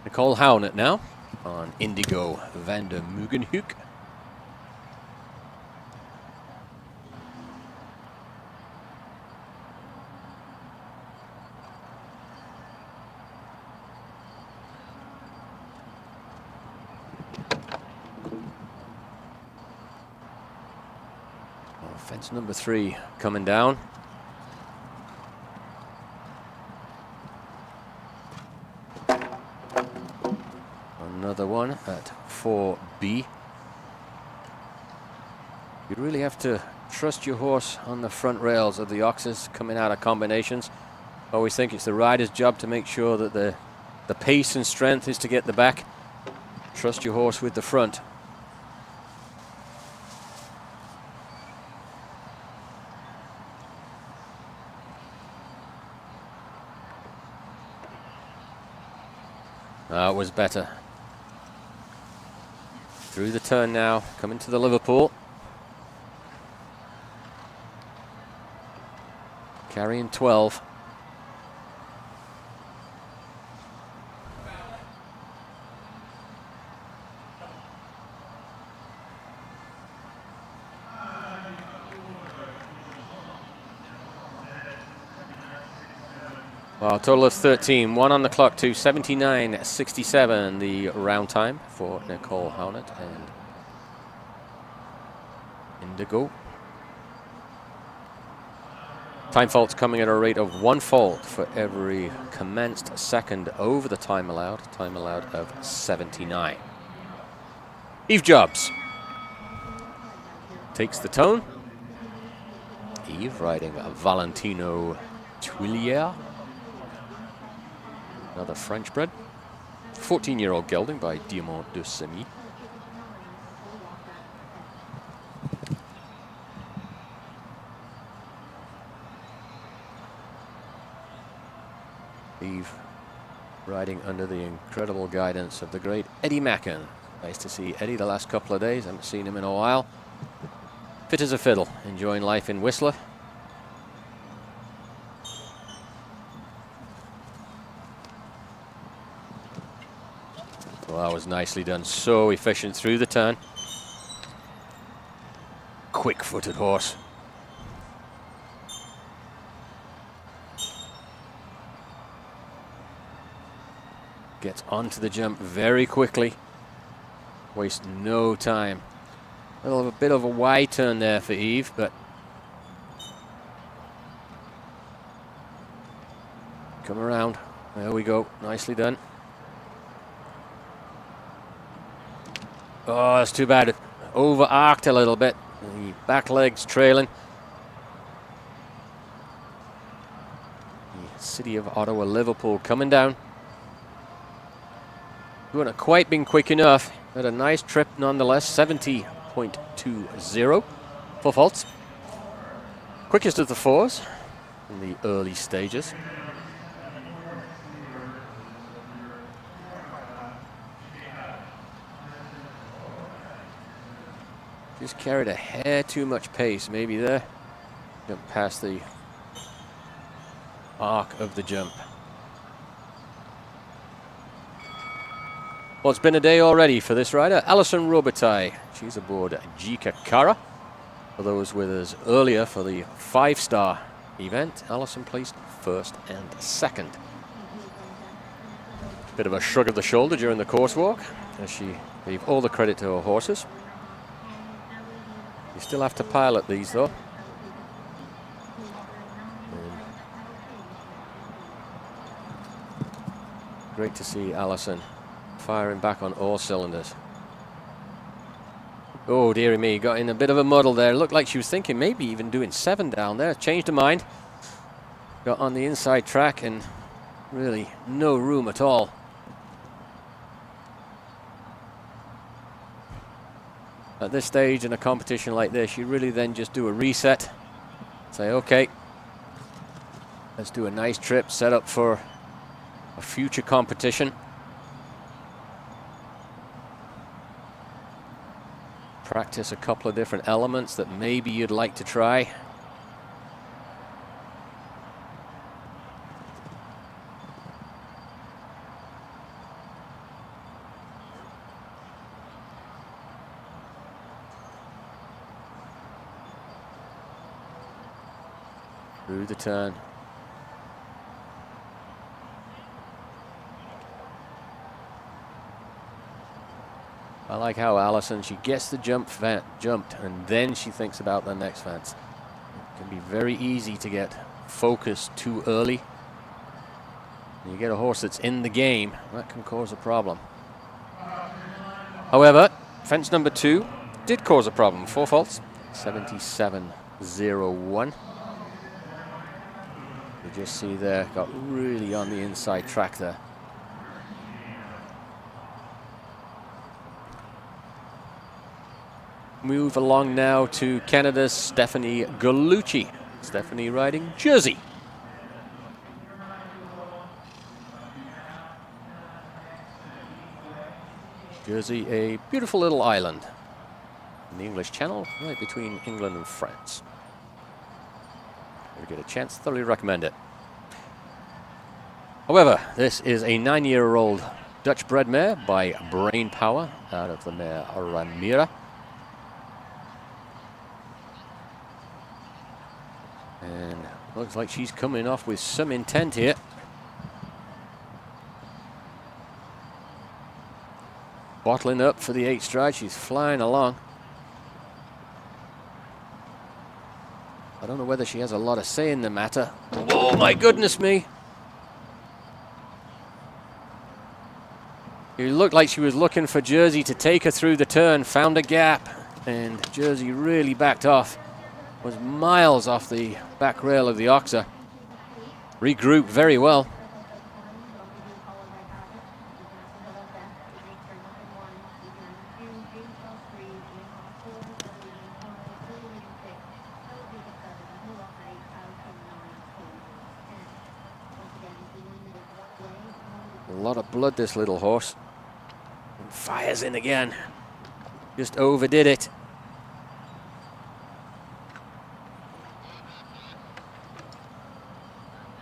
Nicole Hounet now on Indigo van der Mugenhoek. Fence number 3 coming down. Another one at 4B. You really have to trust your horse on the front rails of the oxes coming out of combinations. I always think it's the rider's job to make sure that the pace and strength is to get the back. Trust your horse with the front. That was better. Through the turn now, coming to the Liverpool. Carrying 12. Well, total of 13. 1 on the clock to 79.67, the round time for Nicole Hounet and Indigo. Time faults coming at a rate of 1 fault for every commenced second over the time allowed of 79. Eve Jobs takes the tone. Eve riding Valentino Tuillier. Another French bred. 14-year-old gelding by Diamant de Semy. Eve riding under the incredible guidance of the great Eddie Macken. Nice to see Eddie the last couple of days. Haven't seen him in a while. Fit as a fiddle, enjoying life in Whistler. Well, that was nicely done. So efficient through the turn. Quick-footed horse. Gets onto the jump very quickly. Waste no time. A bit of a wide turn there for Eve, but come around. There we go. Nicely done. Oh, that's too bad. Over-arced a little bit. The back legs trailing. The City of Ottawa, Liverpool coming down. Wouldn't have quite been quick enough. Had a nice trip nonetheless. 70.20 for faults. Quickest of the 4s in the early stages. Just carried a hair too much pace, maybe there. Jumped past the arc of the jump. Well, it's been a day already for this rider. Alison Robitaille, she's aboard Jika Kara. For those with us earlier for the 5-star event, Alison placed 1st and 2nd. Bit of a shrug of the shoulder during the course walk, as she gave all the credit to her horses. You still have to pilot these, though. Great to see Alison firing back on all cylinders. Oh, dearie me, got in a bit of a muddle there. Looked like she was thinking maybe even doing 7 down there. Changed her mind. Got on the inside track and really no room at all. At this stage in a competition like this, you really then just do a reset. Say, okay, let's do a nice trip, set up for a future competition. Practice a couple of different elements that maybe you'd like to try. through the turn. I like how Allison, she gets the jumped and then she thinks about the next fence. It can be very easy to get focused too early. You get a horse that's in the game, that can cause a problem. However, fence number 2 did cause a problem. 4 faults, 77.01. You just see there, got really on the inside track there. Move along now to Canada's Stephanie Gallucci. Stephanie riding Jersey. Jersey, a beautiful little island in the English Channel, right between England and France. If you get a chance, thoroughly recommend it. However, this is a 9-year-old Dutch bred mare by Brain Power out of the mare Ramira. And looks like she's coming off with some intent here. Bottling up for the 8 stride, she's flying along. I don't know whether she has a lot of say in the matter. Oh my goodness me! It looked like she was looking for Jersey to take her through the turn, found a gap, and Jersey really backed off. Was miles off the back rail of the Oxer. Regrouped very well. A lot of blood, this little horse. And fires in again. Just overdid it.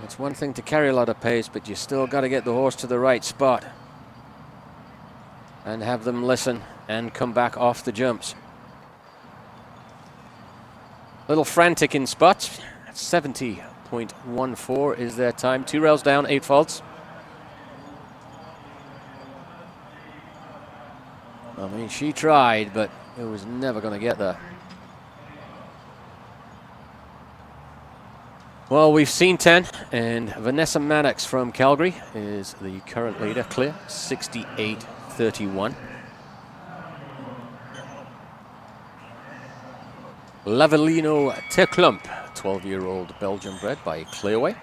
It's one thing to carry a lot of pace, but you still got to get the horse to the right spot and have them listen and come back off the jumps. Little frantic in spots. 70.14 is their time. 2 rails down, 8 faults. I mean, she tried, but it was never going to get there. Well, we've seen 10, and Vanessa Maddox from Calgary is the current leader, clear, 68.31. Lavelino Terklump, 12-year-old Belgian bred by Clearway.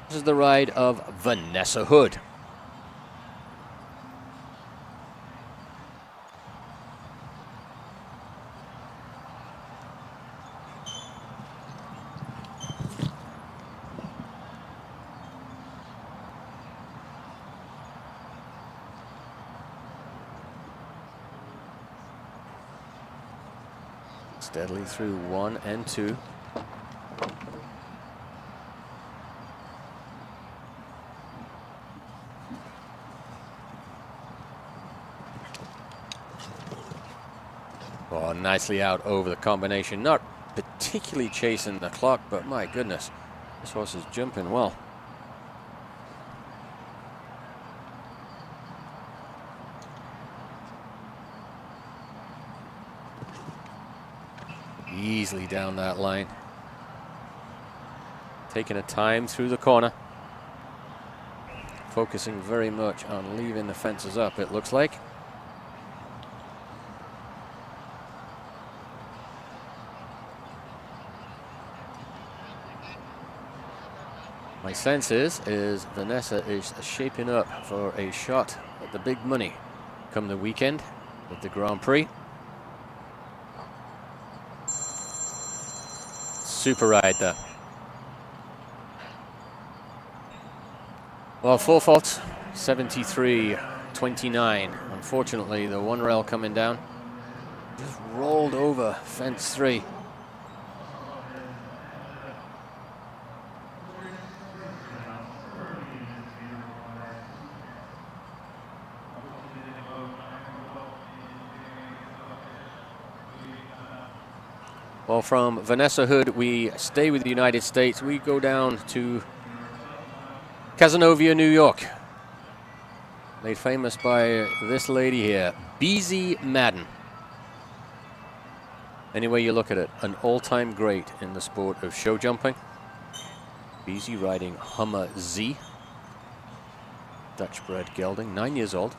This is the ride of Vanessa Hood. Steadily through 1 and 2. Oh, nicely out over the combination. Not particularly chasing the clock, but my goodness, this horse is jumping well. Easily down that line. Taking a time through the corner. Focusing very much on leaving the fences up, it looks like. My sense is Vanessa is shaping up for a shot at the big money come the weekend with the Grand Prix. Super ride there. Well, 4 faults, 73.29. Unfortunately, the 1 rail coming down just rolled over fence 3. Well, from Vanessa Hood, we stay with the United States. We go down to Cazenovia, New York. Made famous by this lady here, Beezy Madden. Any way you look at it, an all-time great in the sport of show jumping. Beezy riding Hummer Z. Dutch-bred gelding, 9 years old.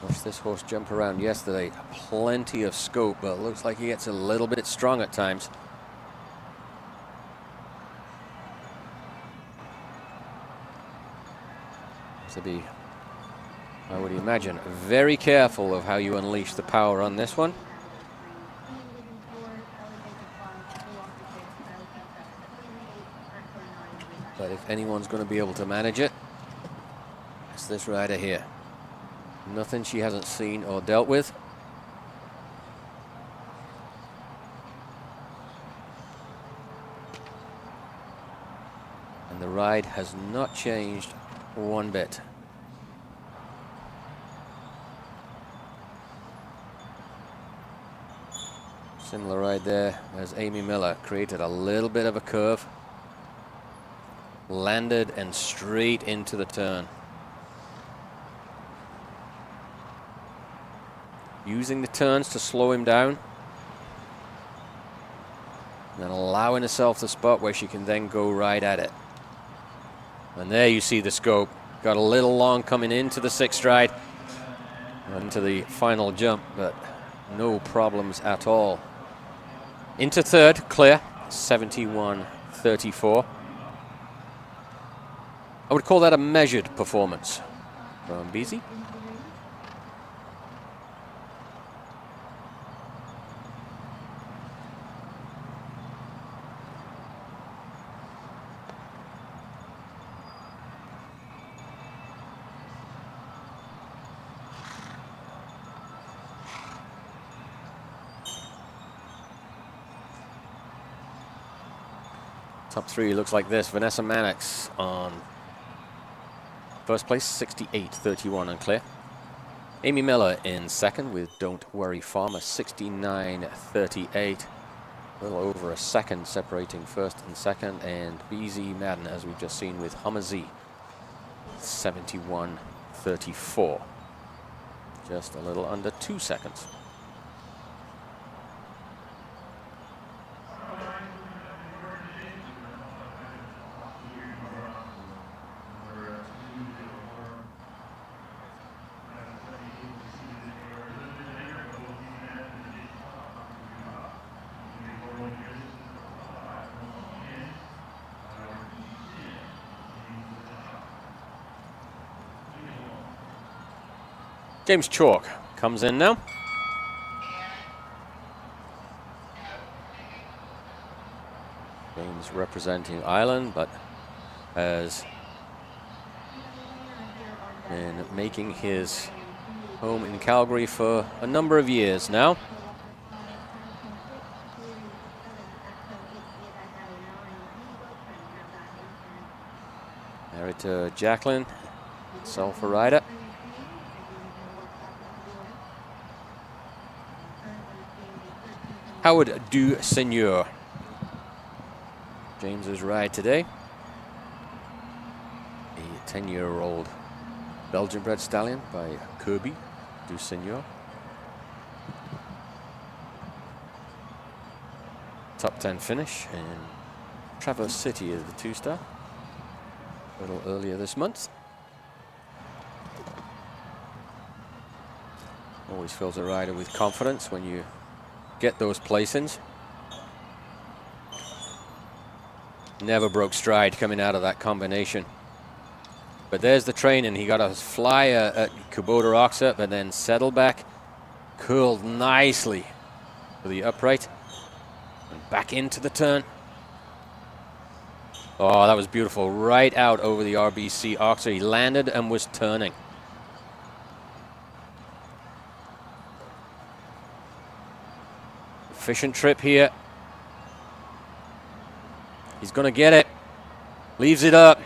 Watched this horse jump around yesterday. Plenty of scope, but it looks like he gets a little bit strong at times. To be, I would imagine, very careful of how you unleash the power on this one. But if anyone's going to be able to manage it, it's this rider here. Nothing she hasn't seen or dealt with. And the ride has not changed one bit. Similar ride there as Amy Miller. Created a little bit of a curve. Landed and straight into the turn. Using the turns to slow him down. And then allowing herself the spot where she can then go right at it. And there you see the scope. Got a little long coming into the sixth stride. Into the final jump, but no problems at all. Into third, clear, 71.34. I would call that a measured performance from Beezy. Top three looks like this. Vanessa Mannix on first place, 68.31 unclear. Amy Miller in second with Don't Worry Farmer, 69.38. A little over a second separating first and second. And Beezy Madden, as we've just seen, with Hummer Z, 71.34. Just a little under 2 seconds. James Chalk comes in now. James representing Ireland, but has been making his home in Calgary for a number of years now. Married to Jacqueline, self a rider. Howard Du Seigneur. James's ride today. A 10-year-old Belgian-bred stallion by Kirby Du Seigneur. Top 10 finish in Traverse City as the 2-star. A little earlier this month. Always fills a rider with confidence when you get those placings. Never broke stride coming out of that combination. But there's the training. He got a flyer at Kubota Oxa, but then settled back, curled nicely for the upright, and back into the turn. Oh, that was beautiful. Right out over the RBC Oxa. He landed and was turning. Efficient trip here. He's going to get it. Leaves it up.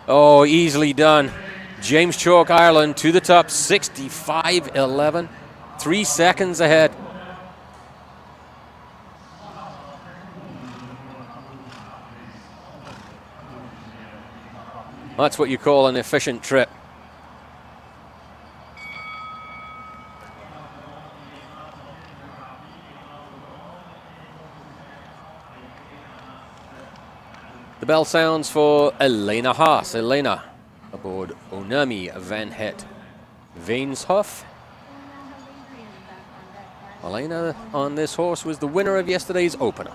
Oh, easily done. James Chalk, Ireland, to the top, 65.11. 3 seconds ahead. That's what you call an efficient trip. The bell sounds for Elena Haas. Elena aboard Onami Van Het Weinshof. Elena on this horse was the winner of yesterday's opener.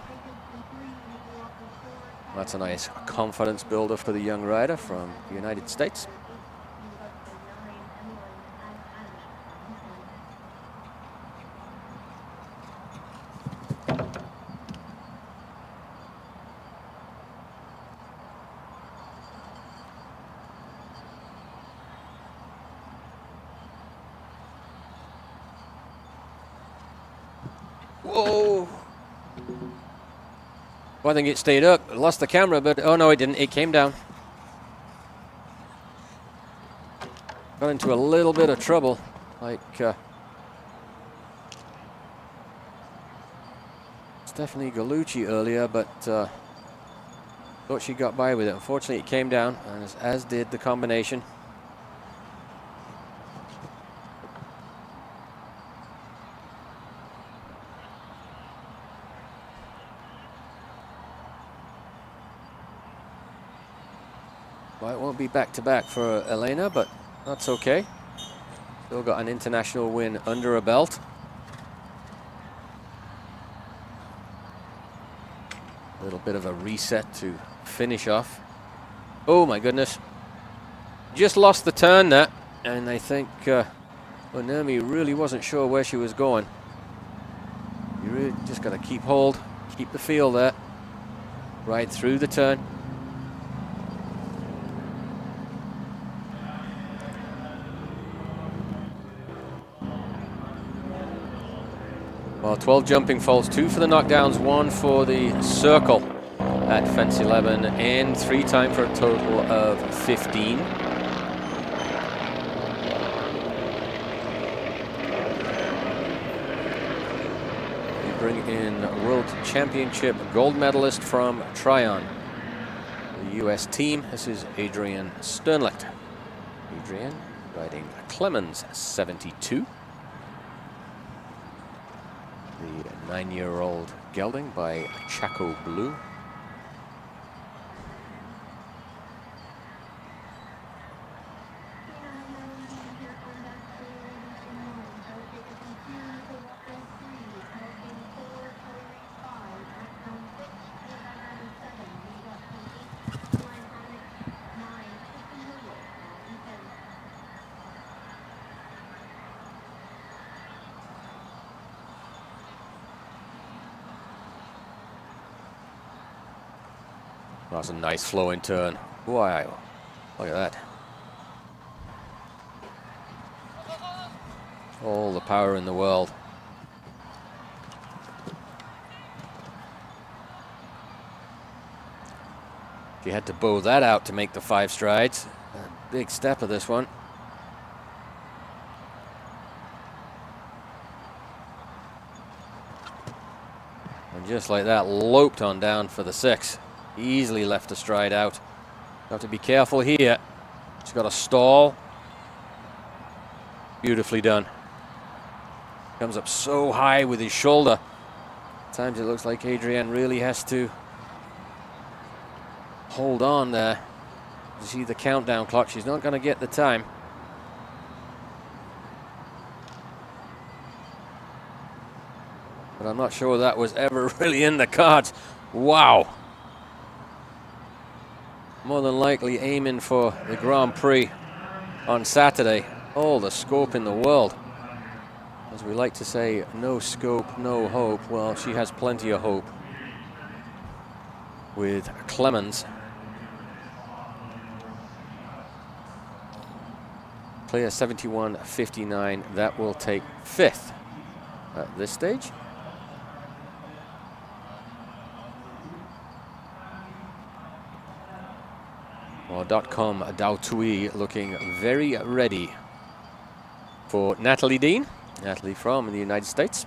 That's a nice confidence builder for the young rider from the United States. Whoa! Well, I think it stayed up. It lost the camera, but oh no, it didn't. It came down. Got into a little bit of trouble, like Stephanie Gallucci earlier, but thought she got by with it. Unfortunately, it came down, as did the combination. Well, it won't be back-to-back for Elena, but that's okay. Still got an international win under her belt. A little bit of a reset to finish off. Oh my goodness. Just lost the turn there, and I think Onami really wasn't sure where she was going. You really just got to keep hold, keep the feel there, right through the turn. Well, 12 jumping faults, 2 for the knockdowns, 1 for the circle at fence 11, and 3 time for a total of 15. We bring in World Championship gold medalist from Tryon, the U.S. team. This is Adrian Sternlicht. Adrian riding Clemens 72. The 9-year-old gelding by Chaco Blue. That's a nice flowing turn. Wow, look at that. All the power in the world. She had to bow that out to make the 5 strides. A big step of this one. And just like that, loped on down for the 6. Easily left a stride out. Have to be careful here. She's got a stall. Beautifully done. Comes up so high with his shoulder. At times it looks like Adrienne really has to hold on there. You see the countdown clock. She's not going to get the time. But I'm not sure that was ever really in the cards. Wow. More than likely aiming for the Grand Prix on Saturday. All the scope in the world. As we like to say, no scope, no hope. Well, she has plenty of hope with Clemens. Clear 71.59. That will take 5th at this stage. or .com Dautui looking very ready for Natalie Dean. Natalie from the United States.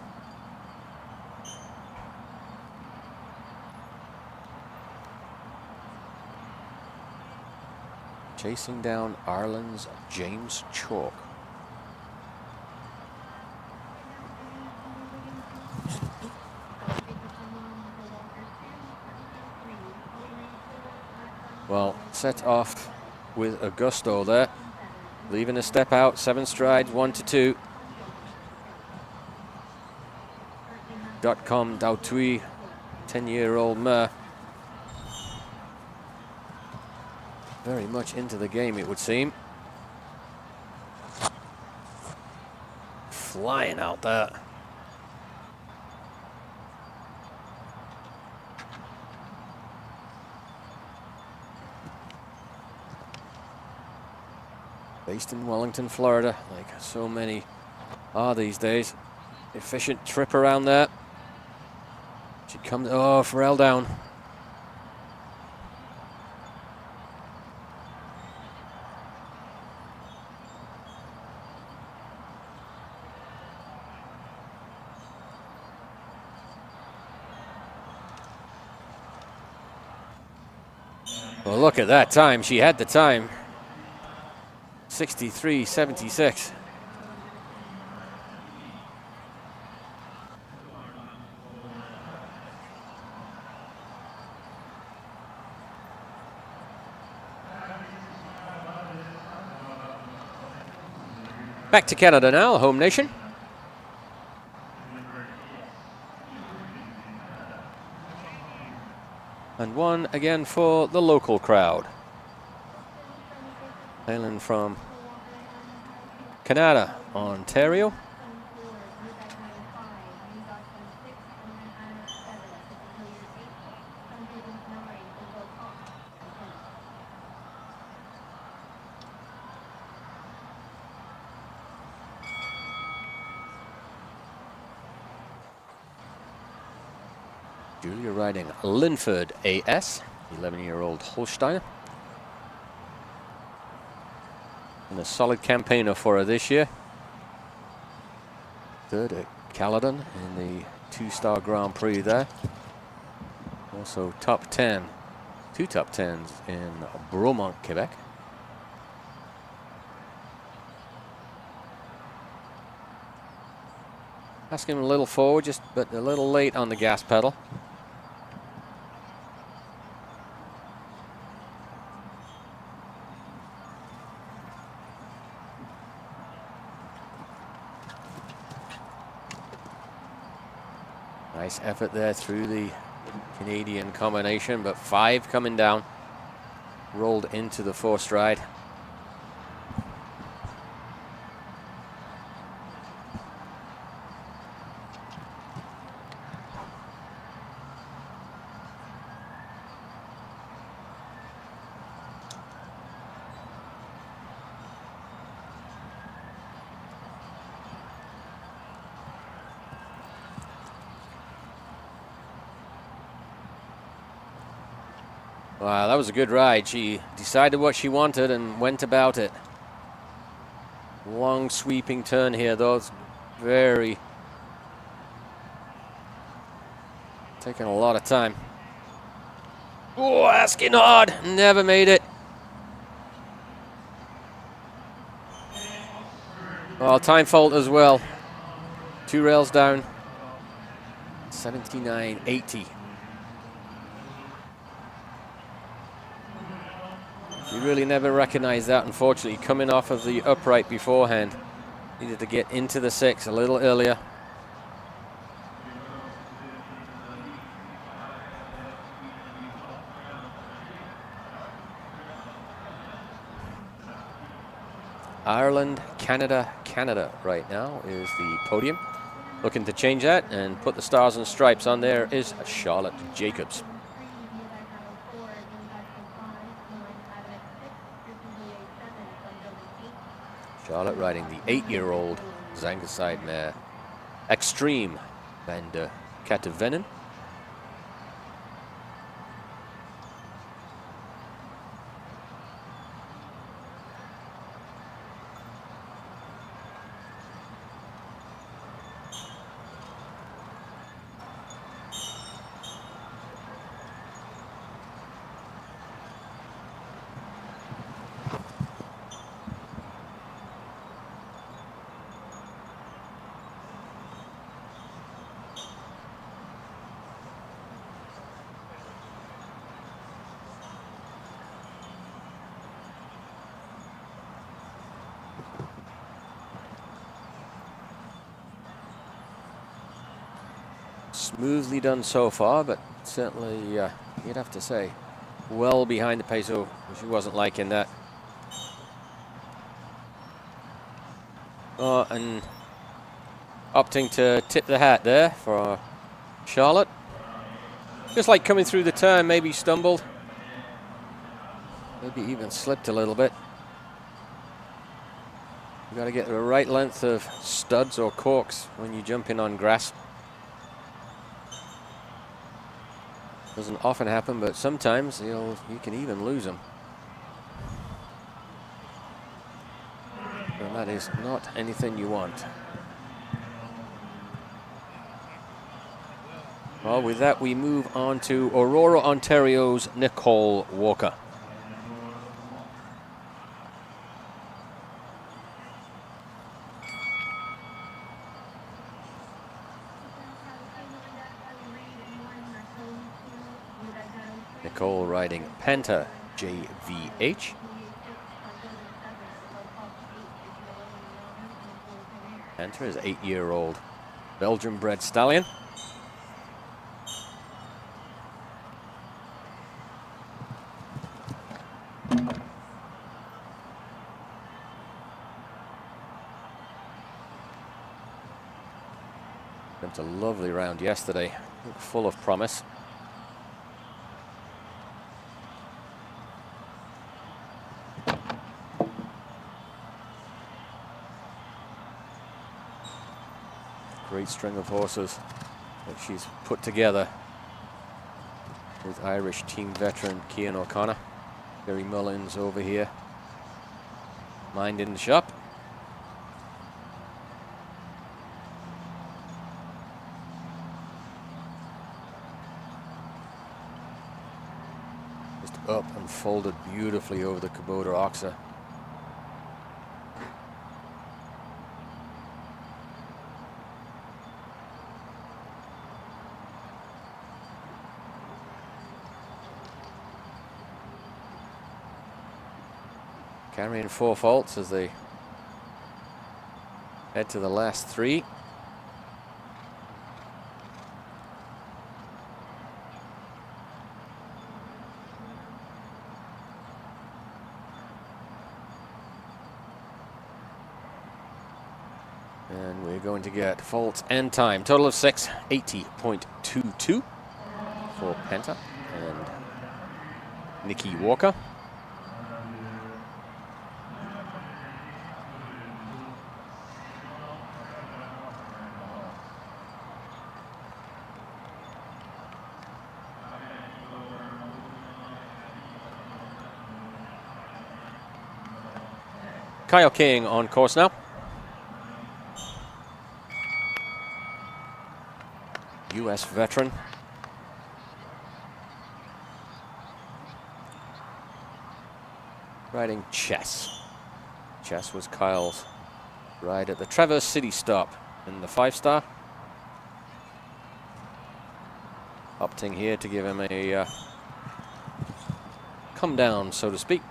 Chasing down Ireland's James Chalk. Well, set off with a gusto there. Leaving a step out, 7 strides, 1 to 2. .com Dautui, 10-year-old mare. Very much into the game, it would seem. Flying out there. Based in Wellington, Florida, like so many are these days. Efficient trip around there. She comes, oh, Pharrell down. Well, look at that time. She had the time. 63.76. Back to Canada now, home nation. And one again for the local crowd. Hailing from Canada, Ontario. Julia riding Linford AS, 11-year-old Holsteiner. And a solid campaigner for her this year. Third at Caledon in the 2-star Grand Prix there. Also top 10, 2 top 10s in Bromont, Quebec. Asking him a little forward, but a little late on the gas pedal. Nice effort there through the Canadian combination, but 5 coming down. Rolled into the 4 stride. Wow, that was a good ride. She decided what she wanted and went about it. Long sweeping turn here, though. It's very... taking a lot of time. Oh, asking hard. Never made it. Well, time fault as well. 2 rails down. 79.80. You really never recognize that, unfortunately, coming off of the upright beforehand. Needed to get into the 6 a little earlier. Ireland, Canada, Canada right now is the podium. Looking to change that and put the stars and stripes on there is Charlotte Jacobs. Charlotte riding the 8-year-old Zangerside mare, Extreme van de Katevenen. Smoothly done so far, but certainly you'd have to say well behind the pace, which he wasn't liking that. Oh, and opting to tip the hat there for Charlotte. Just like coming through the turn, maybe stumbled. Maybe even slipped a little bit. You've got to get the right length of studs or corks when you jump in on grass. Doesn't often happen, but sometimes you can even lose them. And that is not anything you want. Well, with that, we move on to Aurora, Ontario's Nicole Walker. Nicole riding Penta JVH. Penta is an 8-year-old Belgian-bred stallion. It's a lovely round yesterday, full of promise. Great string of horses that she's put together with Irish team veteran Cian O'Connor. Gary Mullins over here, minding the shop. Just up and folded beautifully over the Kubota Oxa. Carrying 4 faults as they head to the last 3. And we're going to get faults and time. Total of 6, 80.22 for Penta and Nikki Walker. Kyle King on course now. US veteran. Riding Chess. Chess was Kyle's ride at the Traverse City stop in the 5-star. Opting here to give him a come down, so to speak.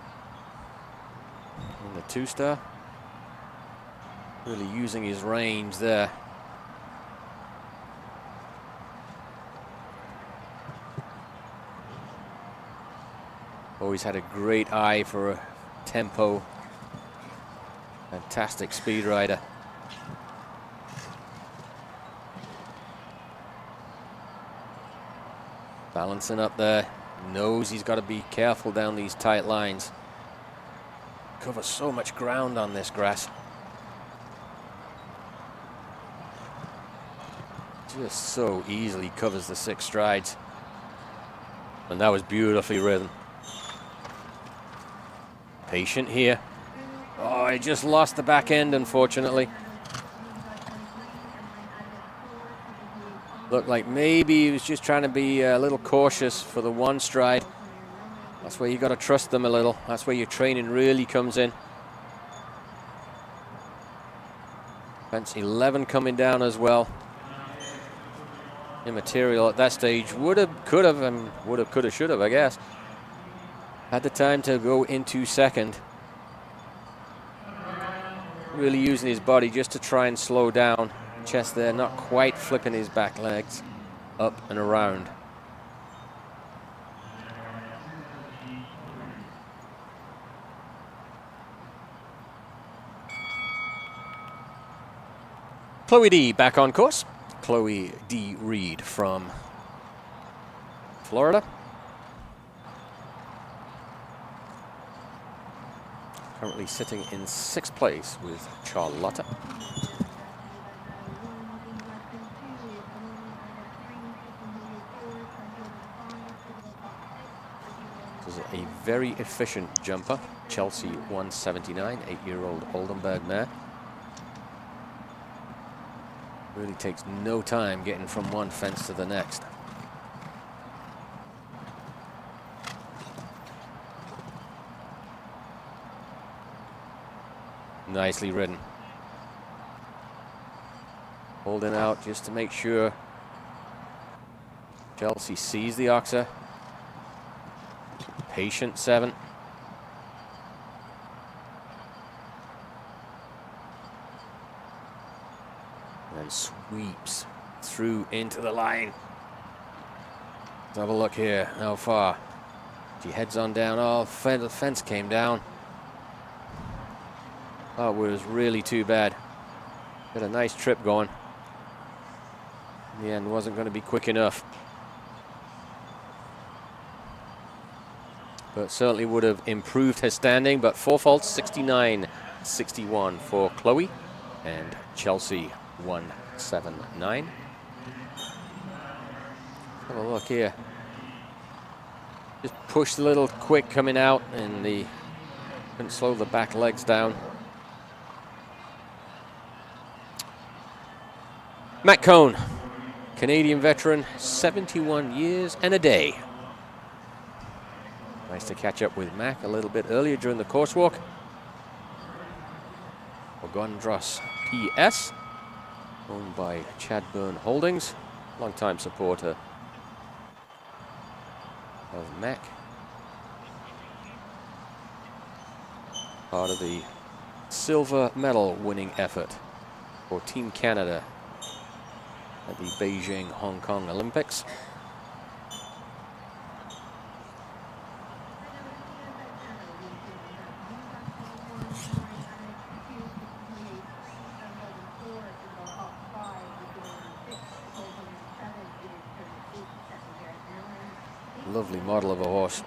In the 2-star. Really using his range there. Always had a great eye for tempo. Fantastic speed rider. Balancing up there. Knows he's got to be careful down these tight lines. Covers so much ground on this grass. Just so easily covers the 6 strides. And that was beautifully ridden. Patient here. Oh, he just lost the back end, unfortunately. Looked like maybe he was just trying to be a little cautious for the 1 stride. That's where you got to trust them a little. That's where your training really comes in. Fence 11 coming down as well. Immaterial at that stage. Would have, could have, and would have, could have, should have, I guess. Had the time to go into second. Really using his body just to try and slow down. Chest there, not quite flipping his back legs. up and around. Chloe D back on course. Chloe D. Reed from Florida. Currently sitting in 6th place with Charlotta. This is a very efficient jumper. Chelsea 179, 8-year-old Oldenburg mare. Really takes no time getting from one fence to the next. Nicely ridden. Holding out just to make sure Chelsea sees the oxer. Patient 7. And sweeps through into the line. Let's have a look here. How far? She heads on down. Oh, the fence came down. Oh, it was really too bad. Got a nice trip going. In the end, wasn't going to be quick enough. But certainly would have improved her standing. But 4 faults, 69-61 for Chloe. And Chelsea 179. Have a look here. Just pushed a little quick coming out, and the couldn't slow the back legs down. Matt Cohn, Canadian veteran, 71 years and a day. Nice to catch up with Mac a little bit earlier during the course walk. Ogondros PS, owned by Chadburn Holdings, longtime supporter of Mac. Part of the silver medal winning effort for Team Canada at the Beijing Hong Kong Olympics. Lovely model of a horse.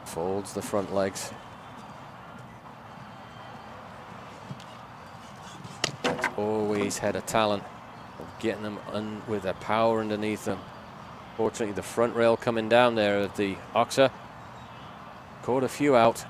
Folds the front legs. It's always had a talent of getting them with a power underneath them. Fortunately, the front rail coming down there of the oxer caught a few out.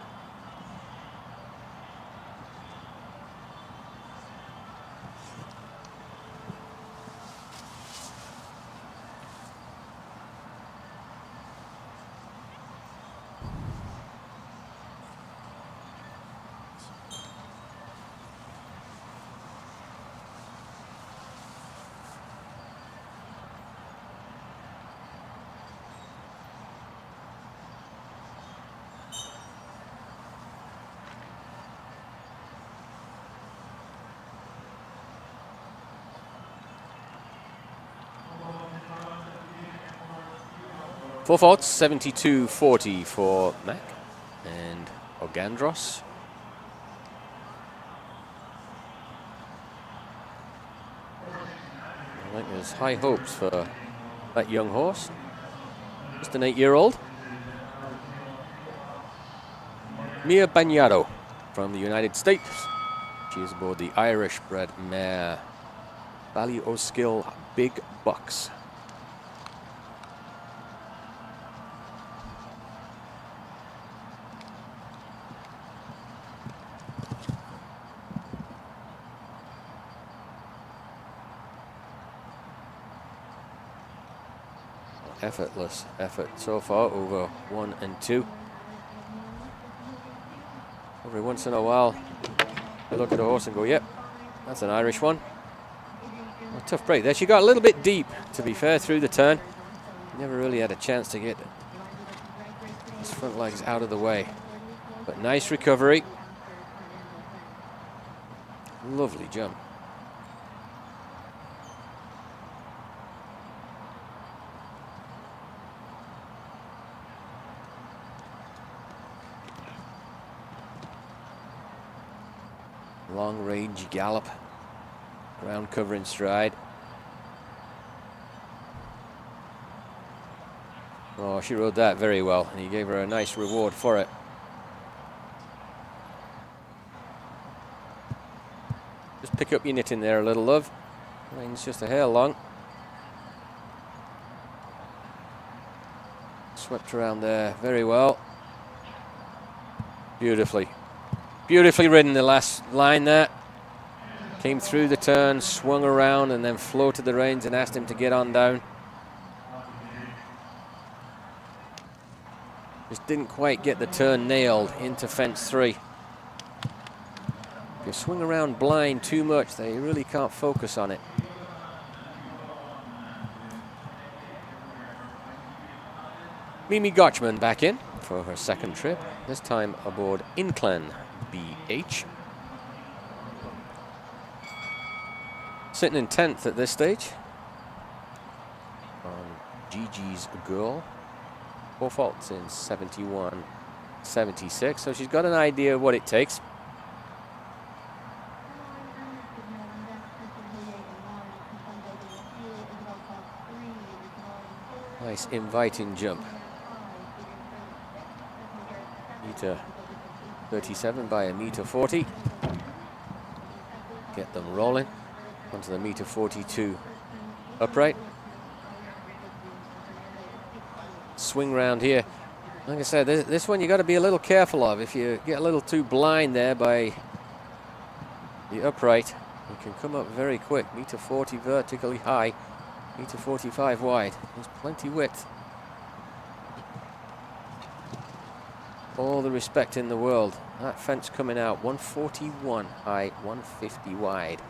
Four faults, 72-40 for Mac and Ogandros. I think there's high hopes for that young horse. Just an 8-year-old. Mia Bagnaro from the United States. She is aboard the Irish-bred mare Valley O'Skill Big Bucks. Effortless effort so far over 1 and 2. Every once in a while, I look at a horse and go, yep, that's an Irish one. A tough break there. She got a little bit deep, to be fair, through the turn. Never really had a chance to get his front legs out of the way. But nice recovery. Lovely jump. Long range gallop, ground covering stride. Oh, she rode that very well, and he gave her a nice reward for it. Just pick up your knitting there a little, love. Line's just a hair long. Swept around there very well. Beautifully. Beautifully ridden the last line there. Came through the turn, swung around, and then floated the reins and asked him to get on down. Just didn't quite get the turn nailed into fence 3. If you swing around blind too much, they really can't focus on it. Mimi Gotchman back in for her second trip, this time aboard Inclen BH. Sitting in 10th at this stage on Gigi's Girl. 4 faults in 71, 76, so she's got an idea of what it takes. Nice inviting jump. Meter 37 by a meter 40. Get them rolling onto the meter 42 upright. Swing round here. Like I said, this one you got to be a little careful of. If you get a little too blind there by the upright, you can come up very quick. Meter 40 vertically high, meter 45 wide. There's plenty width. All the respect in the world. That fence coming out 141 high, 150 wide.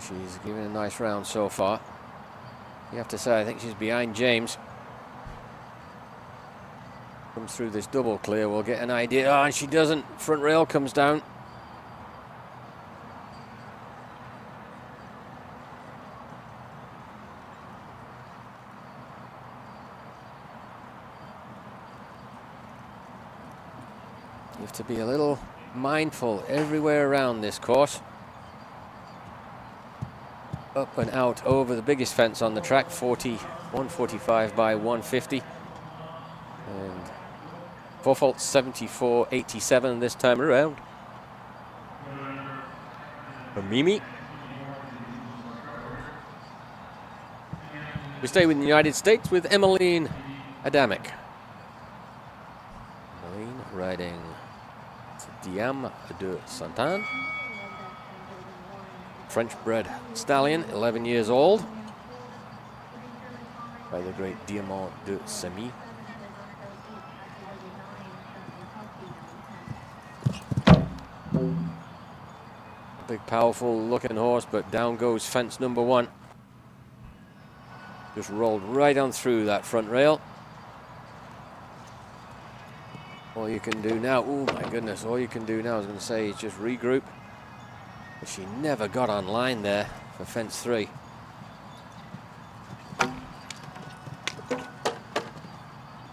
She's given a nice round so far. You have to say, I think she's behind James. Comes through this double clear, we'll get an idea. Oh, and she doesn't. Front rail comes down. You have to be a little mindful everywhere around this course. Up and out over the biggest fence on the track, 145 by 150. And 4 faults, 74.87 this time around. For Mimi. We stay with the United States with Emmeline Adamic. Emmeline riding Diam de Santan. French-bred stallion, 11 years old, by the great Diamant de Semi. Big, powerful-looking horse, but down goes fence number 1. Just rolled right on through that front rail. All you can do now, oh my goodness, all you can do now, I was going to say, is just regroup. But she never got on line there for fence 3.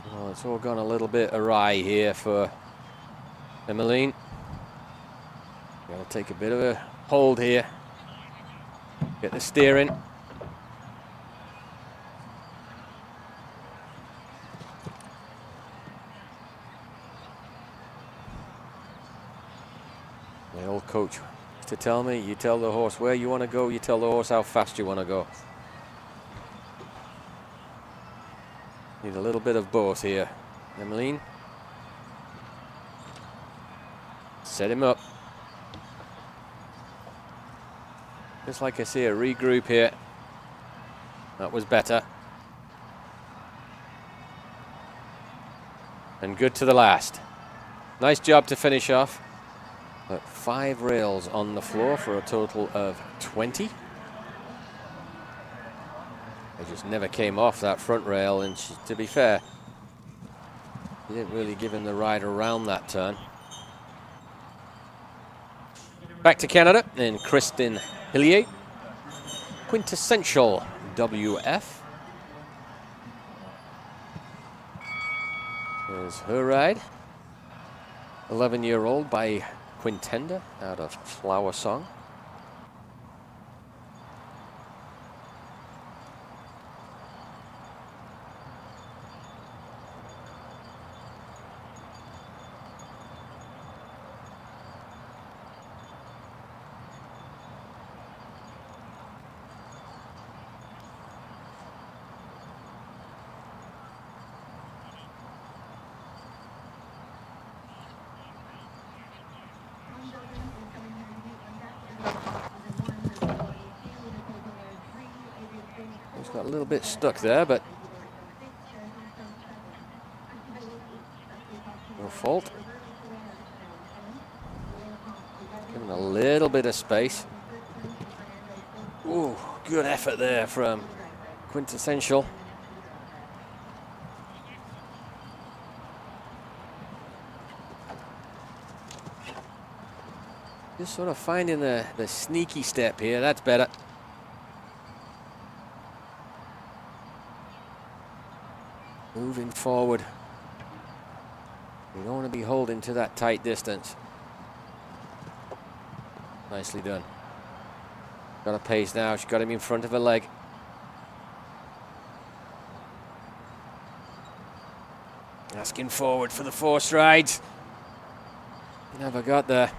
Well, it's all gone a little bit awry here for Emmeline. Got to take a bit of a hold here. Get the steering. My old coach to tell me, you tell the horse where you want to go, you tell the horse how fast you want to go. Need a little bit of both here. Emmeline. Set him up. Just like I see a regroup here. That was better. And good to the last. Nice job to finish off. But 5 rails on the floor for a total of 20. They just never came off that front rail, and to be fair, he didn't really give him the ride around that turn. Back to Canada and Kristin Hillier. Quintessential WF. There's her ride. 11-year-old by Quintenda out of Flower Song. Got a little bit stuck there, but no fault. Giving a little bit of space. Ooh, good effort there from Quintessential. Just sort of finding the sneaky step here. That's better. Moving forward. You don't want to be holding to that tight distance. Nicely done. Got a pace now. She's got him in front of her leg. Asking forward for the 4 strides. Never got there.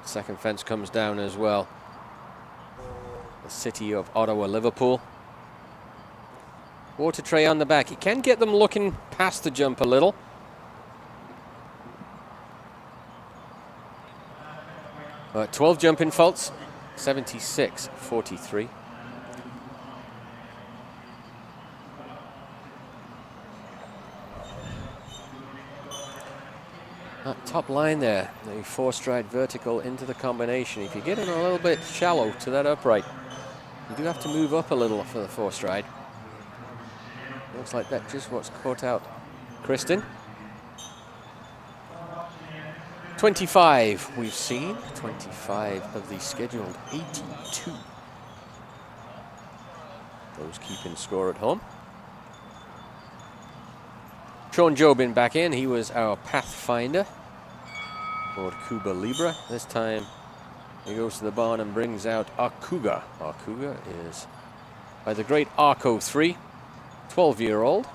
Second fence comes down as well. The city of Ottawa, Liverpool. Water tray on the back. You can get them looking past the jump a little. But 12 jumping faults, 76.43. That top line there, the 4-stride vertical into the combination. If you get in a little bit shallow to that upright, you do have to move up a little for the 4-stride. Looks like that just what's caught out Kristin. 25 we've seen, 25 of the scheduled 82. Those keeping score at home. Sean Jobin back in. He was our Pathfinder for Cuba Libre. This time he goes to the barn and brings out Arcuga. Arcuga is by the great Arco 3, 12-year-old.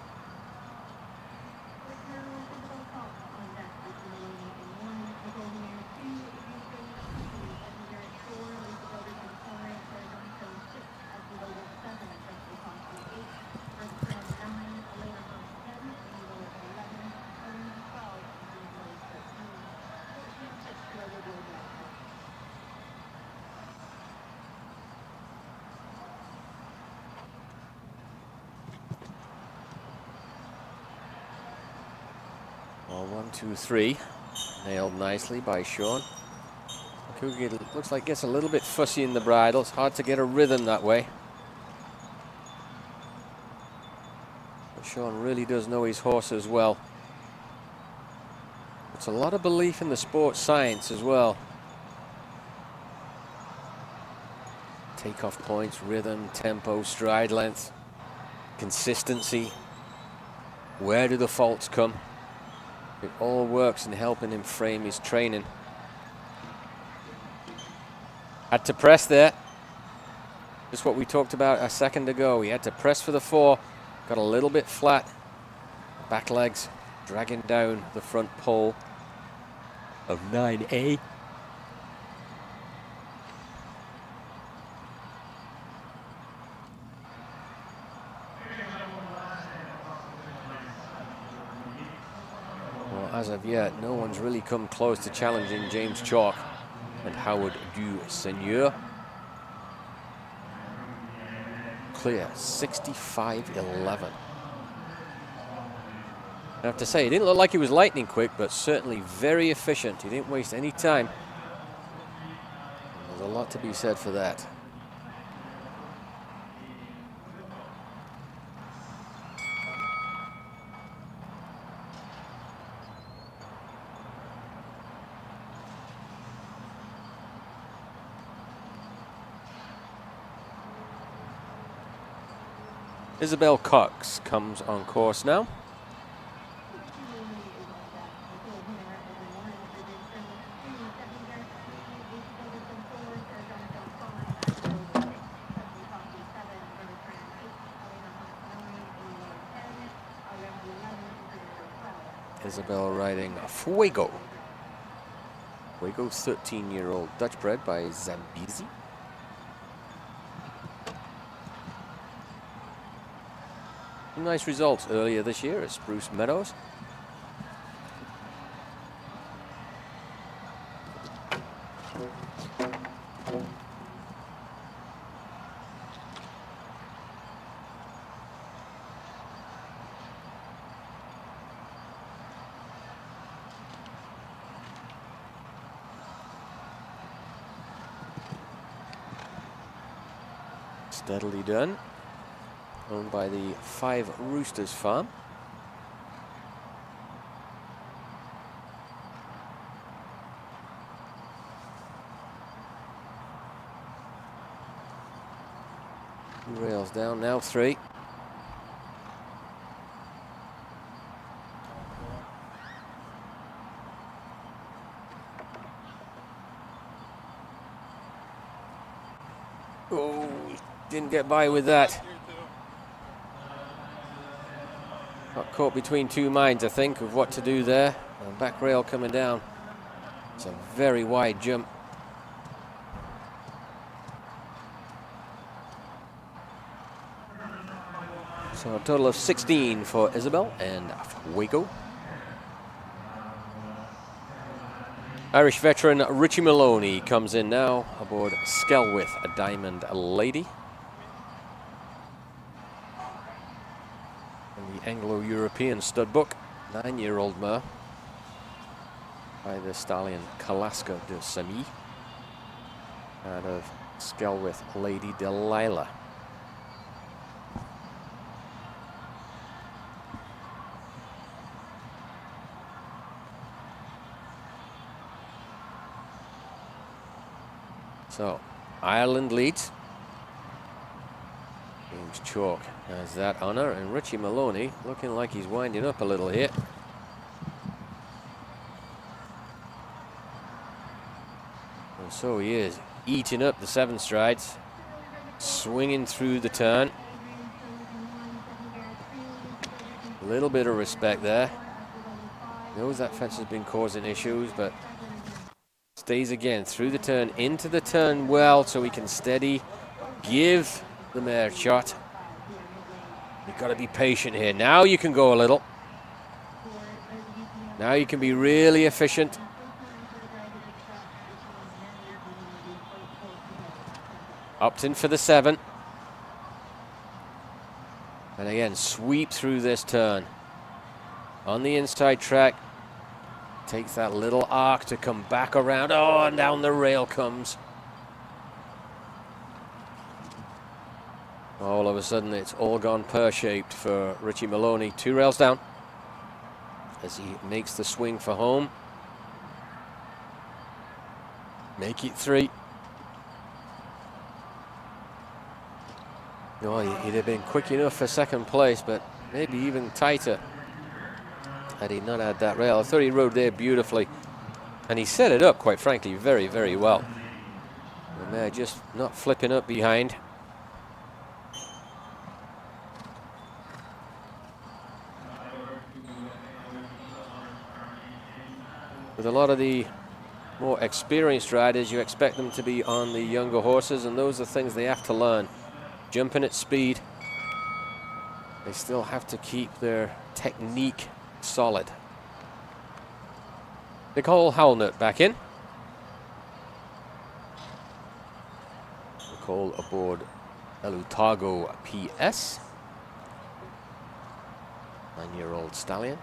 Well, 1, 2, 3. Nailed nicely by Sean. Cougar looks like gets a little bit fussy in the bridle. It's hard to get a rhythm that way. But Sean really does know his horse as well. It's a lot of belief in the sports science as well. Takeoff points, rhythm, tempo, stride length, consistency. Where do the faults come? It all works in helping him frame his training. Had to press there. Just what we talked about a second ago. He had to press for the 4. Got a little bit flat. Back legs dragging down the front pole of 9A. As of yet, no one's really come close to challenging James Chalk and Howard Du Seigneur. Clear, 65.11. I have to say, he didn't look like he was lightning quick, but certainly very efficient. He didn't waste any time. lot to be said for that. Isabel Cox comes on course now. Isabel riding Fuego. Fuego, 13-year-old Dutch bred by Zambezi. Nice results earlier this year at Spruce Meadows. Steadily done. Owned by the Five Roosters farm. Rails down now, 3. Oh, didn't get by with that. Got caught between two minds, I think, of what to do there. And back rail coming down. It's a very wide jump. So a total of 16 for Isabel and Fuego. Irish veteran Richie Maloney comes in now aboard Skelwith, a Diamond Lady. Anglo-European stud book, 9-year-old mare by the stallion Kalaska de Sami out of Skelwith Lady Delilah. So Ireland leads. James Chalk has that honor, and Richie Maloney looking like he's winding up a little here. And so he is, eating up the 7 strides, swinging through the turn. A little bit of respect there. Knows that fence has been causing issues, but stays again through the turn, into the turn well, so he can steady, give the mare a shot. You've got to be patient here. Now you can go a little. Now you can be really efficient. Upton for the 7. And again, sweep through this turn. On the inside track. Takes that little arc to come back around. Oh, and down the rail comes. All of a sudden, it's all gone pear-shaped for Richie Maloney. 2 rails down as he makes the swing for home. Make it 3. No, he'd have been quick enough for second place, but maybe even tighter had he not had that rail. I thought he rode there beautifully, and he set it up, quite frankly, very, very well. The mare just not flipping up behind. With a lot of the more experienced riders, you expect them to be on the younger horses, and those are things they have to learn. Jumping at speed. They still have to keep their technique solid. Nicole Howlnut back in. Nicole aboard Elutago PS. 9-year-old stallion.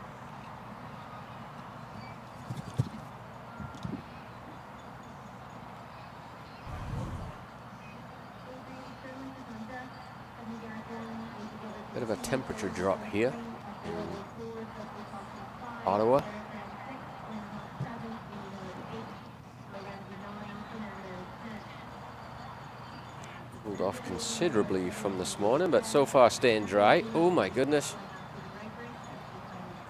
of a temperature drop here in Ottawa. Cooled off considerably from this morning, but so far staying dry. Oh my goodness.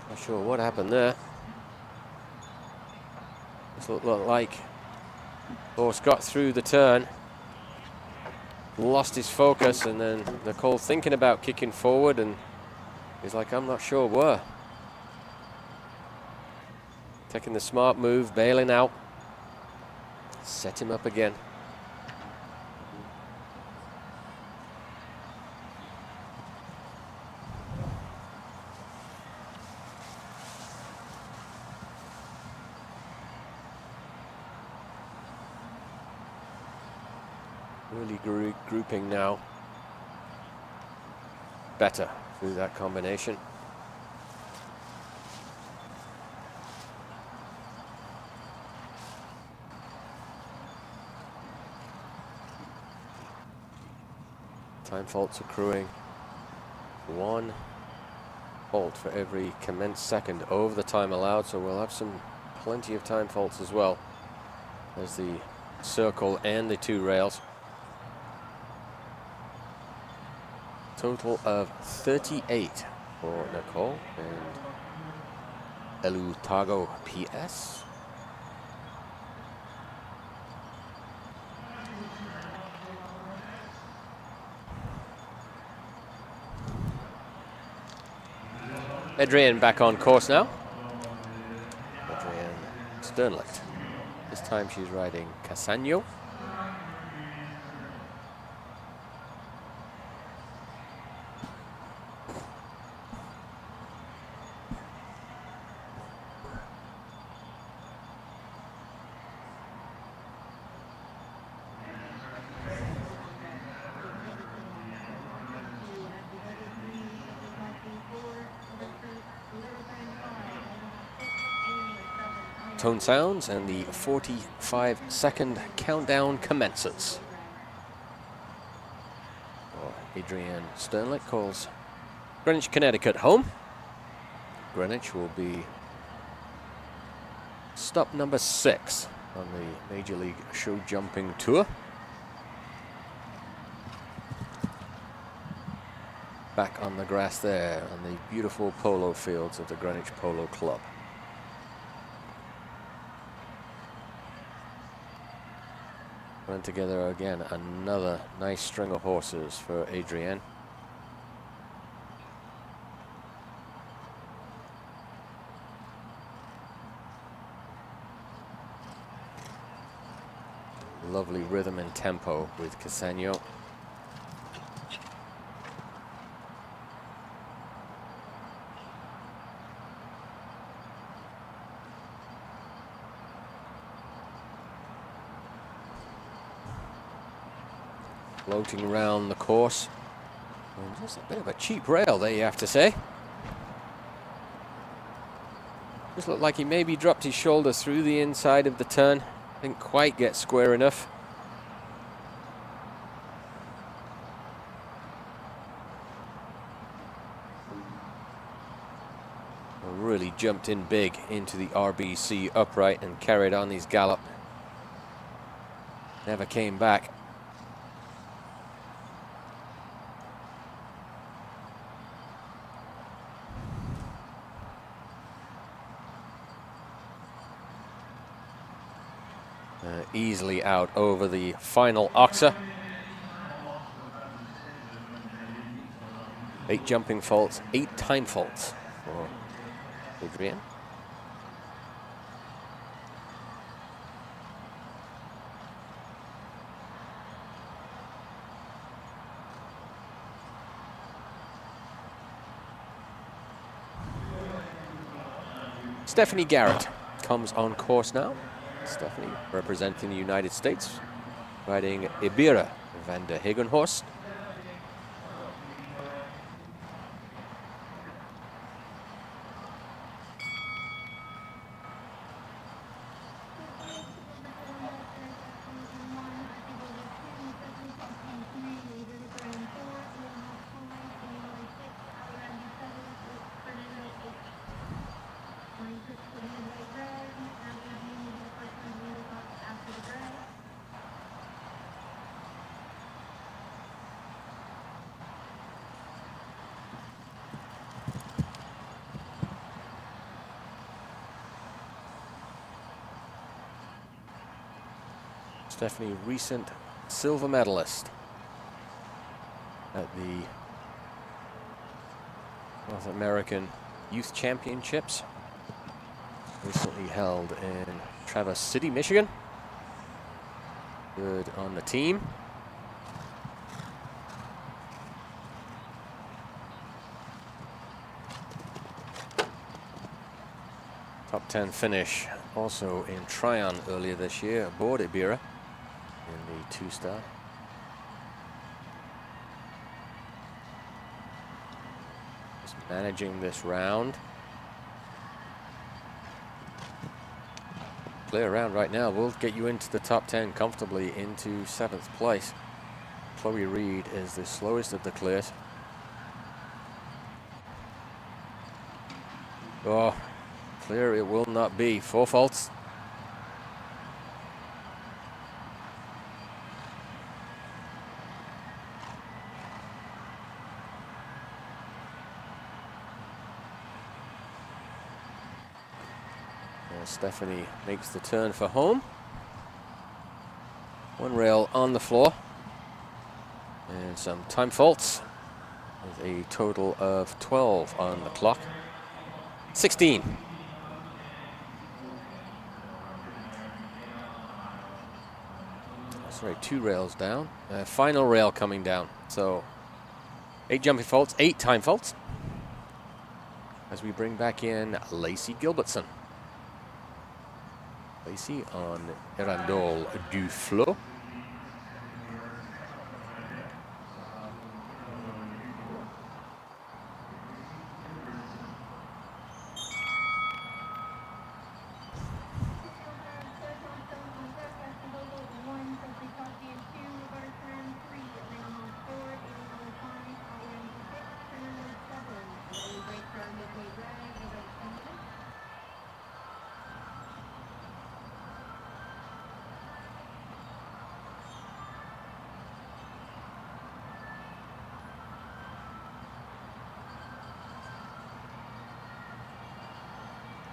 Not sure what happened there. This looked like horse got through the turn, lost his focus, and then Nicole thinking about kicking forward, and he's like, I'm not sure where. Taking the smart move, bailing out. Set him up again. Really grouping now. Better through that combination. Time faults accruing. 1 fault for every commenced second over the time allowed, so we'll have plenty of time faults as well as the circle and the 2 rails. Total of 38 for Nicole and Elutago PS. Adrian back on course now. Adrian Sternlicht. This time she's riding Casano. Tone sounds and the 45-second countdown commences. Adrian Sternlicht calls Greenwich, Connecticut home. Greenwich will be stop number 6 on the Major League Show Jumping Tour. Back on the grass there on the beautiful polo fields of the Greenwich Polo Club. Run together again, another nice string of horses for Adrienne. Lovely rhythm and tempo with Casano. Floating around the course. And just a bit of a cheap rail there, you have to say. Just looked like he maybe dropped his shoulder through the inside of the turn. Didn't quite get square enough. Really jumped in big into the RBC upright and carried on his gallop. Never came back. Easily out over the final oxer. 8 jumping faults, 8 time faults for Adrienne. Stephanie Garrett comes on course now. Stephanie representing the United States, riding Ibira van der Hagen horse. Stephanie, recent silver medalist at the North American Youth Championships, recently held in Traverse City, Michigan. Good on the team. Top 10 finish also in Tryon earlier this year aboard Ibera in the 2-star. Just managing this round. Clear round right now will get you into the top 10 comfortably into 7th place. Chloe Reed is the slowest of the clears. Oh, clear it will not be. 4 faults. Stephanie makes the turn for home. 1 rail on the floor. And some time faults with a total of 12 on the clock. 16. Sorry, 2 rails down. Final rail coming down. So 8 jumping faults, 8 time faults. As we bring back in Lacey Gilbertson. Lacey on Erandol du Flot.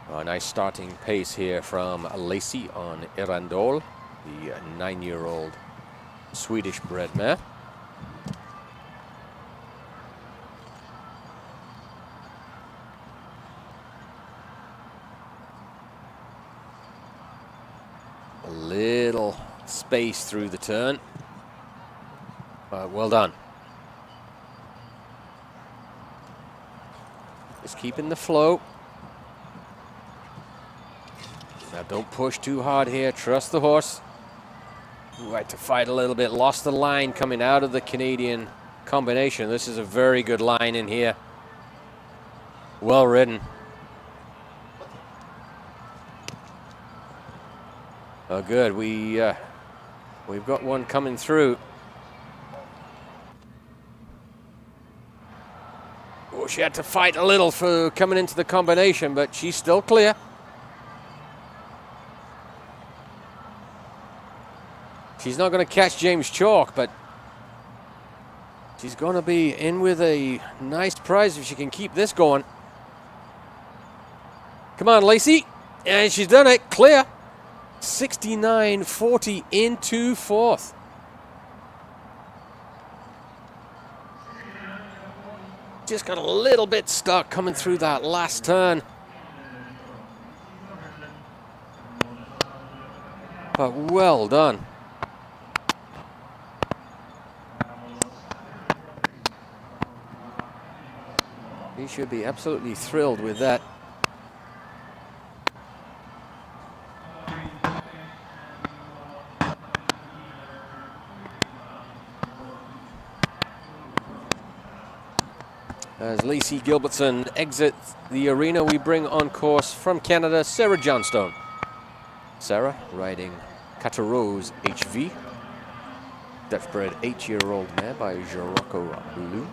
A nice starting pace here from Lacey on Erandol, the 9-year-old Swedish-bred mare. A little space through the turn, but well done. Just keeping the flow. Now don't push too hard here, trust the horse. Right to fight a little bit, lost the line coming out of the Canadian combination. This is a very good line in here. Well ridden. Oh good, we've got one coming through. Oh, she had to fight a little for coming into the combination, but she's still clear. She's not going to catch James Chalk, but she's going to be in with a nice prize if she can keep this going. Come on, Lacey. And she's done it. Clear. 69.40 into 4th. Just got a little bit stuck coming through that last turn. But well done. He should be absolutely thrilled with that. As Lacey Gilbertson exits the arena, we bring on course from Canada, Sarah Johnstone. Sarah riding Catarose HV, Dutch-bred 8-year-old mare by Jarocco Blue.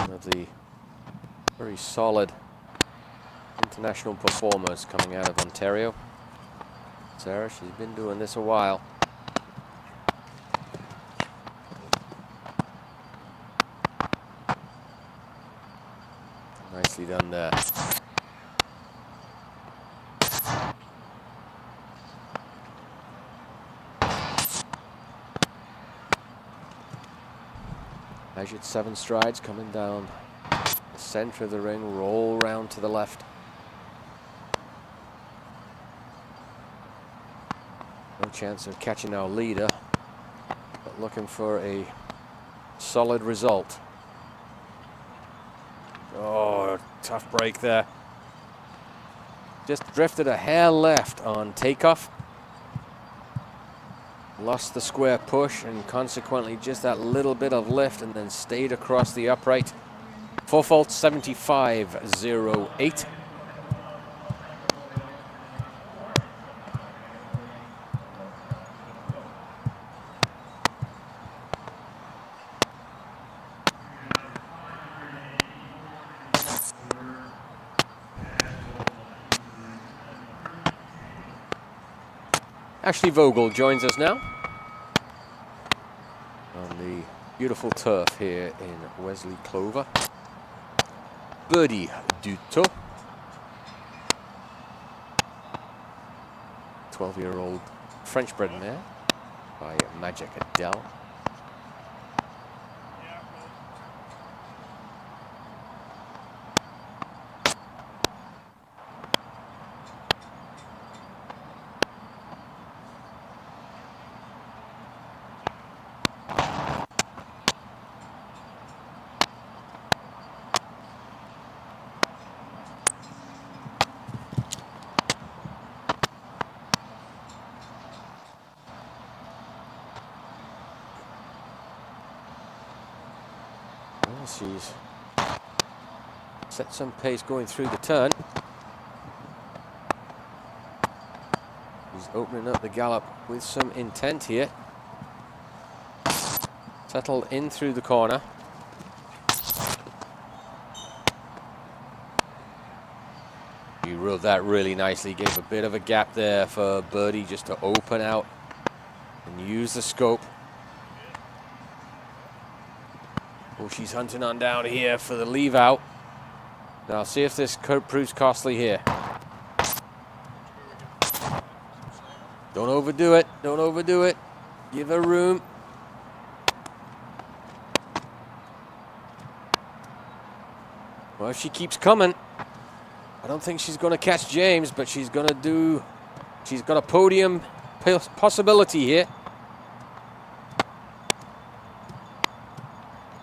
One of the very solid international performers coming out of Ontario. Sarah, she's been doing this a while. Nicely done there. Measured 7 strides coming down the center of the ring, roll round to the left. No chance of catching our leader, but looking for a solid result. Oh, tough break there. Just drifted a hair left on takeoff. Lost the square push and consequently just that little bit of lift, and then stayed across the upright. 4 fault 75.08. Ashley Vogel joins us now on the beautiful turf here in Wesley Clover. Birdie Duto, 12-year-old French-bred mare by Magic Adele. She's set some pace going through the turn. She's opening up the gallop with some intent here. Settled in through the corner. She rode that really nicely, gave a bit of a gap there for Birdie just to open out and use the scope. Oh, she's hunting on down here for the leave out. Now see if this proves costly here. Don't overdo it. Don't overdo it. Give her room. Well, if she keeps coming, I don't think she's going to catch James, but she's got a podium possibility here.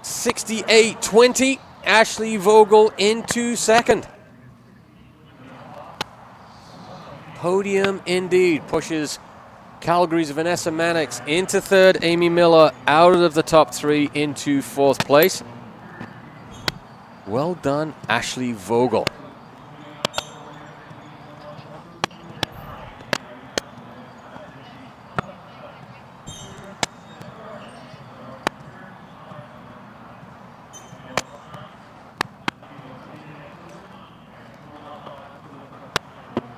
68.20, Ashley Vogel into second. Podium indeed. Pushes Calgary's Vanessa Mannix into third, Amy Miller out of the top 3 into 4th place. Well done, Ashley Vogel.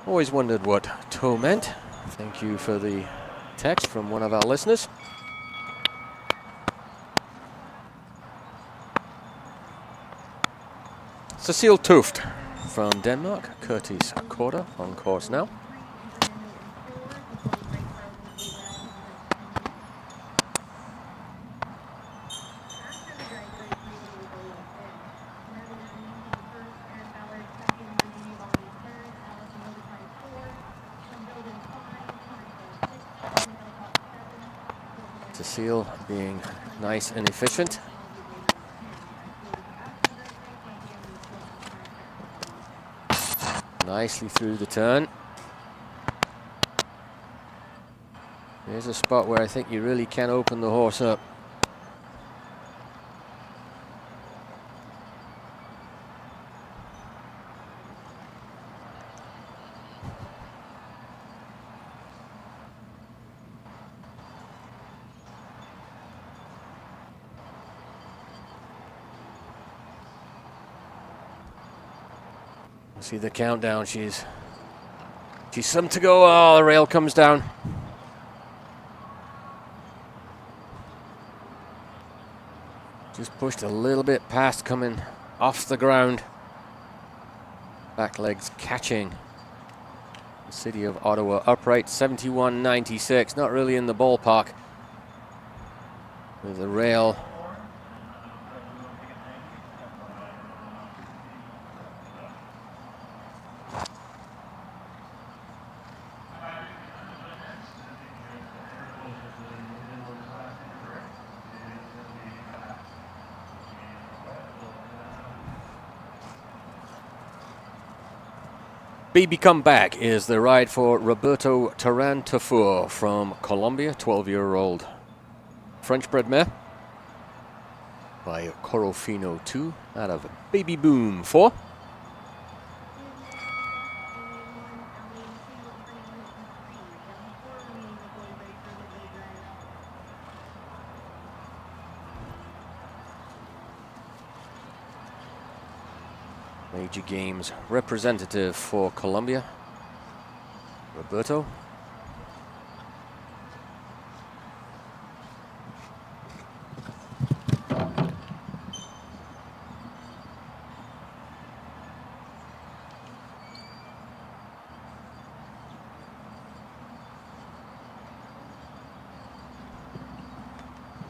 Always wondered what toe meant. Thank you for the text from one of our listeners. Cecile Tuft from Denmark, Curtis Korda on course now. Cecile being nice and efficient. Nicely through the turn. There's a spot where I think you really can open the horse up. See the countdown. She's some to go. Oh, the rail comes down. Just pushed a little bit past, coming off the ground. Back legs catching. The City of Ottawa upright 71.96. Not really in the ballpark. With the rail. Baby Come Back is the ride for Roberto Tarantafour from Colombia, 12-year-old French-bred mare by Corofino 2 out of Baby Boom 4. Major Games representative for Colombia, Roberto.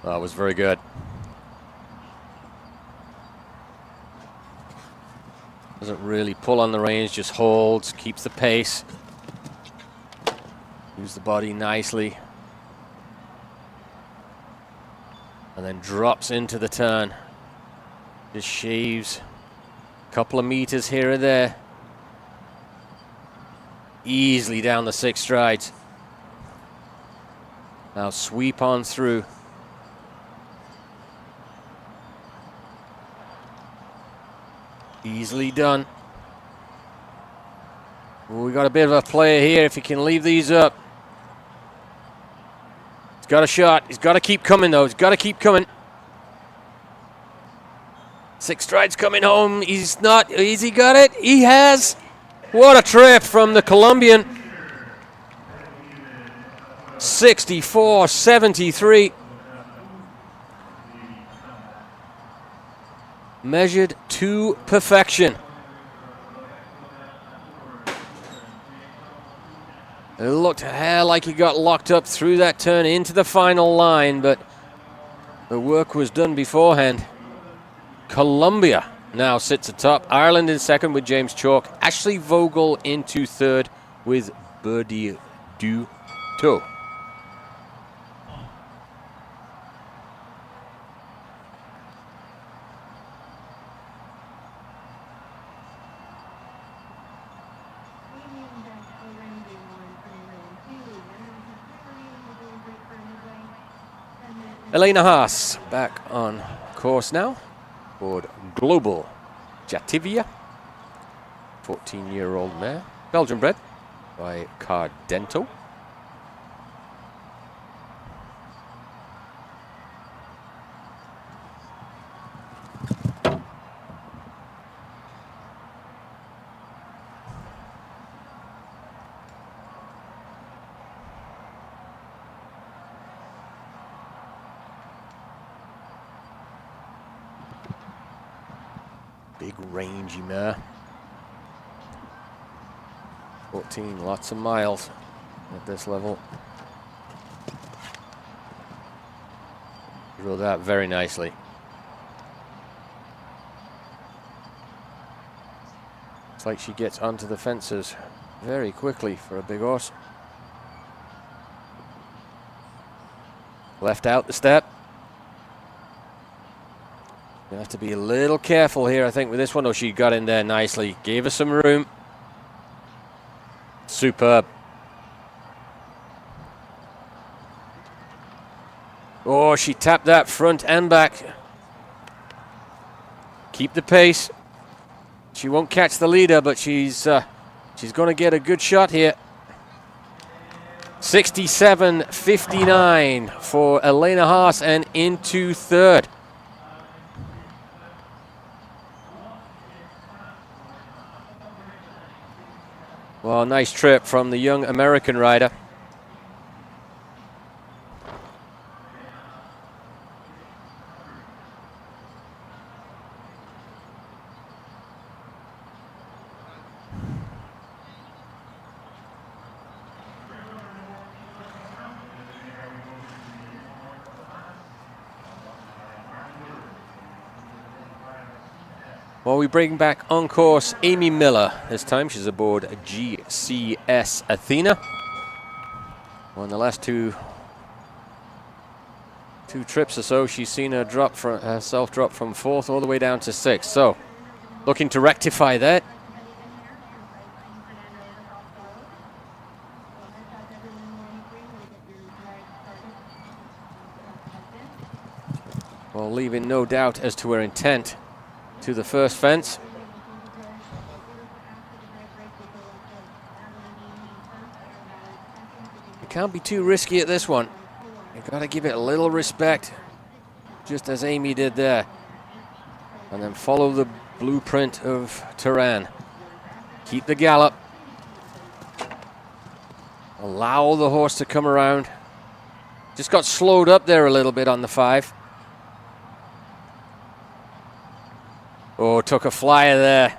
That was very good. Doesn't really pull on the reins, just holds, keeps the pace. Moves the body nicely. And then drops into the turn. Just shaves a couple of meters here and there. Easily down the 6 strides. Now sweep on through. Easily done. We got a bit of a player here if he can leave these up. He's got a shot. He's got to keep coming, though. He's got to keep coming. 6 strides coming home. He's not. Has he got it? He has. What a trip from the Colombian. 64.73. Measured to perfection. It looked like he got locked up through that turn into the final line, but the work was done beforehand. Colombia now sits atop. Ireland in second with James Chalk. Ashley Vogel into third with Birdie du Toe. Elena Haas back on course now. Aboard Global Jativia. 14-year-old mare. Belgian bred by Cardento. Big rangy mare. 14, lots of miles at this level. Rode that very nicely. Looks like she gets onto the fences very quickly for a big horse. Left out the step. You have to be a little careful here, I think, with this one. Oh, she got in there nicely. Gave her some room. Superb. Oh, she tapped that front and back. Keep the pace. She won't catch the leader, but she's going to get a good shot here. 67.59 for Elena Haas and into third. Well, nice trip from the young American rider. Well, we bring back on course Amy Miller. This time she's aboard GCS Athena. Well, in the last two trips or so, she's seen her herself drop from 4th all the way down to 6th. So, looking to rectify that. Well, leaving no doubt as to her intent to the first fence. You can't be too risky at this one. You've got to give it a little respect, just as Amy did there. And then follow the blueprint of Turan. Keep the gallop. Allow the horse to come around. Just got slowed up there a little bit on the 5. Oh, took a flyer there.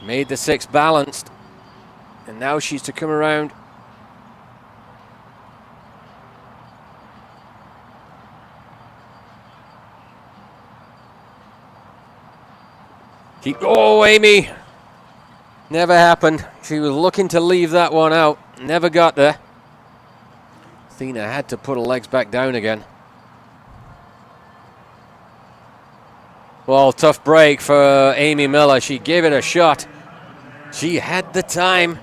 Made the 6 balanced. And now she's to come around. Oh, Amy. Never happened. She was looking to leave that one out. Never got there. Athena had to put her legs back down again. Well, tough break for Amy Miller. She gave it a shot. She had the time.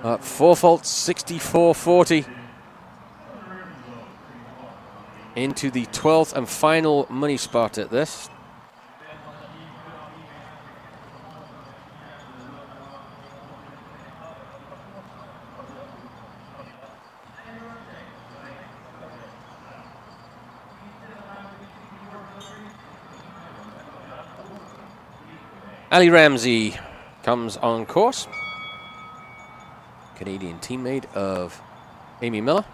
4 faults, 64.40. Into the 12th and final money spot at this. Ali Ramsey comes on course. Canadian teammate of Amy Miller.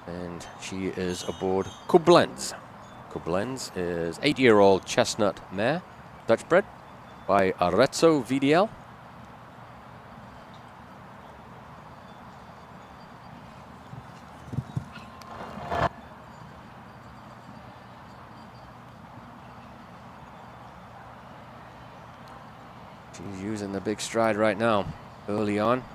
And she is aboard Koblenz. Koblenz is 8-year-old chestnut mare, Dutch bred by Arezzo VDL. She's using the big stride right now, early on.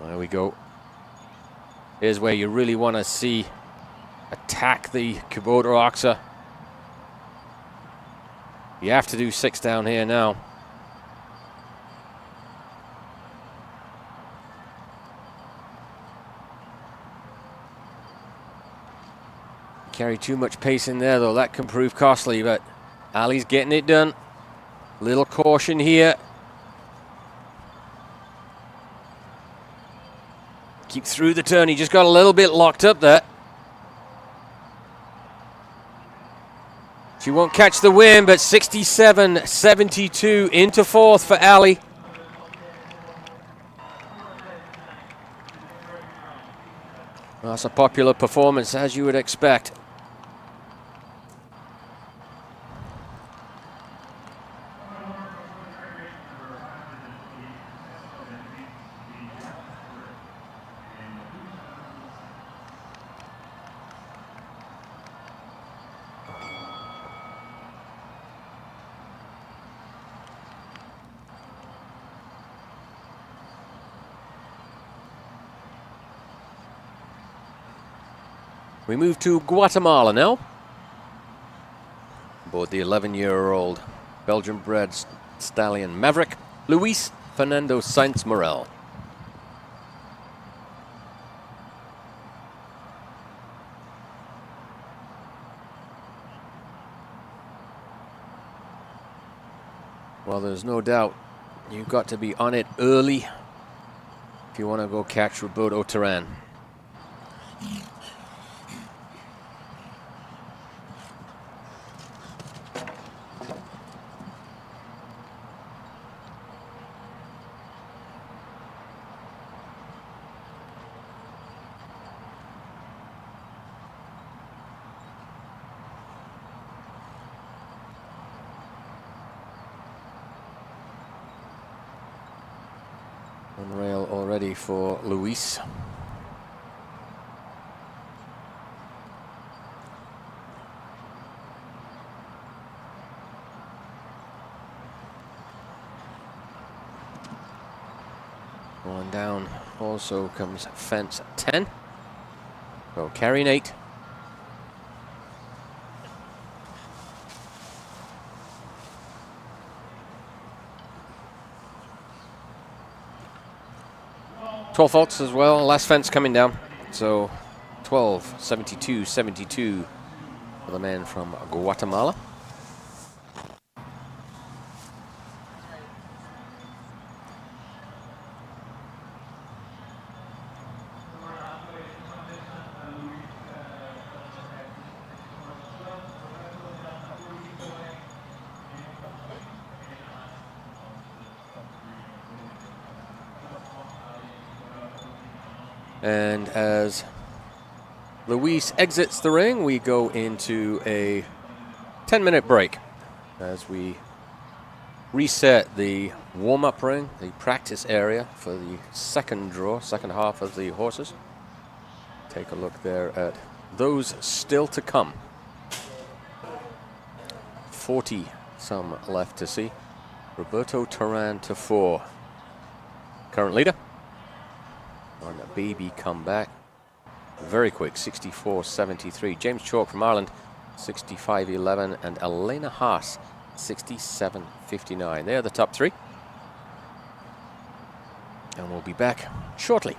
There we go. Here's where you really want to see attack the Kubota Oxa. You have to do 6 down here now. Carry too much pace in there though, that can prove costly, but Ali's getting it done. Little caution here. Keep through the turn, he just got a little bit locked up there. She won't catch the wind, but 67.72 into 4th for Ali. Well, that's a popular performance, as you would expect. We move to Guatemala now. Aboard the 11-year-old Belgian-bred stallion Maverick, Luis Fernando Sainz Morel. Well, there's no doubt you've got to be on it early if you want to go catch Roberto Teran. On rail already for Luis. Going down also comes fence 10. So carrying 8. Twelve faults as well. Last fence coming down. So 12, 72, 72 for the man from Guatemala. And as Luis exits the ring, we go into a 10-minute break as we reset the warm-up ring, the practice area for the second draw, second half of the horses. Take a look there at those still to come. 40 some left to see. Roberto Teran to 4. Current leader. On a baby comeback. Very quick, 64.73. James Chalk from Ireland, 65.11. And Elena Haas, 67.59. They're the top 3. And we'll be back shortly.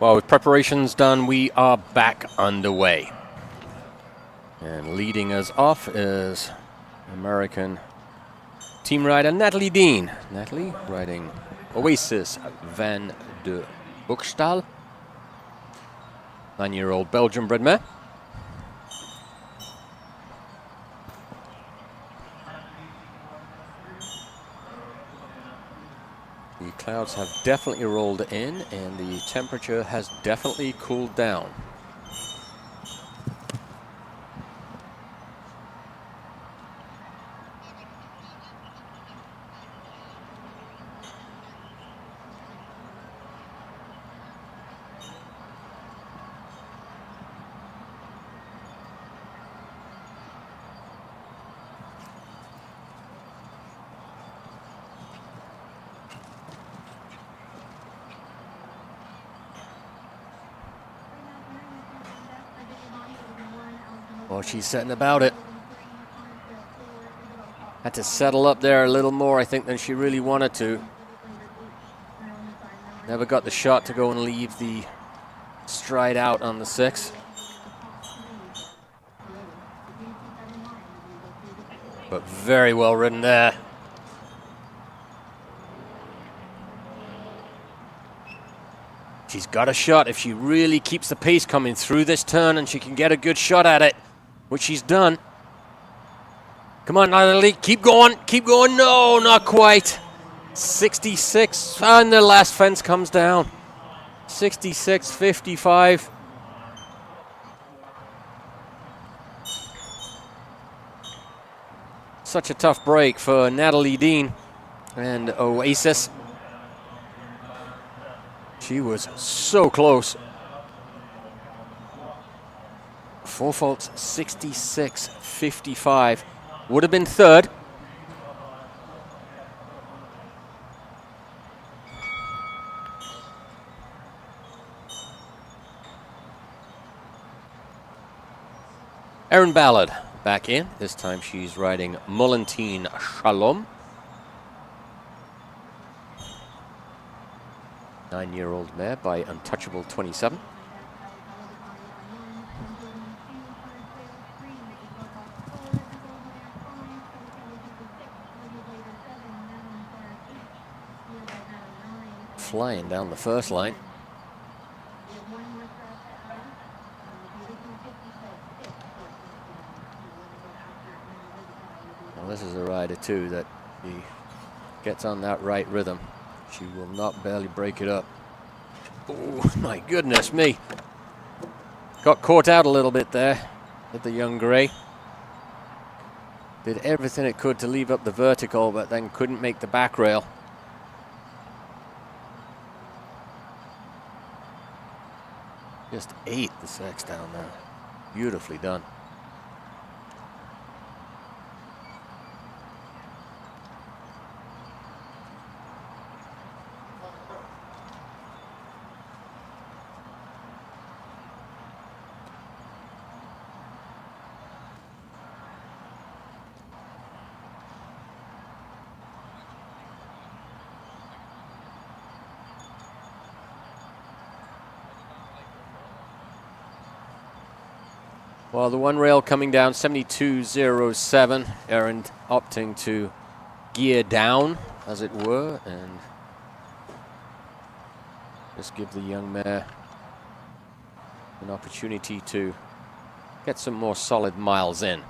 Well, with preparations done, we are back underway. And leading us off is American team rider Natalie Dean. Natalie riding Oasis van de Buchstal. 9-year-old Belgian bred mare. The clouds have definitely rolled in and the temperature has definitely cooled down. Well, she's setting about it. Had to settle up there a little more, I think, than she really wanted to. Never got the shot to go and leave the stride out on the 6. But very well ridden there. She's got a shot if she really keeps the pace coming through this turn and she can get a good shot at it, which she's done. Come on, Natalie, keep going, keep going. No, not quite. 66, and the last fence comes down. 66.55. Such a tough break for Natalie Dean and Oasis. She was so close. 4 faults, 66.55. Would have been third. Erin Ballard back in. This time she's riding Mullantine Shalom. 9-year-old mare by Untouchable 27. Flying down the first line. Well, this is a rider too that he gets on that right rhythm. She will not barely break it up. Oh, my goodness me. Got caught out a little bit there with the young grey. Did everything it could to leave up the vertical, but then couldn't make the back rail. Just ate the sex down there. Beautifully done. Well, the one rail coming down, 72.07. Erin opting to gear down, as it were, and just give the young mare an opportunity to get some more solid miles in.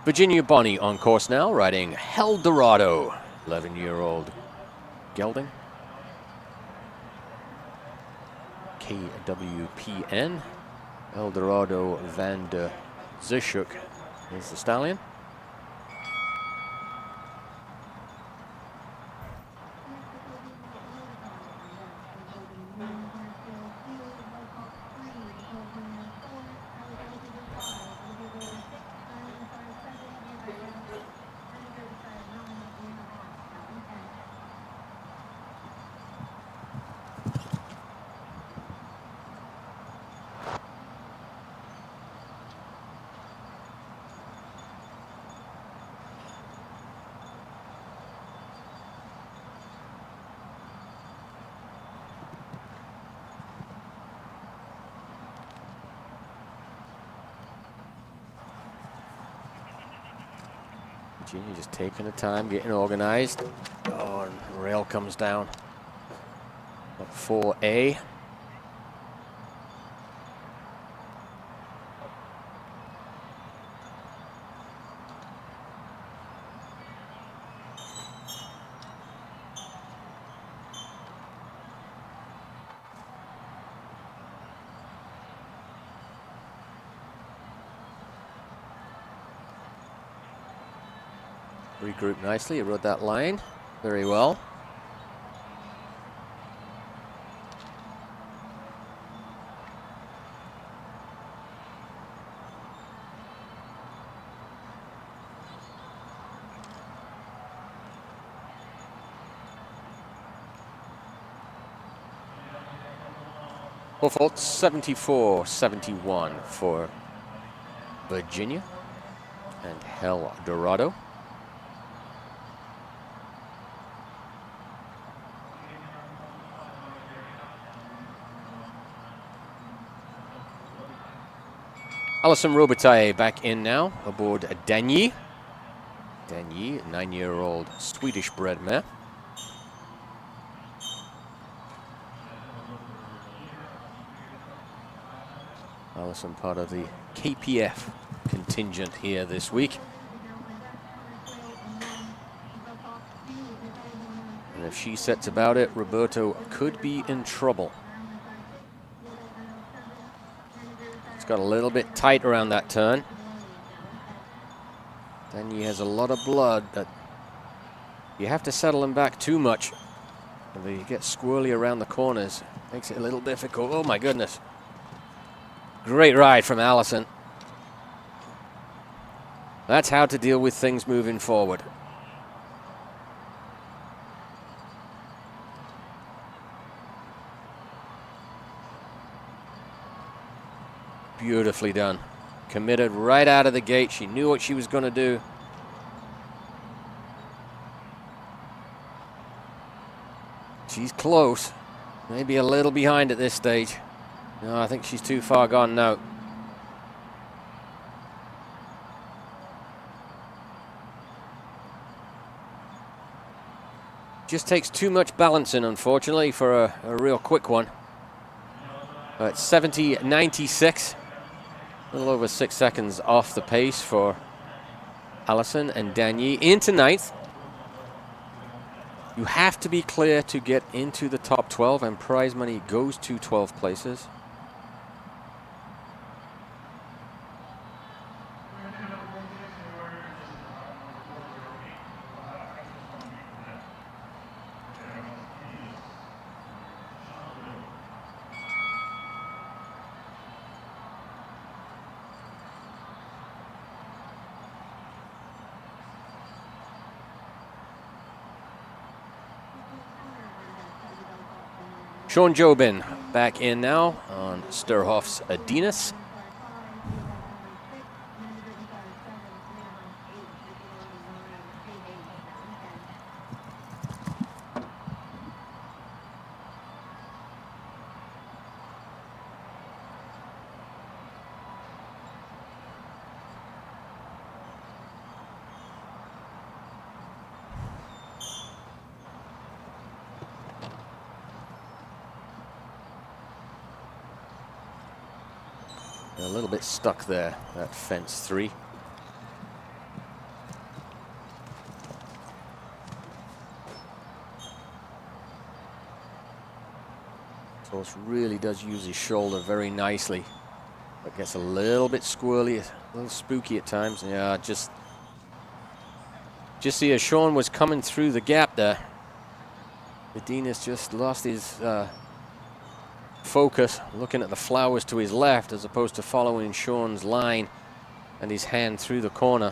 Virginia Bonney on course now, riding Eldorado. 11-year-old gelding. KWPN. Eldorado van de Zishuk is the stallion. Virginia just taking her time, getting organized. Oh, and rail comes down. Up 4A. Regroup nicely, rode that line very well. Four faults, 74-71 for Virginia and El Dorado. Alison Robitaille back in now aboard Danyi. Danyi, 9-year-old Swedish-bred mare. Alison part of the KPF contingent here this week. And if she sets about it, Roberto could be in trouble. Got a little bit tight around that turn. Then he has a lot of blood, but you have to settle him back too much. And they get squirrely around the corners. Makes it a little difficult. Oh my goodness. Great ride from Alison. That's how to deal with things moving forward. Beautifully done. Committed right out of the gate. She knew what she was going to do. She's close. Maybe a little behind at this stage. No, I think she's too far gone now. Just takes too much balancing, unfortunately, for a real quick one. It's 70-96. A little over 6 seconds off the pace for Alison and Danyi into ninth. You have to be clear to get into the top 12, and prize money goes to 12 places. Sean Jobin back in now on Sturhoff's Adinas. A little bit stuck there, that fence 3. Torres really does use his shoulder very nicely, but gets a little bit squirrely, a little spooky at times. Yeah, just see as Sean was coming through the gap there, Medina's just lost his focus, looking at the flowers to his left as opposed to following Sean's line and his hand through the corner.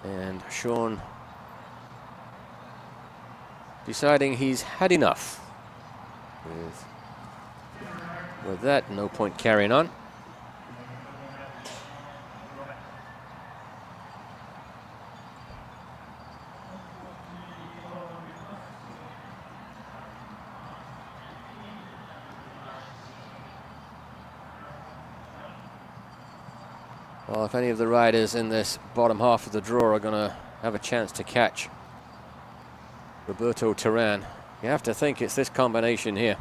And Sean deciding he's had enough. With that, no point carrying on. Well, if any of the riders in this bottom half of the draw are going to have a chance to catch Roberto Terran, you have to think it's this combination here.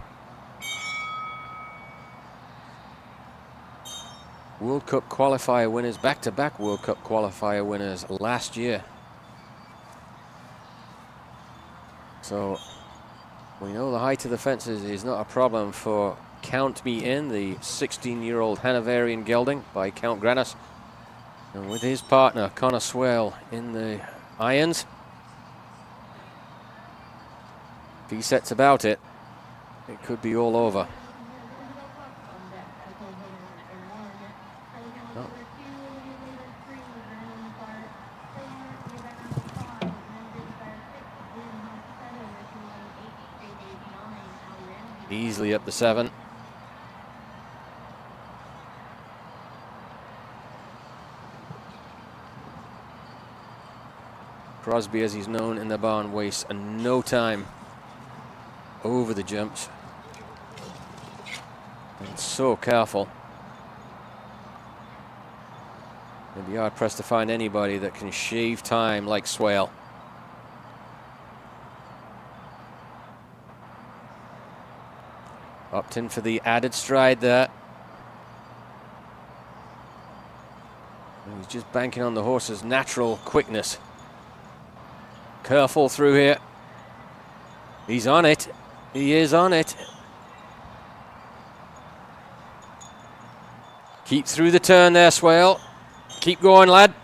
World Cup qualifier winners, back-to-back World Cup qualifier winners last year. So we know the height of the fences is not a problem for Count Me In, the 16-year-old Hanoverian gelding by Count Granis. And with his partner, Connor Swale, in the irons, if he sets about it, it could be all over. Oh. Easily up the 7. Crosby, as he's known in the barn, wastes no time over the jumps. And so careful. You'd be hard pressed to find anybody that can shave time like Swale. Upton for the added stride there. And he's just banking on the horse's natural quickness. Careful through here. He's on it. He is on it. Keep through the turn there, Swale. Keep going, lad.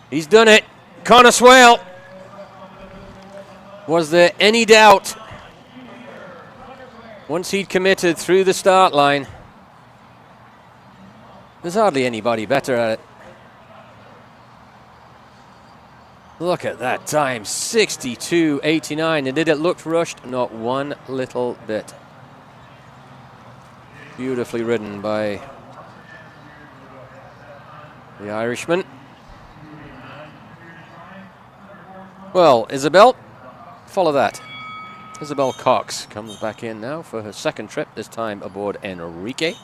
He's done it. Connor Swale. Was there any doubt? Once he'd committed through the start line, there's hardly anybody better at it. Look at that time, 62.89. And did it look rushed? Not one little bit. Beautifully ridden by the Irishman. Well, Isabel, follow that. Isabel Cox comes back in now for her second trip, this time aboard Enrique.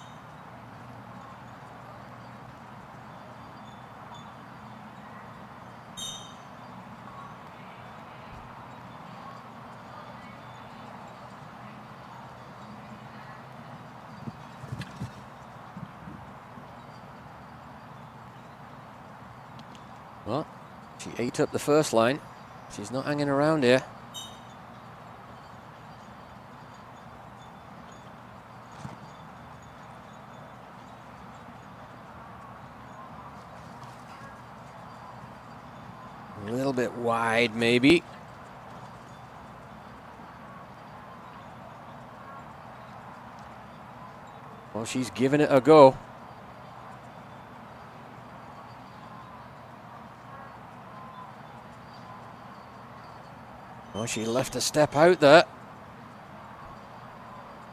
Well, she ate up the first line. She's not hanging around here. A little bit wide, maybe. Well, she's giving it a go. Well, she left a step out there.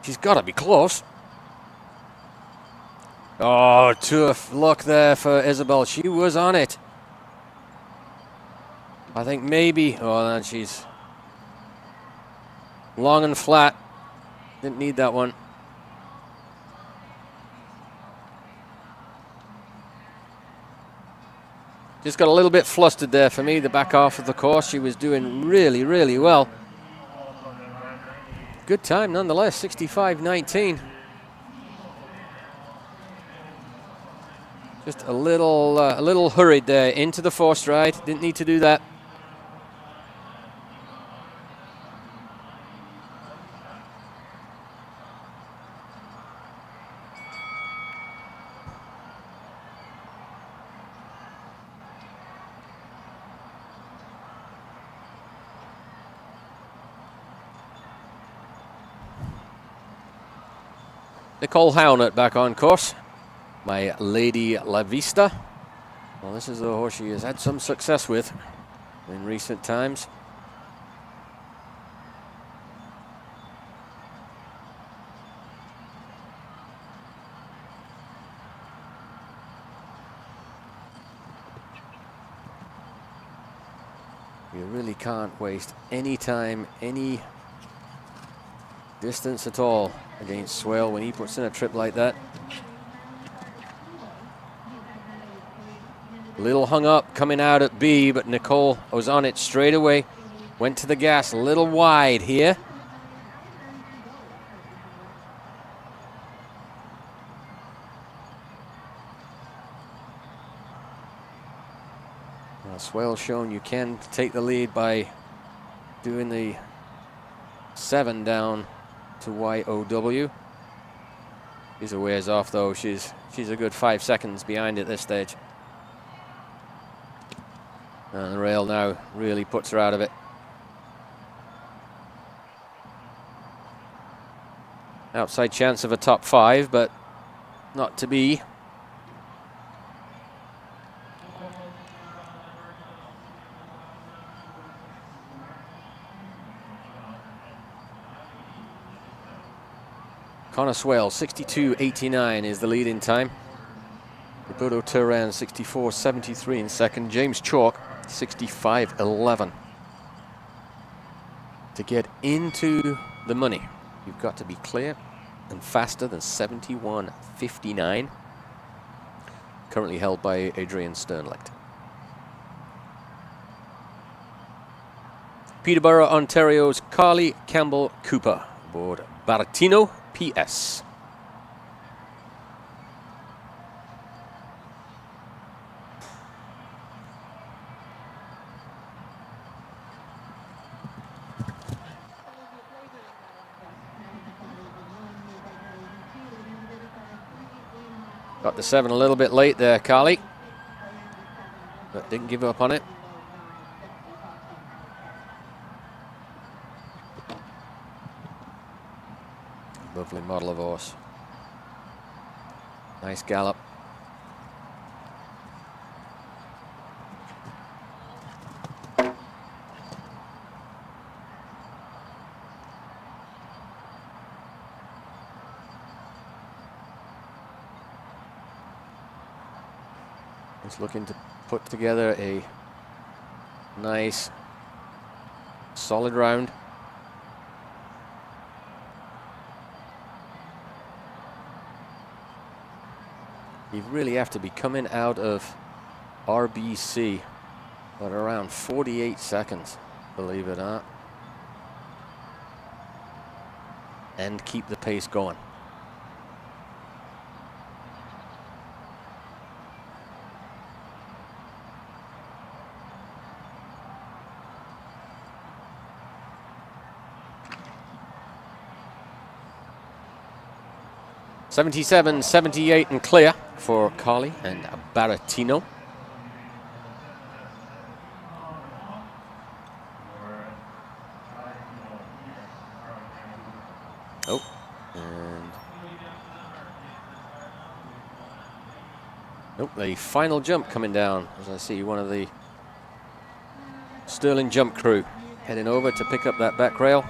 She's got to be close. Oh, tough luck there for Isabel. She was on it. I think maybe. Oh, and she's long and flat. Didn't need that one. Just got a little bit flustered there for me, the back half of the course. She was doing really, really well. Good time nonetheless, 65.19. Just a little hurried there into the four stride. Didn't need to do that. Nicole Hownett back on course. My Lady La Vista. Well, this is a horse she has had some success with in recent times. You really can't waste any time, any distance at all against Swale when he puts in a trip like that. Little hung up coming out at B, but Nicole was on it straight away. Went to the gas a little wide here. Well, Swale's shown you can take the lead by doing the 7 down to YOW. She's a ways off though. She's a good 5 seconds behind at this stage. And the rail now really puts her out of it. Outside chance of a top 5, but not to be. Connor Swale, 62.89 is the lead in time. Roberto Turan, 64.73 in second. James Chalk, 65.11. To get into the money, you've got to be clear and faster than 71.59. Currently held by Adrian Sternlicht. Peterborough, Ontario's Carly Campbell Cooper aboard Baratino PS. Got the 7 a little bit late there, Carly, but didn't give up on it. Lovely model of horse. Nice gallop. Just looking to put together a nice, solid round. You really have to be coming out of RBC at around 48 seconds, believe it or not, and keep the pace going. .77.78 and clear for Carly and Baratino. Oh, and nope, the final jump coming down as I see one of the Sterling jump crew heading over to pick up that back rail.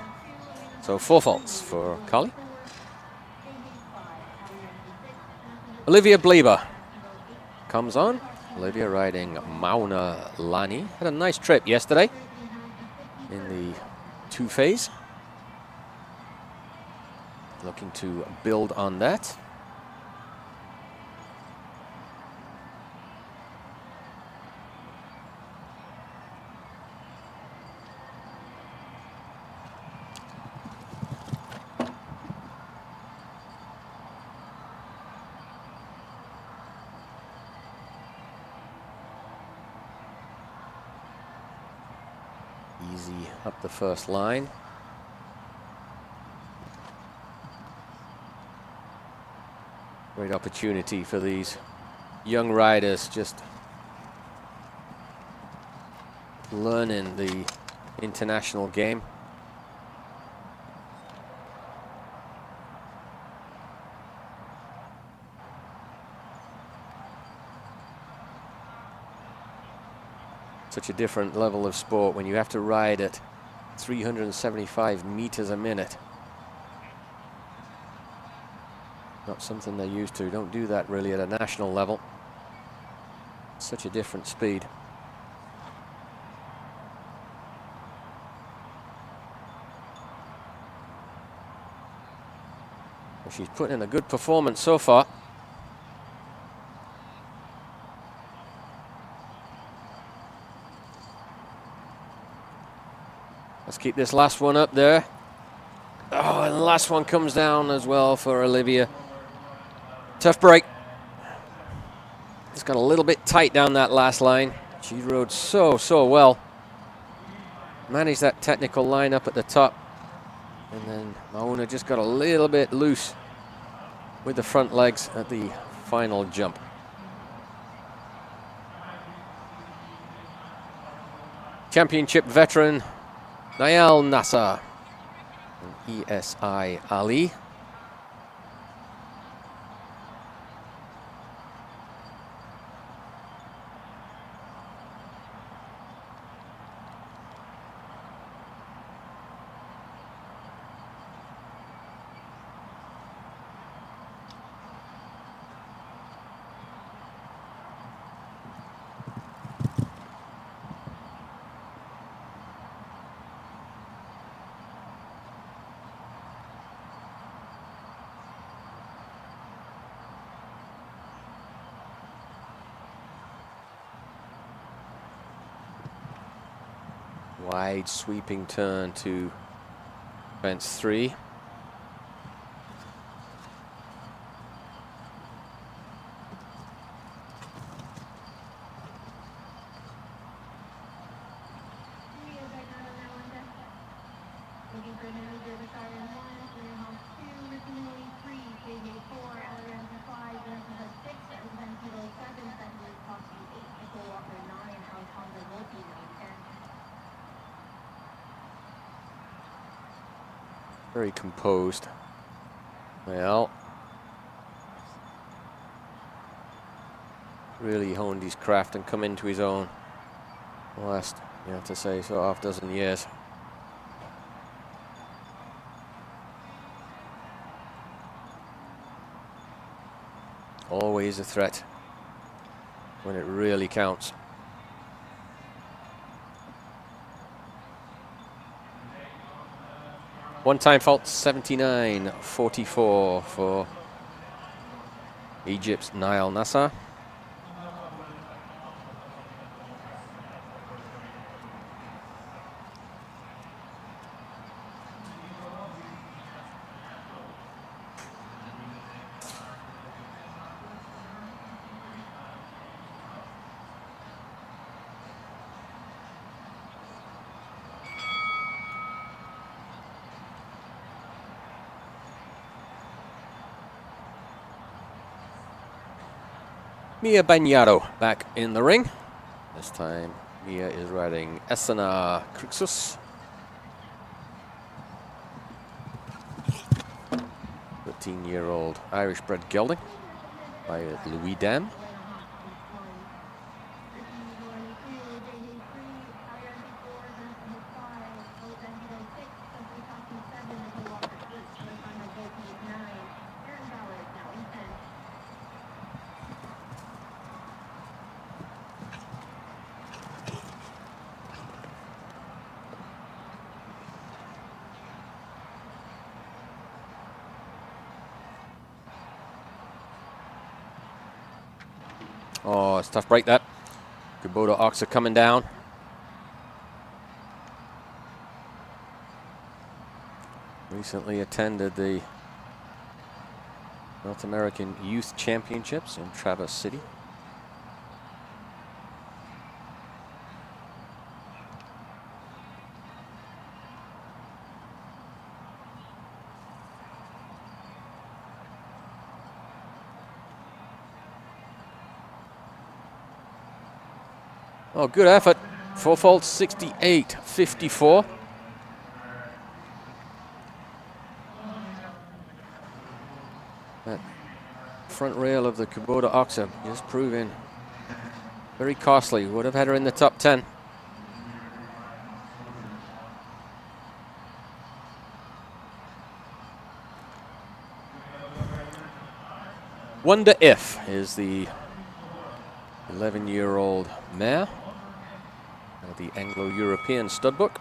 So 4 faults for Carly. Olivia Bleber comes on. Olivia riding Mauna Lani. Had a nice trip yesterday in the 2 phase. Looking to build on that. Easy up the first line. Great opportunity for these young riders, just learning the international game. Such a different level of sport when you have to ride at 375 meters a minute. Not something they're used to. Don't do that really at a national level. Such a different speed. Well, she's put in a good performance so far. Let's keep this last one up there. Oh, and the last one comes down as well for Olivia. Tough break. It's got a little bit tight down that last line. She rode so well. Managed that technical line up at the top. And then Mauna just got a little bit loose with the front legs at the final jump. Championship veteran Nayal Nassar and ESI Ali. Wide sweeping turn to fence 3. Very composed. Well, really honed his craft and come into his own the last, you have to say, so half dozen years. Always a threat when it really counts. One time fault 79.44 for Egypt's Nayal Nassar. Mia Bagnaro back in the ring. This time Mia is riding Essena Crixus. 13-year-old Irish-bred gelding by Louis Dam. Oh, it's a tough break that. Kubota Oxa coming down. Recently attended the North American Youth Championships in Traverse City. Oh, good effort. 4 faults, 68.54. That front rail of the Kubota Oxa just proving very costly. Would have had her in the top 10. Wonder If is the 11-year-old mare of the Anglo-European stud book.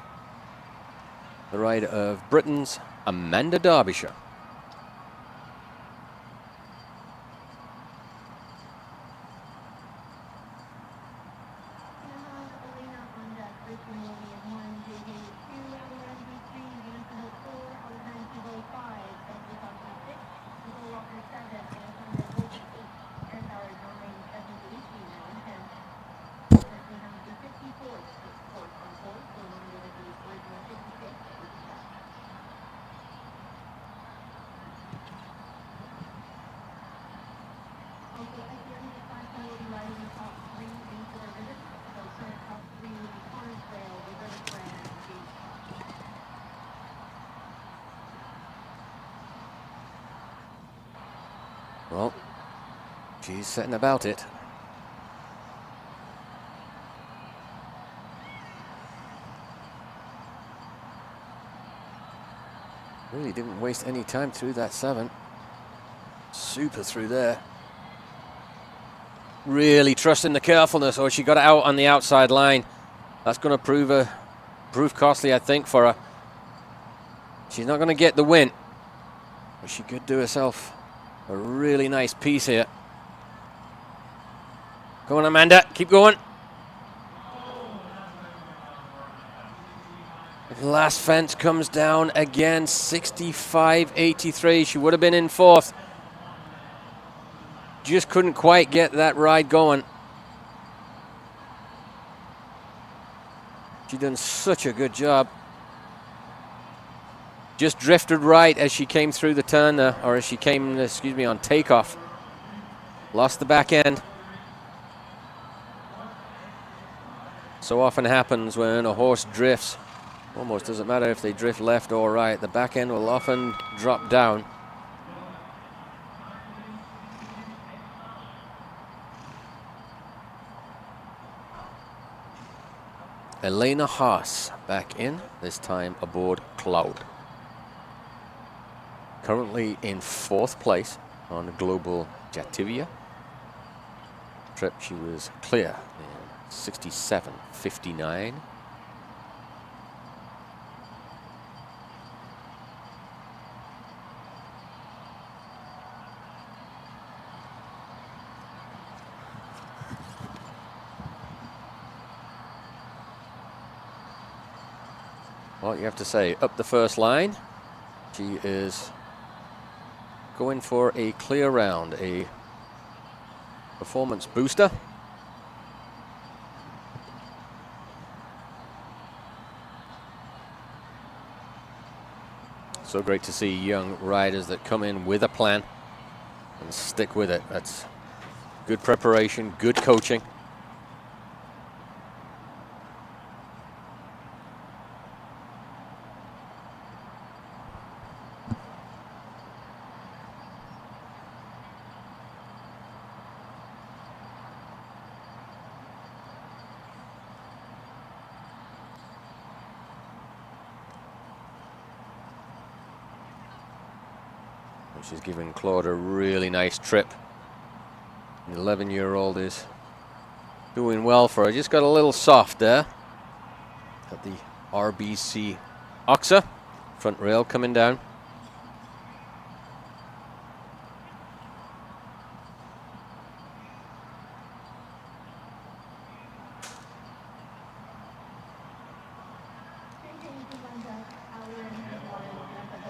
The rider of Britain's Amanda Derbyshire. She's setting about it. Really didn't waste any time through that 7. Super through there. Really trusting the carefulness. Oh, she got it out on the outside line. That's going to prove costly, I think, for her. She's not going to get the win, but she could do herself a really nice piece here. Go on, Amanda. Keep going. Last fence comes down again, 65.83. She would have been in 4th. Just couldn't quite get that ride going. She done such a good job. Just drifted right as she came through the turn there, or as she came, excuse me, on takeoff. Lost the back end. So often happens when a horse drifts. Almost doesn't matter if they drift left or right. The back end will often drop down. Elena Haas back in, this time aboard Cloud. Currently in 4th place on Global Jativia. Trip she was clear in 67.59. Well, you have to say, up the first line, she is going for a clear round, a performance booster. So great to see young riders that come in with a plan and stick with it. That's good preparation, good coaching. She's giving Claude a really nice trip. The 11-year-old is doing well for her. Just got a little soft there at the RBC Oxa. Front rail coming down.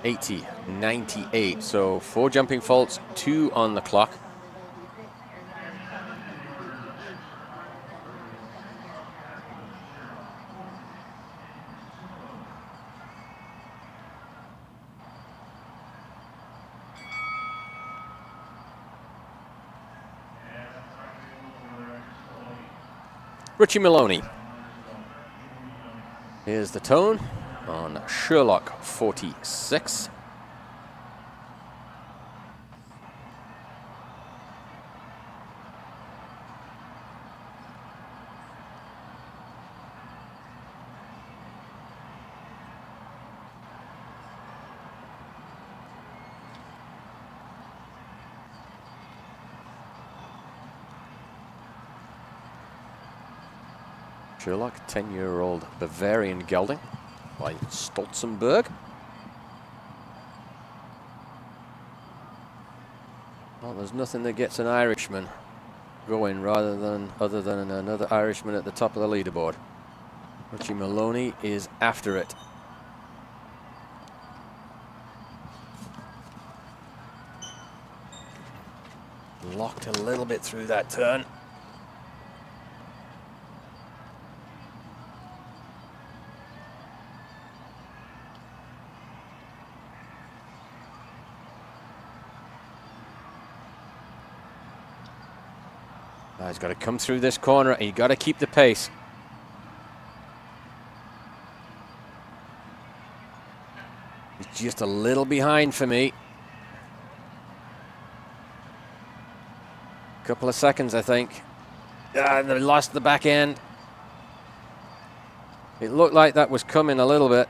.98, so 4 jumping faults, 2 on the clock. Richie Maloney. Here's the tone on Sherlock 46. Sherlock, 10-year-old Bavarian gelding by Stolzenberg. Well, there's nothing that gets an Irishman going other than another Irishman at the top of the leaderboard. Richie Maloney is after it. Locked a little bit through that turn. He's got to come through this corner and you got to keep the pace. He's just a little behind for me. Couple of seconds, I think. They lost the back end. It looked like that was coming a little bit.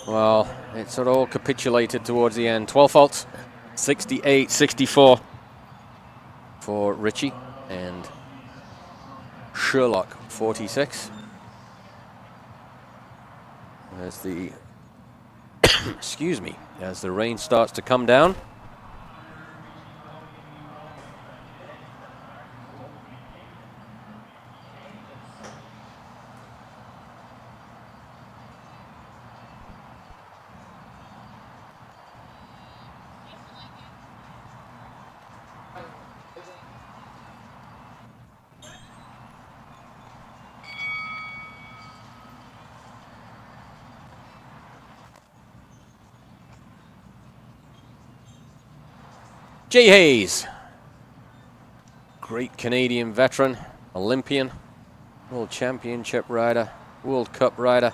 Well, it sort of all capitulated towards the end. 12 faults, 68-64 for Richie, and Sherlock 46. As the excuse me, as the rain starts to come down. Jay Hayes, great Canadian veteran, Olympian, World Championship rider, World Cup rider.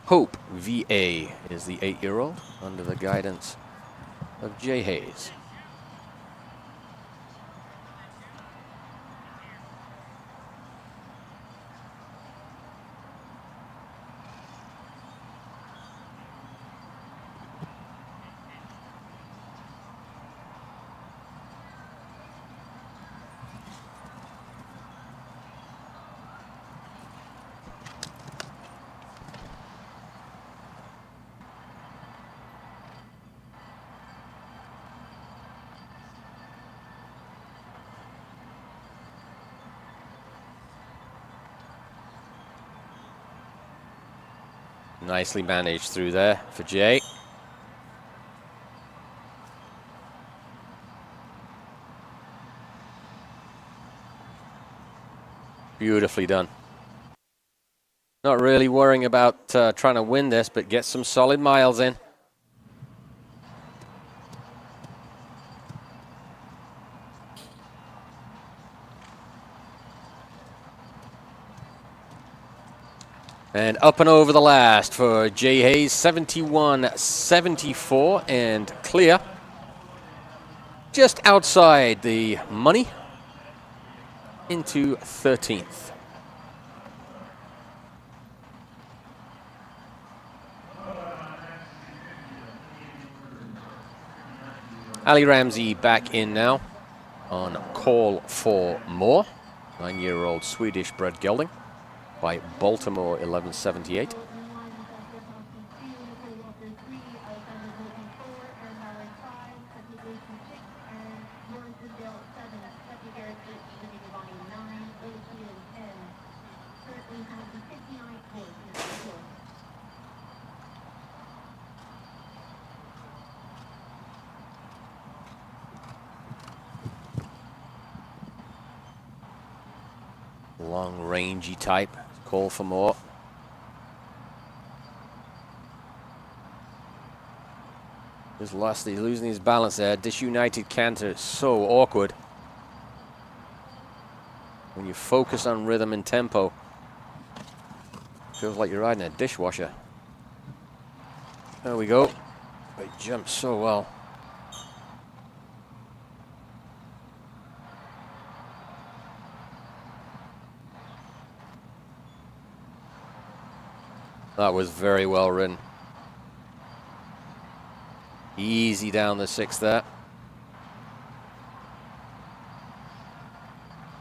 Hope VA is the 8-year-old under the guidance of Jay Hayes. Nicely managed through there for Jay. Beautifully done. Not really worrying about trying to win this, but get some solid miles in. And up and over the last for Jay Hayes, 71-74 and clear. Just outside the money into 13th. Ali Ramsey back in now on call for more. 9-year-old Swedish bred gelding by Baltimore 1178. Long rangy type. Call for more. Just lost, he's losing his balance there. Disunited canter, so awkward. When you focus on rhythm and tempo, feels like you're riding a dishwasher. There we go. They jumped so well. That was very well ridden. Easy down the 6th there.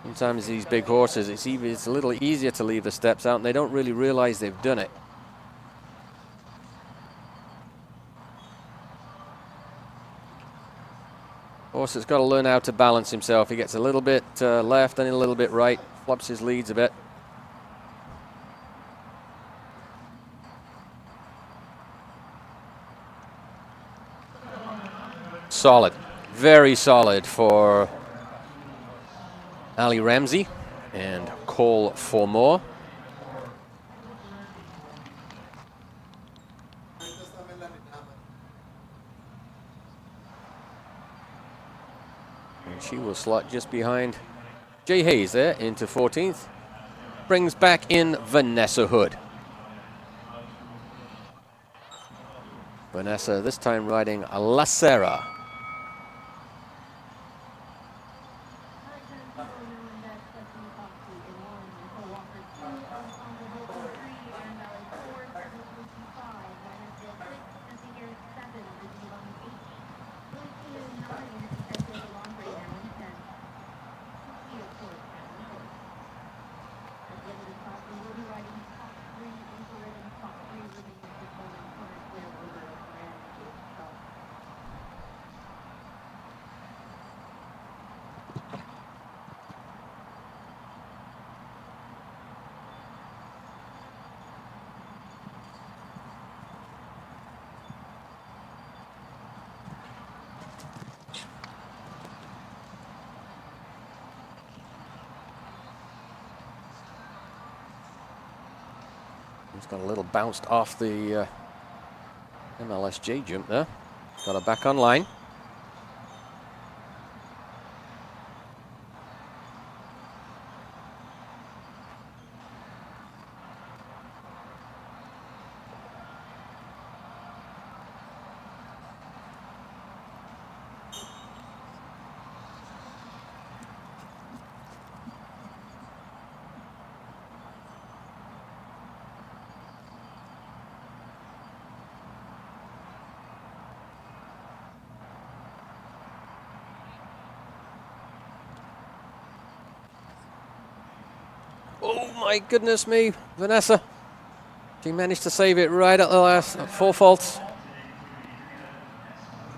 Sometimes these big horses, it's a little easier to leave the steps out and they don't really realize they've done it. Horse has got to learn how to balance himself. He gets a little bit left and a little bit right, flops his leads a bit. Solid, very solid for Ali Ramsey, and call for more. And she will slot just behind Jay Hayes there into 14th. brings back in Vanessa Hood. Vanessa this time riding La Serra. He's got a little bounced off the MLSJ jump there. Got her back online. Oh my goodness me, Vanessa. She managed to save it right at the last 4 faults.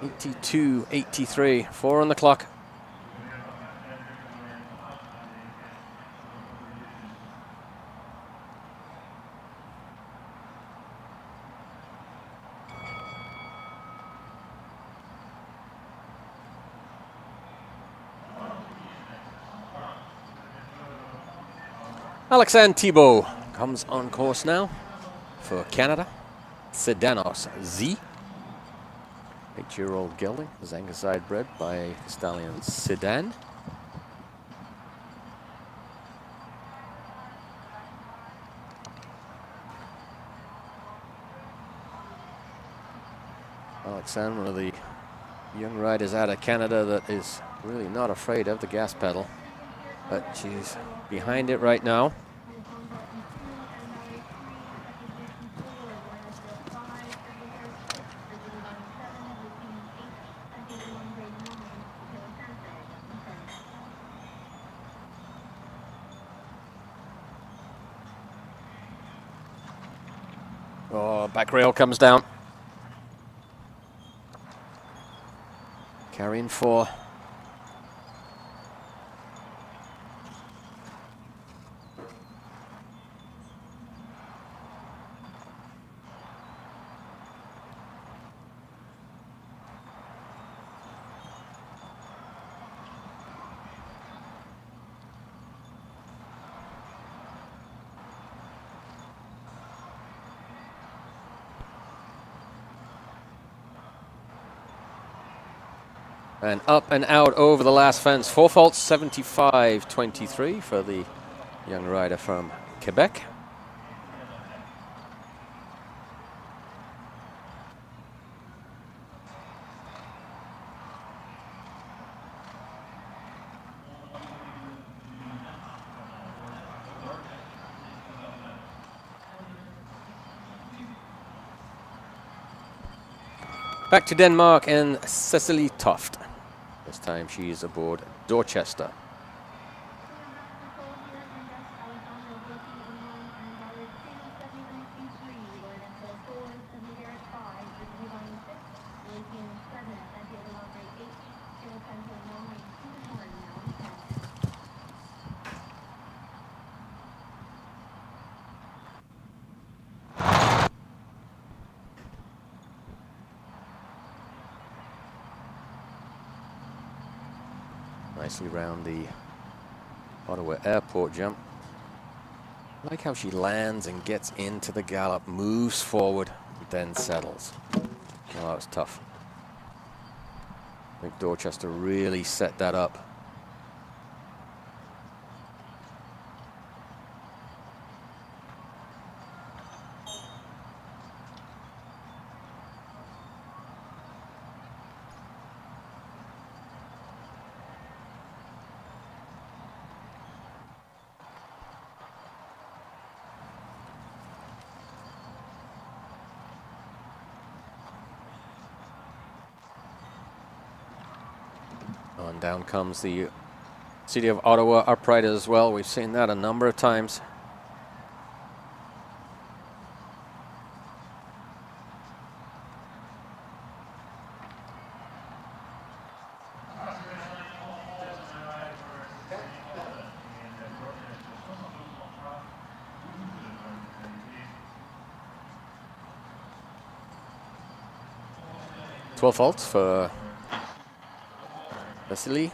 82, 83, 4 on the clock. Alexandre Thibault comes on course now for Canada. Sedanos Z. 8-year-old gelding, is Angus-side bred by stallion Sedan. Alexandre, one of the young riders out of Canada that is really not afraid of the gas pedal, but she's behind it right now. Oh, back rail comes down. Carrying 4. And up and out over the last fence. 4 faults, 75-23 for the young rider from Quebec. Back to Denmark and Cecily Toft. This time she is aboard Dorchester. Nicely round the Ottawa Airport jump. I like how she lands and gets into the gallop, moves forward, then settles. Oh, that was tough. I think Dorchester really set that up. And down comes the City of Ottawa upright as well. We've seen that a number of times. Twelve faults for Vasily.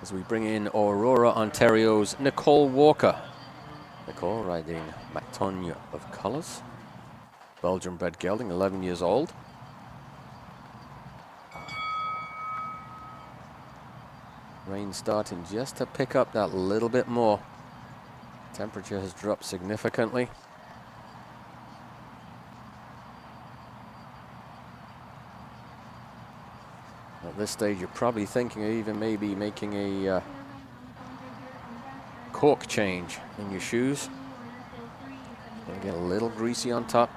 As we bring in Aurora, Ontario's Nicole Walker. Nicole riding Matogne of Colors. Belgian-bred gelding, 11 years old. Rain starting just to pick up that little bit more. Temperature has dropped significantly. At this stage, you're probably thinking of even maybe making a cork change in your shoes. Gonna get a little greasy on top.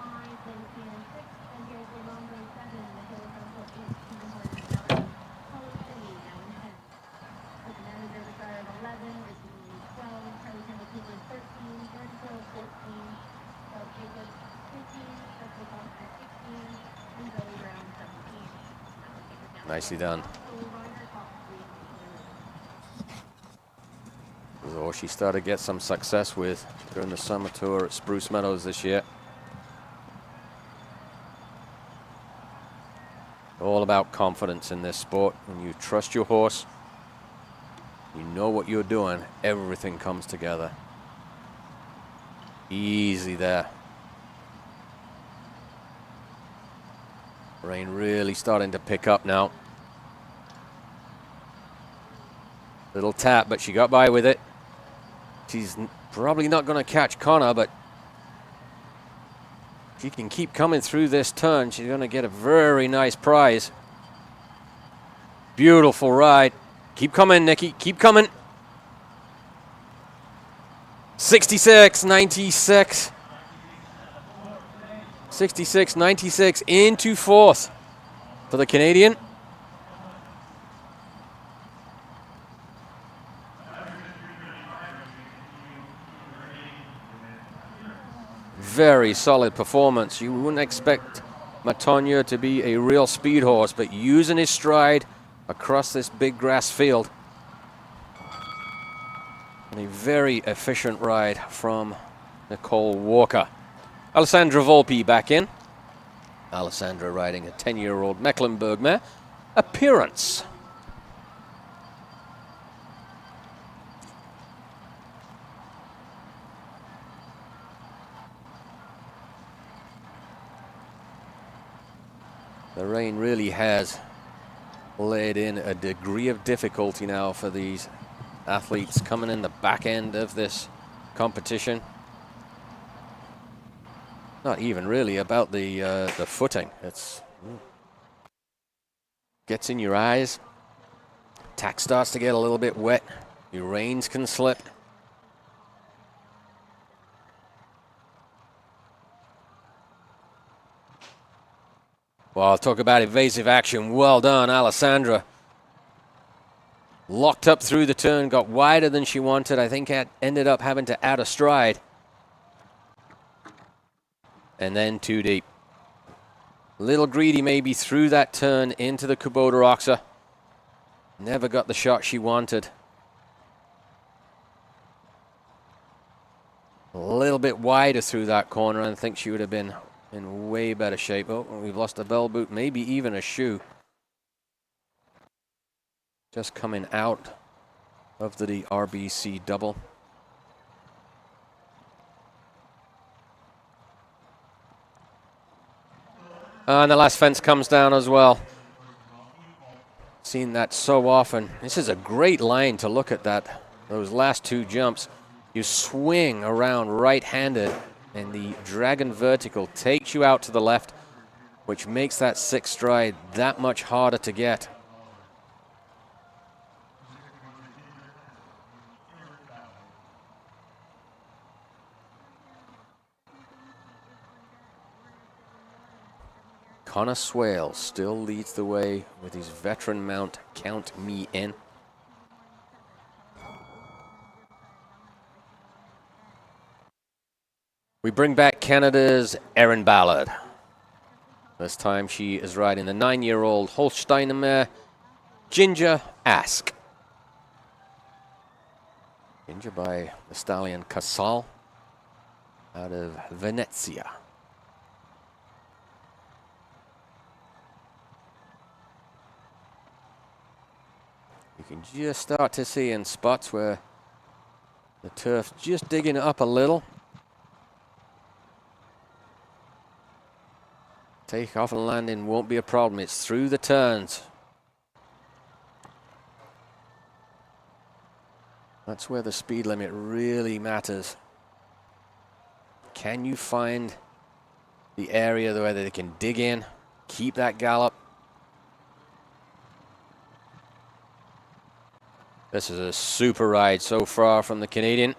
Nicely done. Or she started to get some success with during the summer tour at Spruce Meadows this year. All about confidence in this sport. When you trust your horse, you know what you're doing, everything comes together. Easy there. Rain really starting to pick up now. Little tap, but she got by with it. She's probably not going to catch Connor, but she can keep coming through this turn. She's going to get a very nice prize. Beautiful ride. Keep coming, Nikki. Keep coming. 66-96. 66-96 into fourth for the Canadian. Very solid performance. You wouldn't expect Matogne to be a real speed horse, but using his stride across this big grass field. And a very efficient ride from Nicole Walker. Alessandra Volpe back in. Alessandra riding a 10-year-old Mecklenburg mare. Appearance. The rain really has laid in a degree of difficulty now for these athletes coming in the back end of this competition. Not even really about the footing. It's gets in your eyes. Tack starts to get a little bit wet. Your reins can slip. Well, talk about evasive action. Well done, Alessandra. Locked up through the turn, got wider than she wanted. I think it ended up having to add a stride. And then too deep. Little greedy maybe through that turn into the Kubota Roxa. Never got the shot she wanted. A little bit wider through that corner, and I think she would have been in way better shape. Oh, we've lost a bell boot, maybe even a shoe. Just coming out of the RBC double. And the last fence comes down as well. Seen that so often. This is a great line to look at that. Those last two jumps. You swing around right-handed, and the Dragon Vertical takes you out to the left, which makes that sixth stride that much harder to get. Connor Swale still leads the way with his veteran mount, Count Me In. We bring back Canada's Erin Ballard. This time she is riding the 9-year-old Holsteiner mare, Ginger Ask. Ginger by the stallion Casal out of Venezia. You can just start to see in spots where the turf's just digging up a little. Takeoff and landing won't be a problem. It's through the turns. That's where the speed limit really matters. Can you find the area where they can dig in, keep that gallop? This is a super ride so far from the Canadian.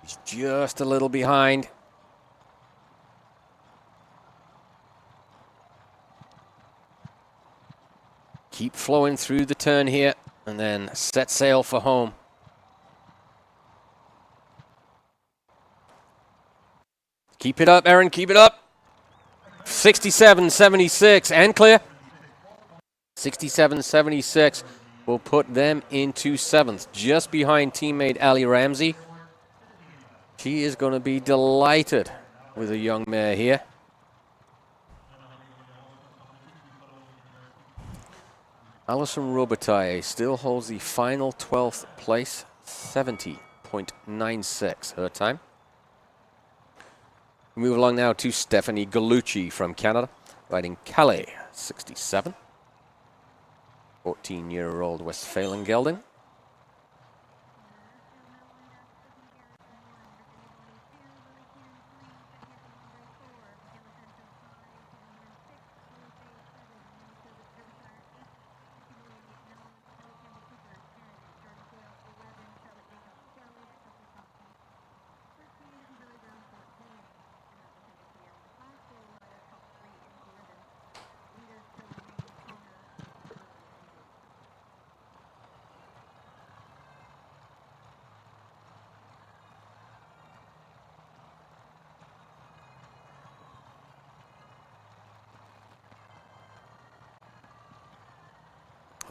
He's just a little behind. Keep flowing through the turn here and then set sail for home. Keep it up, Erin, keep it up. 67.76 and clear. 67.76 will put them into 7th, just behind teammate Ali Ramsey. She is going to be delighted with a young mare here. Alison Robitaille still holds the final 12th place, 70.96 her time. We move along now to Stephanie Gallucci from Canada, riding Calais 67. 14-year-old Westphalian gelding.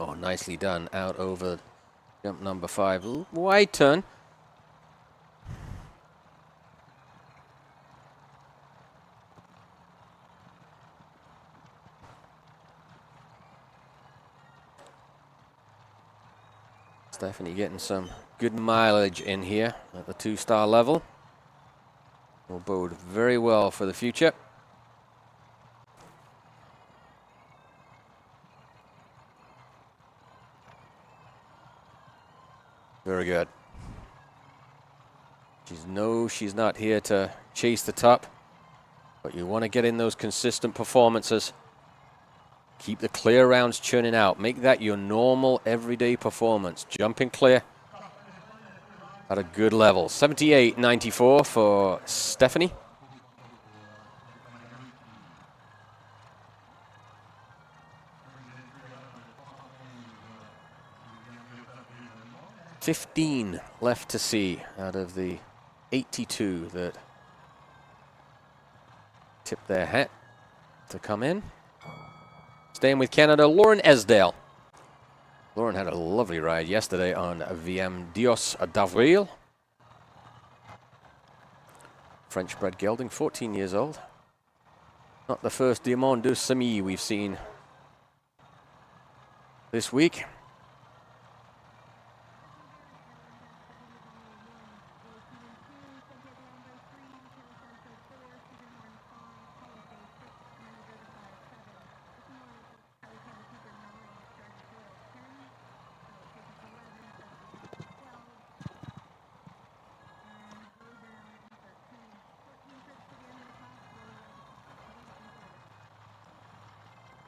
Oh, nicely done out over jump number 5. Wide turn. Stephanie getting some good mileage in here at the 2-star level. Will bode very well for the future. Very good. She's not here to chase the top, but you want to get in those consistent performances. Keep the clear rounds churning out. Make that your normal everyday performance. Jumping clear at a good level. 78.94 for Stephanie. $15 left to see out of the 82 that tipped their hat to come in. Staying with Canada, Lauren Esdale. Lauren had a lovely ride yesterday on VM Dios d'Avril. French-bred gelding, 14 years old. Not the first Diamant de Semi we've seen this week.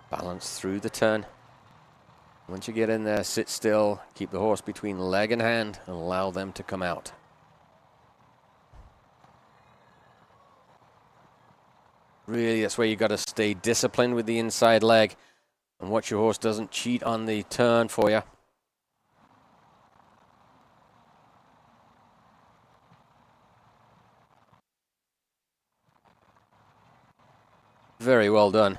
Balance through the turn. Once you get in there, sit still, keep the horse between leg and hand, and allow them to come out. Really, that's where you got to stay disciplined with the inside leg and watch your horse doesn't cheat on the turn for you. Very well done.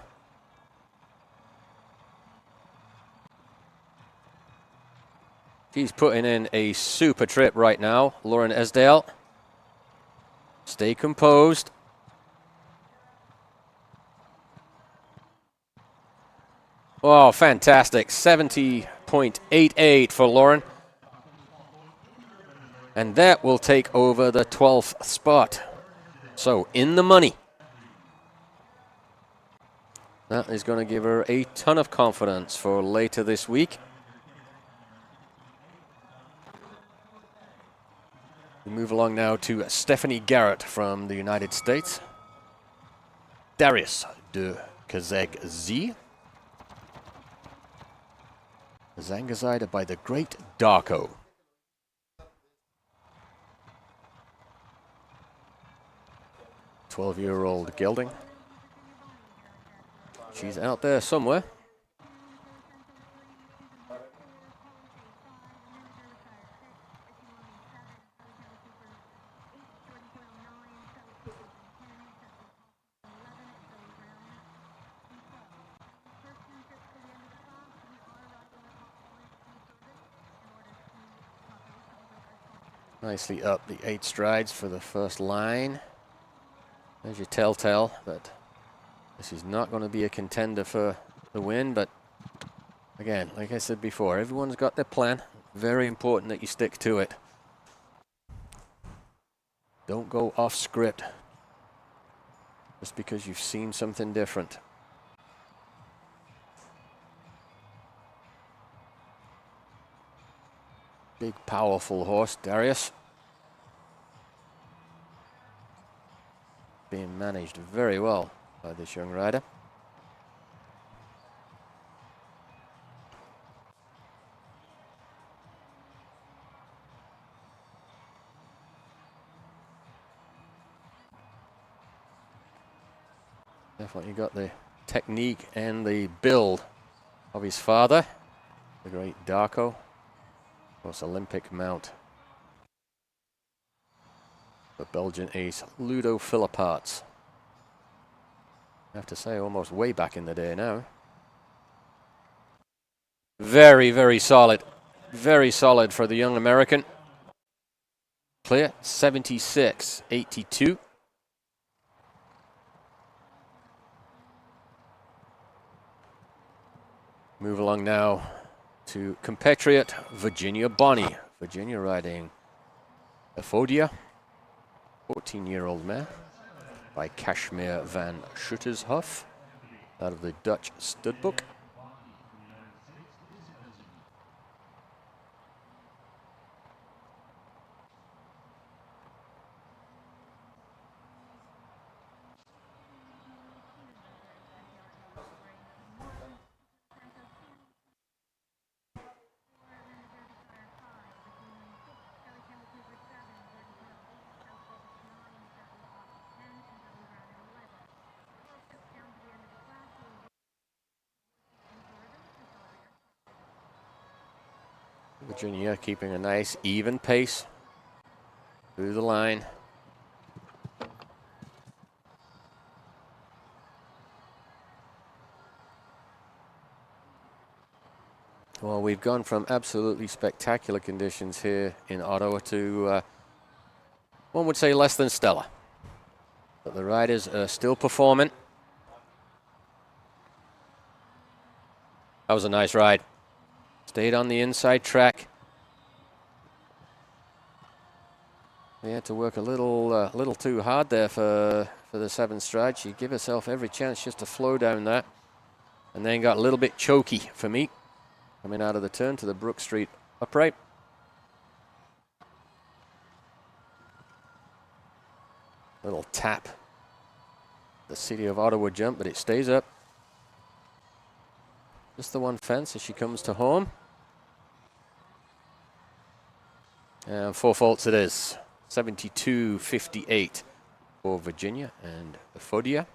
She's putting in a super trip right now, Lauren Esdale. Stay composed. Oh, fantastic. 70.88 for Lauren. And that will take over the 12th spot. So, in the money. That is going to give her a ton of confidence for later this week. We move along now to Stephanie Garrett from the United States. Darius de Kazeg-Z. Zangazida by the Great Darko. "12-year-old gelding. She's out there somewhere. Nicely up the 8 strides for the first line. There's your telltale, but this is not going to be a contender for the win. But again, like I said before, everyone's got their plan. Very important that you stick to it. Don't go off script just because you've seen something different. Big, powerful horse, Darius. Being managed very well by this young rider. Definitely got the technique and the build of his father, the Great Darko. Of course, Olympic mount. The Belgian ace, Ludo Philipparts. I have to say, almost way back in the day now. Very, very solid. Very solid for the young American. Clear, 76.82. Move along now to compatriot Virginia Bonney. Virginia riding Ephodia, 14-year-old mare by Kashmir van Schuttershof out of the Dutch Studbook. Virginia keeping a nice even pace through the line. Well, we've gone from absolutely spectacular conditions here in Ottawa to, one would say, less than stellar. But the riders are still performing. That was a nice ride. Stayed on the inside track. They had to work a little too hard there for the 7th stride. She gave herself every chance just to flow down that, and then got a little bit choky for me coming out of the turn to the Brook Street upright. Little tap. The City of Ottawa jump, but it stays up. Just the one fence as she comes to home. And 4 faults it is. 72.58 for Virginia and Ephodia.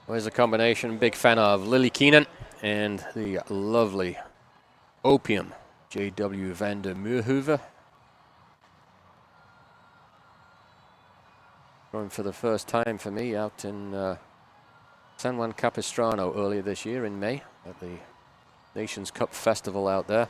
There's a combination. Big fan of Lily Keenan and the lovely Opium, J.W. van der Meerhoeven. Going for the first time for me out in San Juan Capistrano earlier this year in May at the Nations Cup Festival out there.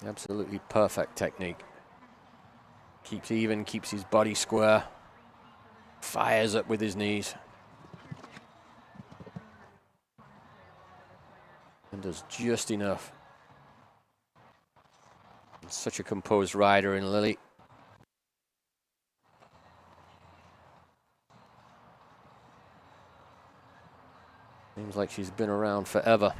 Absolutely perfect technique. Keeps even, keeps his body square. Fires up with his knees. And does just enough. And such a composed rider in Lily. Seems like she's been around forever.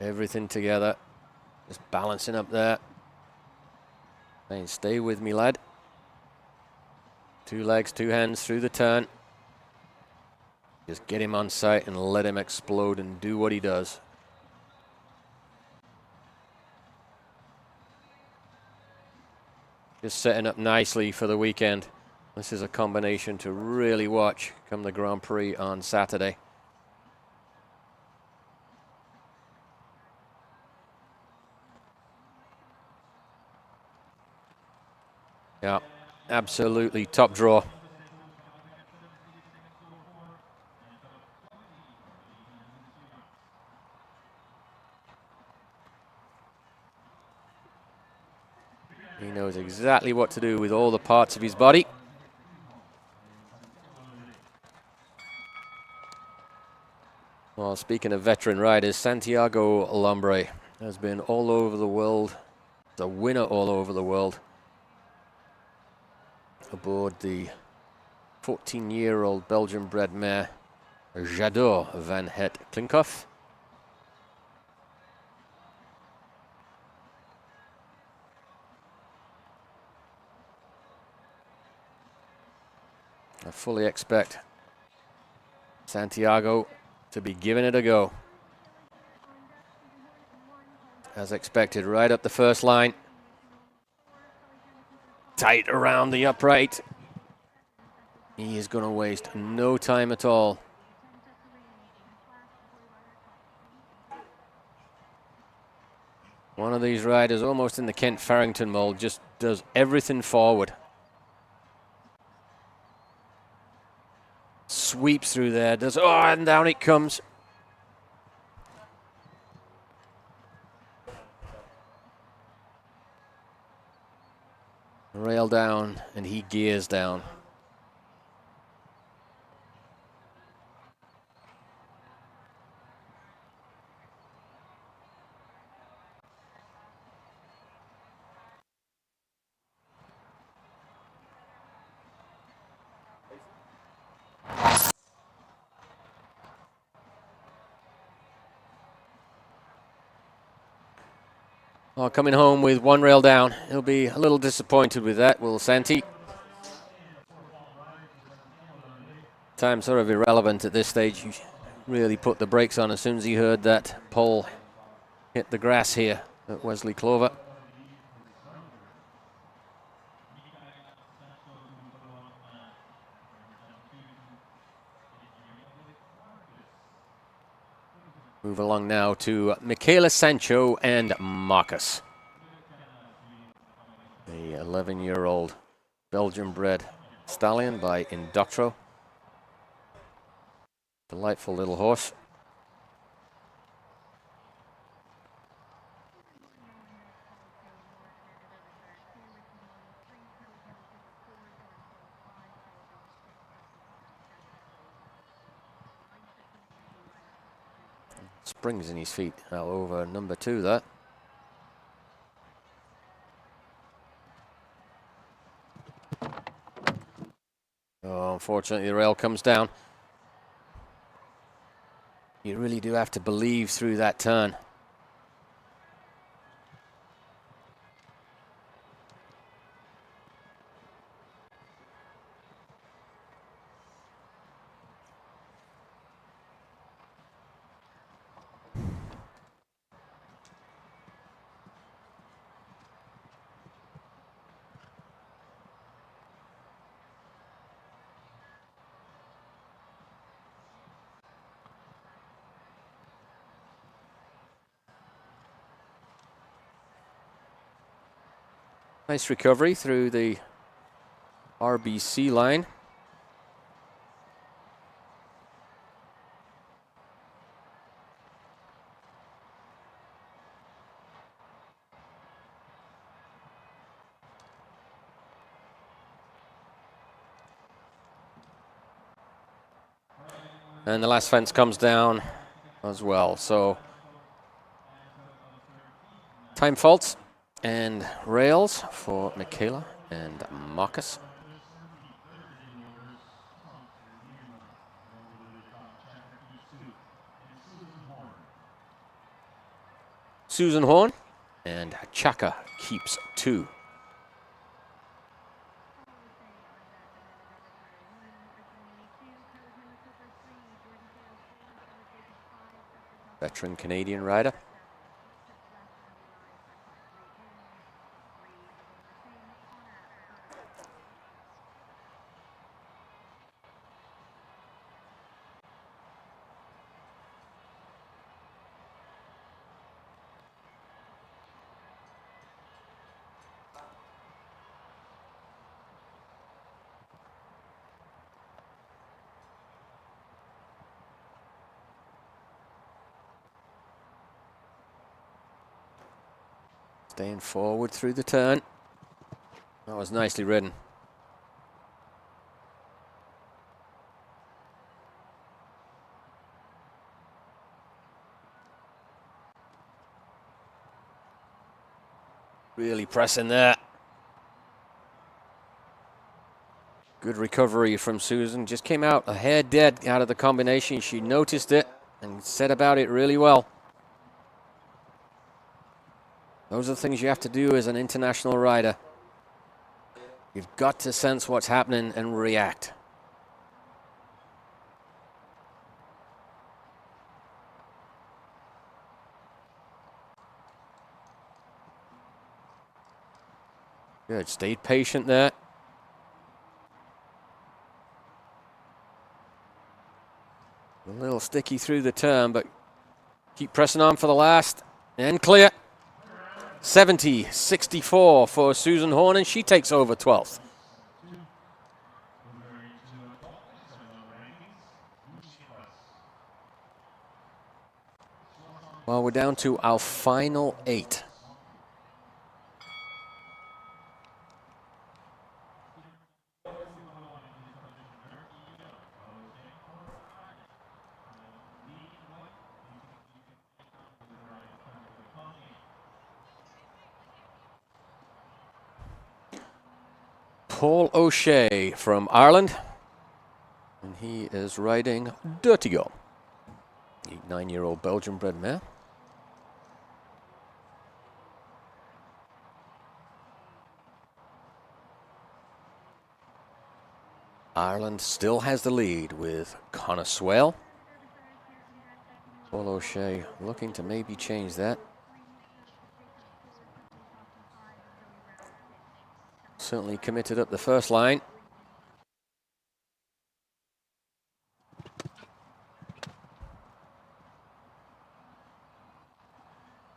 Everything together. Just balancing up there. Saying, stay with me, lad. 2 legs, 2 hands through the turn. Just get him on sight and let him explode and do what he does. Just setting up nicely for the weekend. This is a combination to really watch come the Grand Prix on Saturday. Yeah, absolutely top draw. He knows exactly what to do with all the parts of his body. Well, speaking of veteran riders, Santiago Lombre has been all over the world, the winner all over the world, aboard the 14-year-old Belgian-bred mare, J'adore van het Klinkhoff. I fully expect Santiago to be giving it a go. As expected, right up the first line. Tight around the upright. He is going to waste no time at all. One of these riders, almost in the Kent Farrington mold, just does everything forward. Sweeps through there, does, oh, and down it comes. Rail down, and he gears down. Oh, coming home with 1 rail down. He'll be a little disappointed with that, will Santi? Time sort of irrelevant at this stage. He really put the brakes on as soon as he heard that pole hit the grass here at Wesley Clover. Move along now to Michaela Sancho and Marcus. The 11-year-old Belgian-bred stallion by Indoctro. Delightful little horse. Springs in his feet now over number 2 there. Oh, unfortunately the rail comes down. You really do have to believe through that turn. Nice recovery through the RBC line. And the last fence comes down as well. So time faults and rails for Michaela and Marcus. Susan Horn and Chaka keeps 2. Veteran Canadian rider. Staying forward through the turn. That was nicely ridden. Really pressing there. Good recovery from Susan. Just came out a hair dead out of the combination. She noticed it and set about it really well. Those are the things you have to do as an international rider. You've got to sense what's happening and react. Good, stayed patient there. A little sticky through the turn, but keep pressing on for the last. And clear. 70-64 for Susan Horn, and she takes over 12th. Well, we're down to our final 8. Paul O'Shea from Ireland, and he is riding Dirty Girl, the 9-year-old Belgian-bred mare. Ireland still has the lead with Connor Swale. Paul O'Shea looking to maybe change that. Certainly committed up the first line.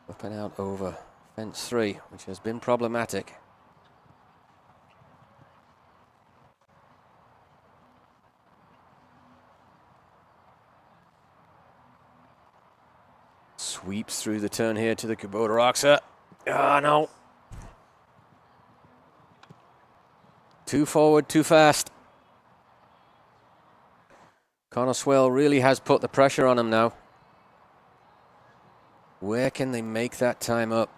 Up and out over fence 3, which has been problematic. Sweeps through the turn here to the Kubota Roxa. Ah, no. Too forward, too fast. Connor Swale really has put the pressure on him now. Where can they make that time up?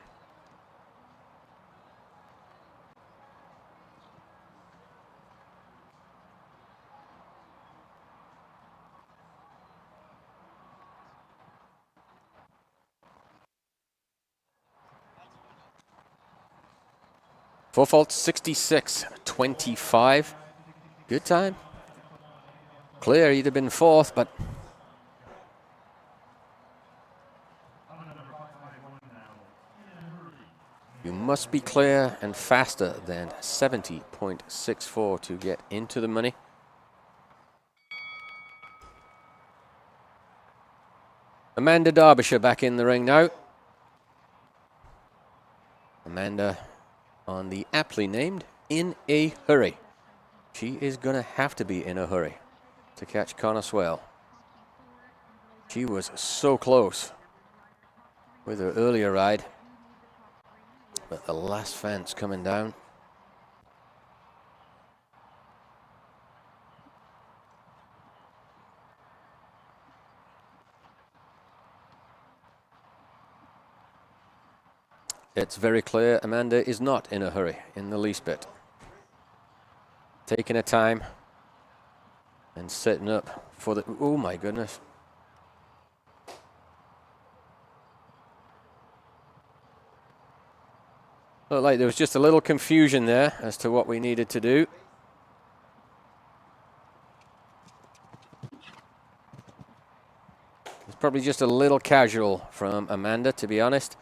Four faults, 66-25. Good time. Clear, he'd have been 4th, but you must be clear and faster than 70.64 to get into the money. Amanda Derbyshire back in the ring now. Amanda on the aptly named In a Hurry. She is going to have to be in a hurry to catch Connor Swale. She was so close with her earlier ride, but the last fence coming down. It's very clear Amanda is not in a hurry in the least bit. Taking her time and setting up for the, oh my goodness. Looked like there was just a little confusion there as to what we needed to do. It's probably just a little casual from Amanda, to be honest.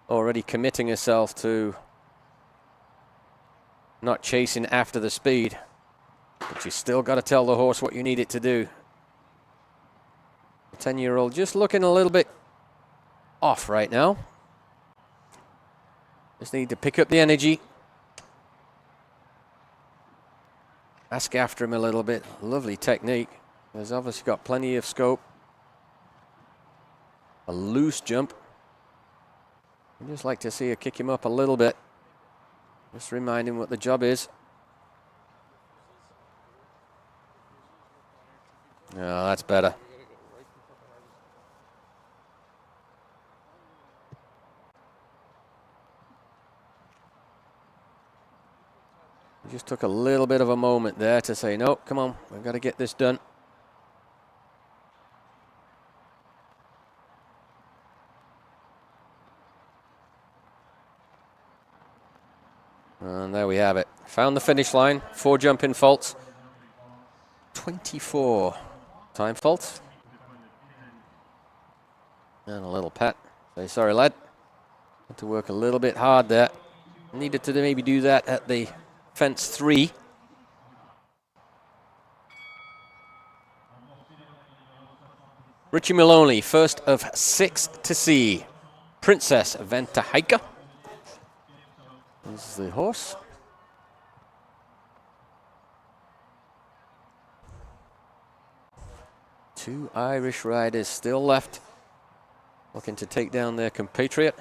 Already committing herself to not chasing after the speed. But you still got to tell the horse what you need it to do. The 10-year-old just looking a little bit off right now. Just need to pick up the energy. Ask after him a little bit. Lovely technique. There's obviously got plenty of scope. A loose jump. I'd just like to see her kick him up a little bit. Just remind him what the job is. Oh, that's better. He just took a little bit of a moment there to say, no, come on, we've got to get this done. And there we have it. Found the finish line. 4 jump-in faults. 24 time faults. And a little pat. Say, sorry, lad. Had to work a little bit hard there. Needed to maybe do that at the fence 3. Richie Maloney, first of 6 to see. Princess Ventaheika. This is the horse. Two Irish riders still left, looking to take down their compatriot.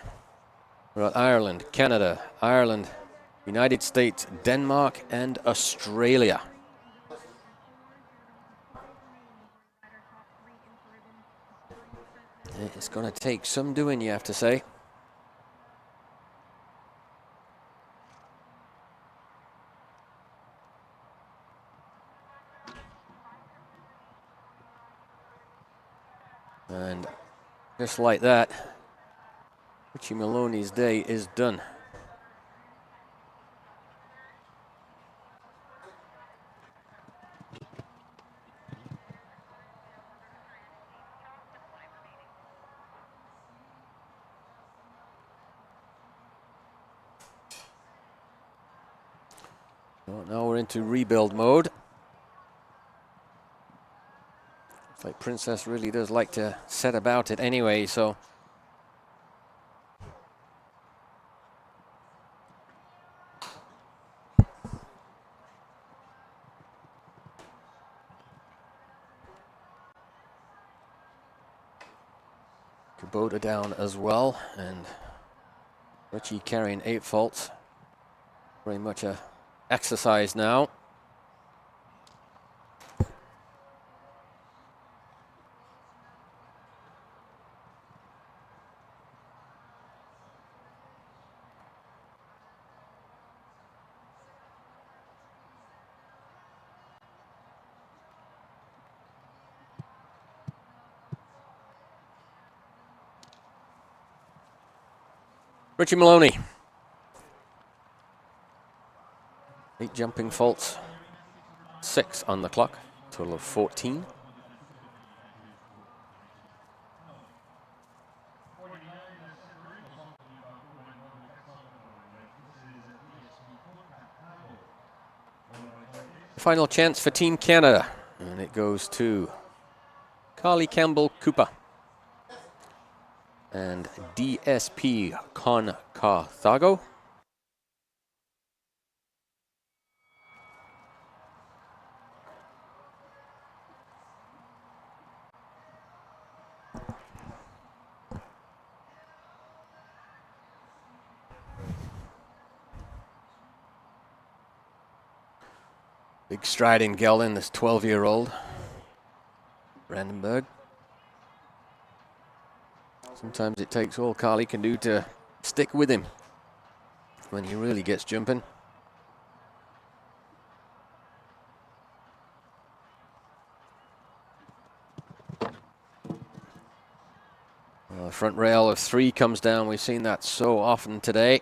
We've got Ireland, Canada, Ireland, United States, Denmark, and Australia. It's going to take some doing, you have to say. And just like that, Richie Maloney's day is done. So now we're into rebuild mode. It's like Princess really does like to set about it anyway, so. Kubota down as well, and Richie carrying 8 faults. Very much a exercise now. Richie Maloney. 8 jumping faults, 6 on the clock, total of 14. Final chance for Team Canada, and it goes to Carly Campbell Cooper and DSP Con Carthago. Big striding gelding, this 12-year-old Brandenburg. Sometimes it takes all Carly can do to stick with him when he really gets jumping. Front rail of 3 comes down. We've seen that so often today.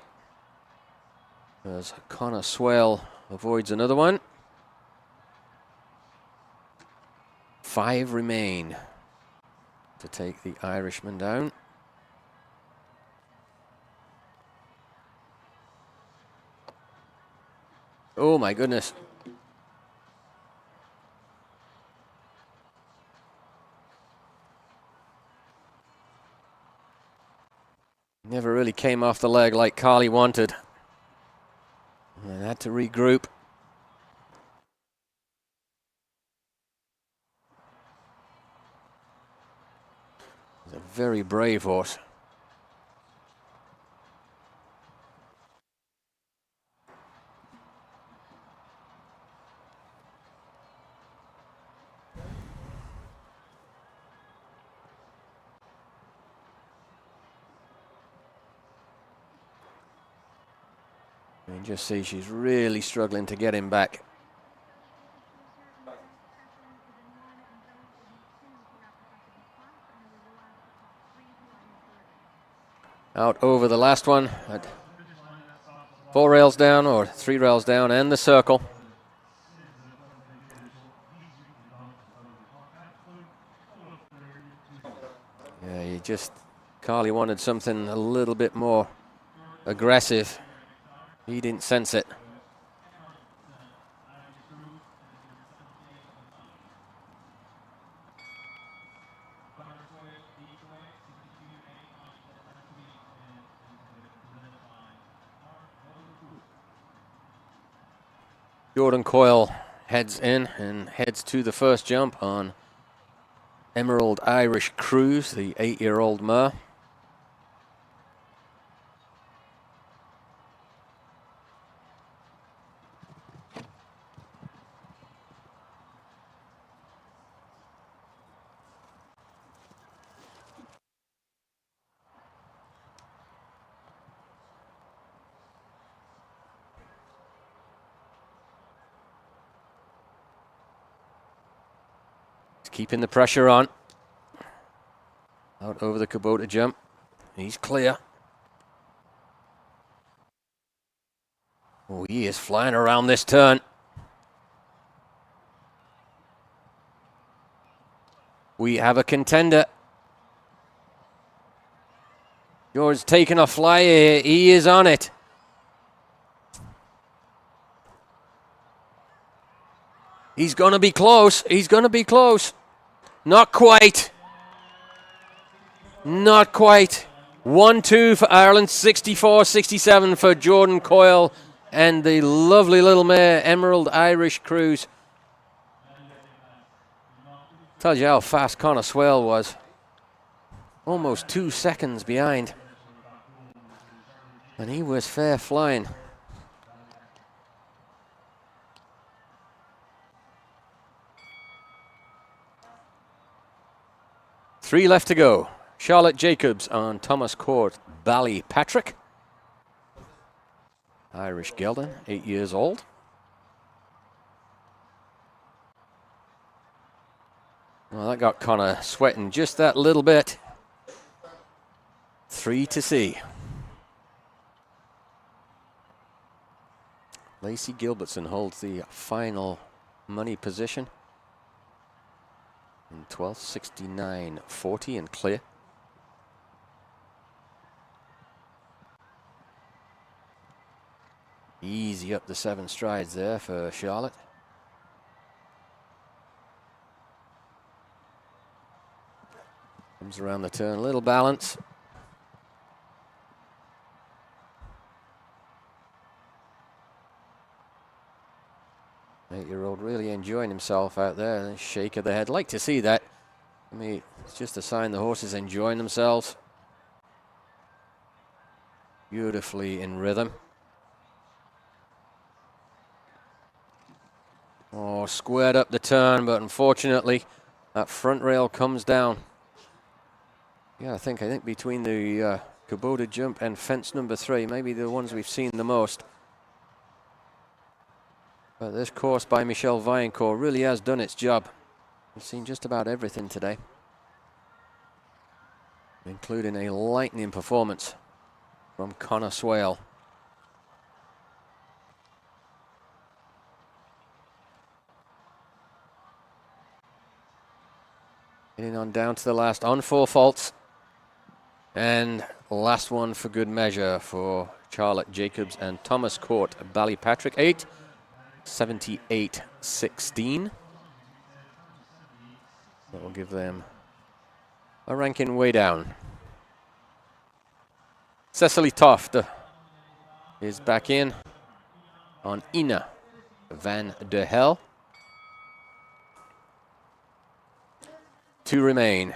As Connor Swell avoids another one. 5 remain to take the Irishman down. Oh my goodness. Never really came off the leg like Carly wanted. And had to regroup. He's a very brave horse. You can just see she's really struggling to get him back. Out over the last one at 4 rails down or 3 rails down and the circle. Yeah, Carly wanted something a little bit more aggressive. He didn't sense it. Jordan Coyle heads in and heads to the first jump on Emerald Irish Cruise, the 8-year-old mare. Keeping the pressure on. Out over the Kubota jump. He's clear. Oh, he is flying around this turn. We have a contender. George taking a fly here. He is on it. He's going to be close. He's going to be close. Not quite. Not quite. 1-2 for Ireland, 64-67 for Jordan Coyle and the lovely little mare, Emerald Irish Cruise. Tells you how fast Connor Swell was. Almost 2 seconds behind. And he was fair flying. Three left to go. Charlotte Jacobs on Thomas Court, Ballypatrick. Irish gelding, 8 years old. Well, that got Connor sweating just that little bit. 3 to see. Lacey Gilbertson holds the final money position. In 12:69.40 and clear. Easy up the 7 strides there for Charlotte. Comes around the turn, a little balance. Eight-year-old really enjoying himself out there. A shake of the head. Like to see that. I mean, it's just a sign the horses enjoying themselves. Beautifully in rhythm. Oh, squared up the turn, but unfortunately, that front rail comes down. Yeah, I think between the Kubota jump and fence number 3, maybe the ones we've seen the most. But this course by Michelle Vaillancourt really has done its job. We've seen just about everything today, including a lightning performance from Connor Swale. Getting on down to the last on 4 faults. And last one for good measure for Charlotte Jacobs and Thomas Court Ballypatrick. 8:78.16. That will give them a ranking way down. Cecily Toft is back in on Ina van der Hel. 2 remain.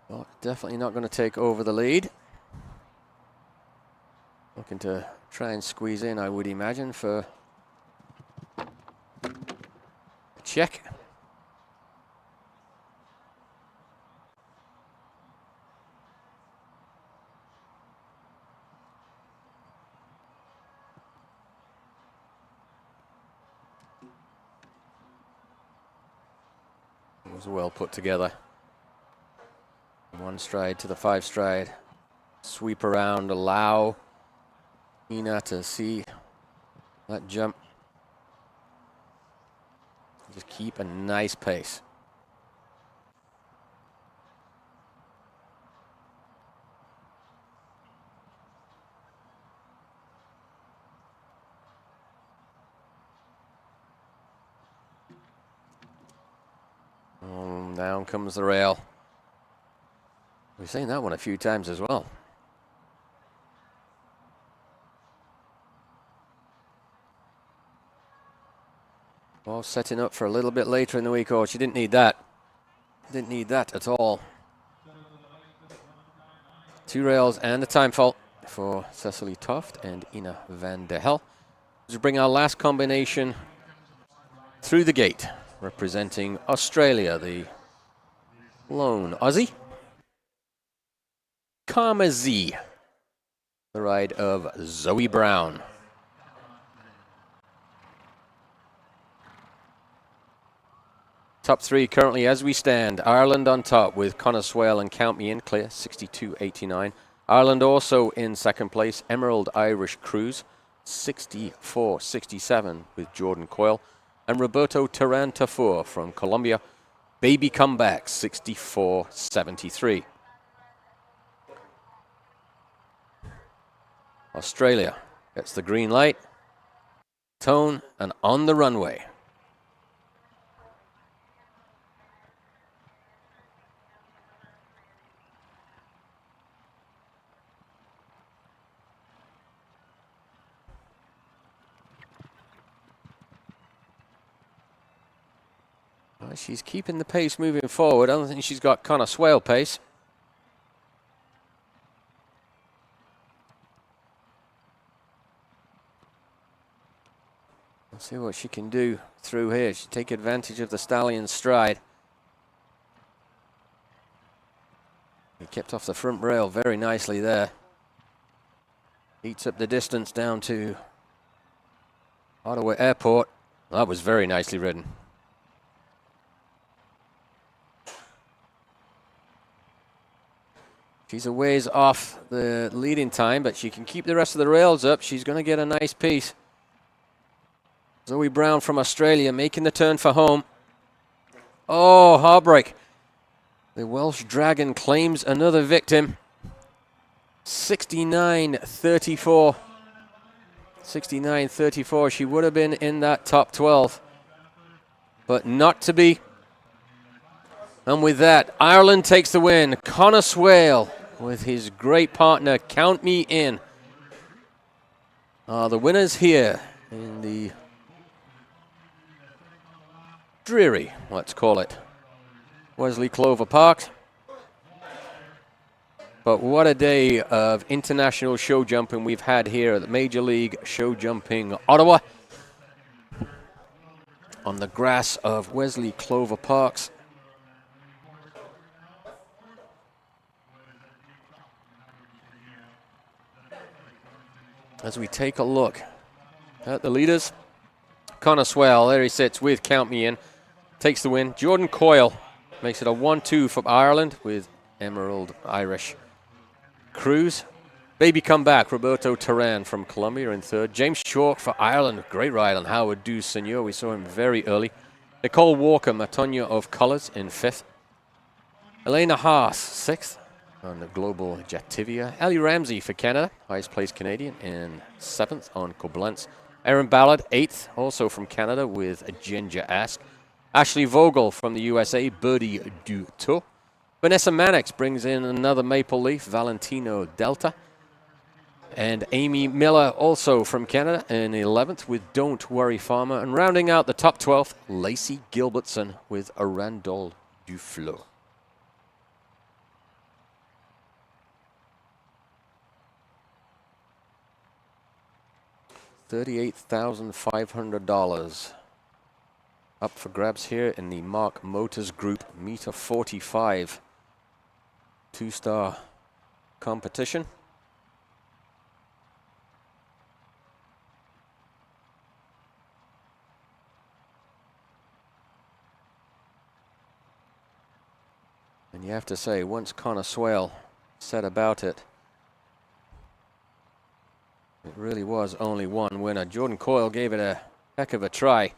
Well, definitely not going to take over the lead. Looking to try and squeeze in, I would imagine, for a check. It was well put together. 1 stride to the 5 stride. Sweep around, allow Ina to see that jump. Just keep a nice pace. Down comes the rail. We've seen that one a few times as well. Well, setting up for a little bit later in the week. Oh, she didn't need that. Didn't need that at all. 2 rails and a time fault for Cecily Toft and Ina van der Hel. To bring our last combination through the gate, representing Australia, the lone Aussie. Karma Z, the ride of Zoe Brown. Top 3 currently as we stand. Ireland on top with Connor Swale and Count Me In clear, 62.89. Ireland also in second place. Emerald Irish Cruise, 64.67 with Jordan Coyle. And Roberto Tarantafour from Colombia, Baby Comeback, 64.73. Australia gets the green light, tone, and on the runway. Well, she's keeping the pace moving forward. I don't think she's got Connor Swale pace. Let's see what she can do through here. She take advantage of the stallion's stride. He kept off the front rail very nicely there. Eats up the distance down to Ottawa Airport. That was very nicely ridden. She's a ways off the leading time, but she can keep the rest of the rails up. She's going to get a nice piece. Zoe Brown from Australia making the turn for home. Oh, heartbreak. The Welsh Dragon claims another victim. 69.34. 69.34. She would have been in that top 12, but not to be. And with that, Ireland takes the win. Conor Swale with his great partner, Count Me In, are the winners here in the dreary, let's call it, Wesley Clover Park. But what a day of international show jumping we've had here at the Major League Show Jumping Ottawa on the grass of Wesley Clover Parks. As we take a look at the leaders, Conor Swale, there he sits with Count Me In, takes the win. Jordan Coyle makes it a 1-2 for Ireland with Emerald Irish Cruz. Baby comeback, Roberto Terran from Colombia in third. James Chalk for Ireland, great ride on Howard Du Seigneur. We saw him very early. Nicole Walker, Matonia of Colors in fifth. Elena Haas, sixth on the Global Jetivia. Ellie Ramsey for Canada, highest placed Canadian, in seventh on Koblenz. Erin Ballard, eighth, also from Canada with a Ginger Ask. Ashley Vogel from the USA, Birdie du Tour. Vanessa Mannix brings in another Maple Leaf, Valentino Delta. And Amy Miller, also from Canada, in 11th with Don't Worry Farmer. And rounding out the top 12th, Lacey Gilbertson with Arandol Duflo. $38,500 up for grabs here in the Mark Motors Group Meter 45 two-star competition. And you have to say, once Conor Swale set about it, it really was only one winner. Jordan Coyle gave it a heck of a try.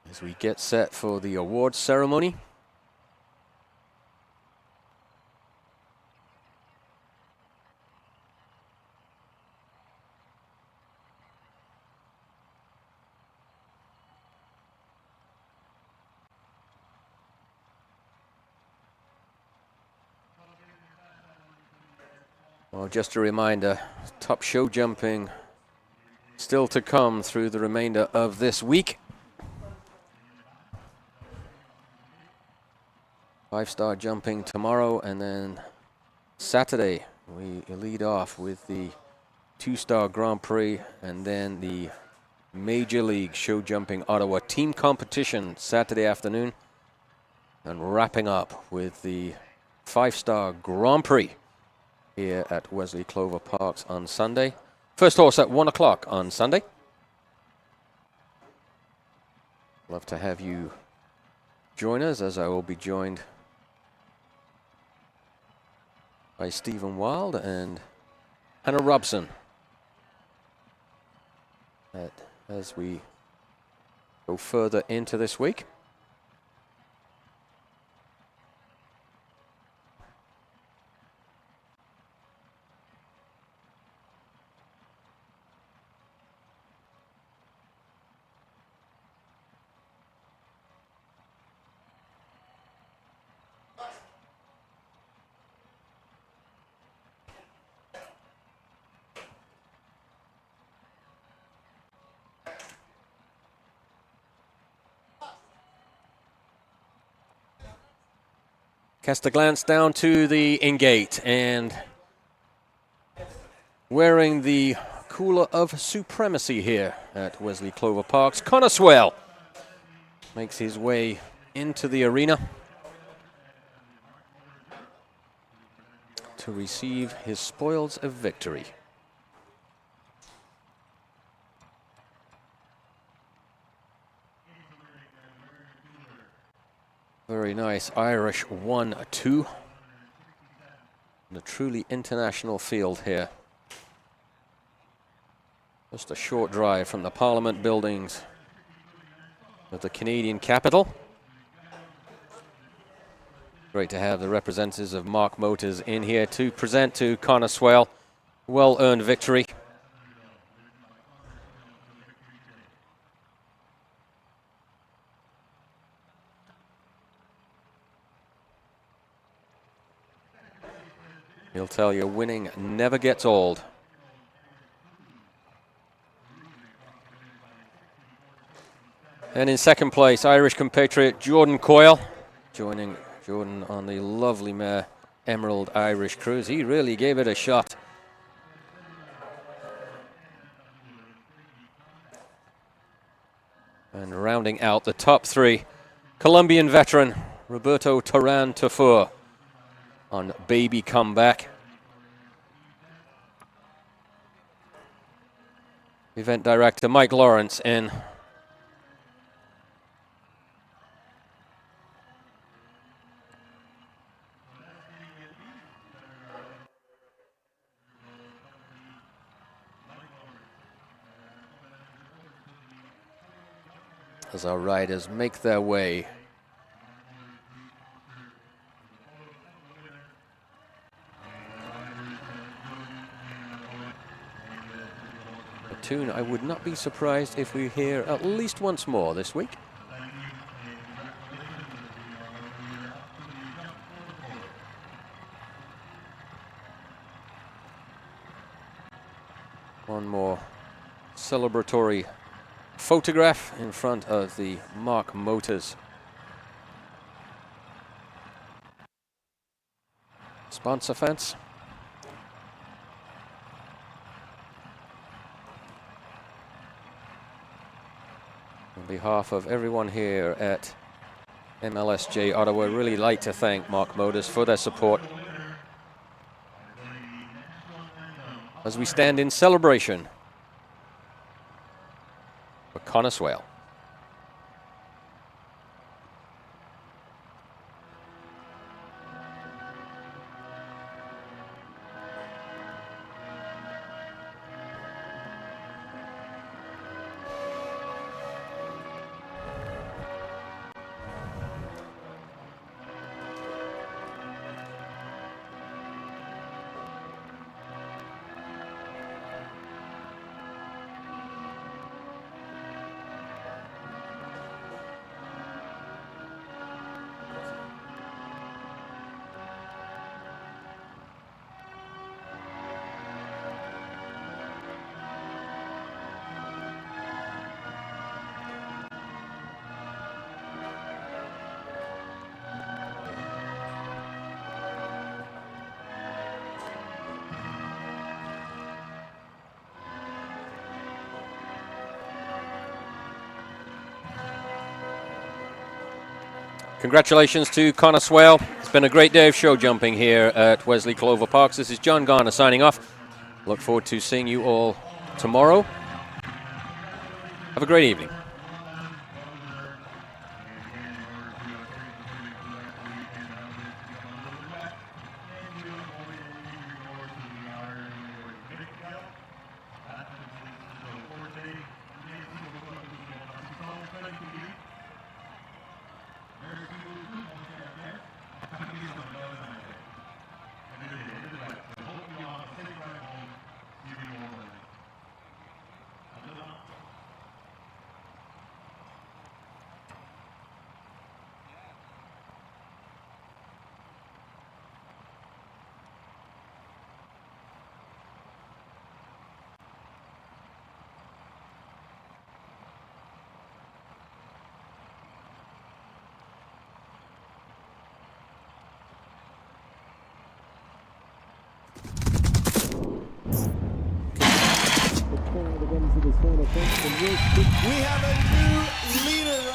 As we get set for the awards ceremony. Well, just a reminder, top show jumping still to come through the remainder of this week. Five-star jumping tomorrow, and then Saturday we lead off with the two-star Grand Prix, and then the Major League Show Jumping Ottawa team competition Saturday afternoon, and wrapping up with the five-star Grand Prix here at Wesley Clover Parks on Sunday. First horse at 1 o'clock on Sunday. Love to have you join us, as I will be joined by Stephen Wild and Hannah Robson as we go further into this week. Cast a glance down to the in-gate, and wearing the cooler of supremacy here at Wesley Clover Parks, Conor Swale makes his way into the arena to receive his spoils of victory. Very nice Irish 1-2. And a truly international field here. Just a short drive from the Parliament buildings of the Canadian capital. Great to have the representatives of Mark Motors in here to present to Conor Swale. Well-earned victory. He'll tell you winning never gets old. And in second place, Irish compatriot Jordan Coyle, joining Jordan on the lovely mare Emerald Irish Cruise. He really gave it a shot. And rounding out the top three, Colombian veteran Roberto Taran Tafur on Baby Comeback. Event director Mike Lawrence in. As our riders make their way. A tune I would not be surprised if we hear at least once more this week. One more celebratory photograph in front of the Mark Motors sponsor fence. On behalf of everyone here at MLSJ Ottawa, I'd really like to thank Mark Motors for their support as we stand in celebration for Connorswale. Congratulations to Connorswale. It's been a great day of show jumping here at Wesley Clover Parks. This is John Garner signing off. Look forward to seeing you all tomorrow. Have a great evening. We have a new leader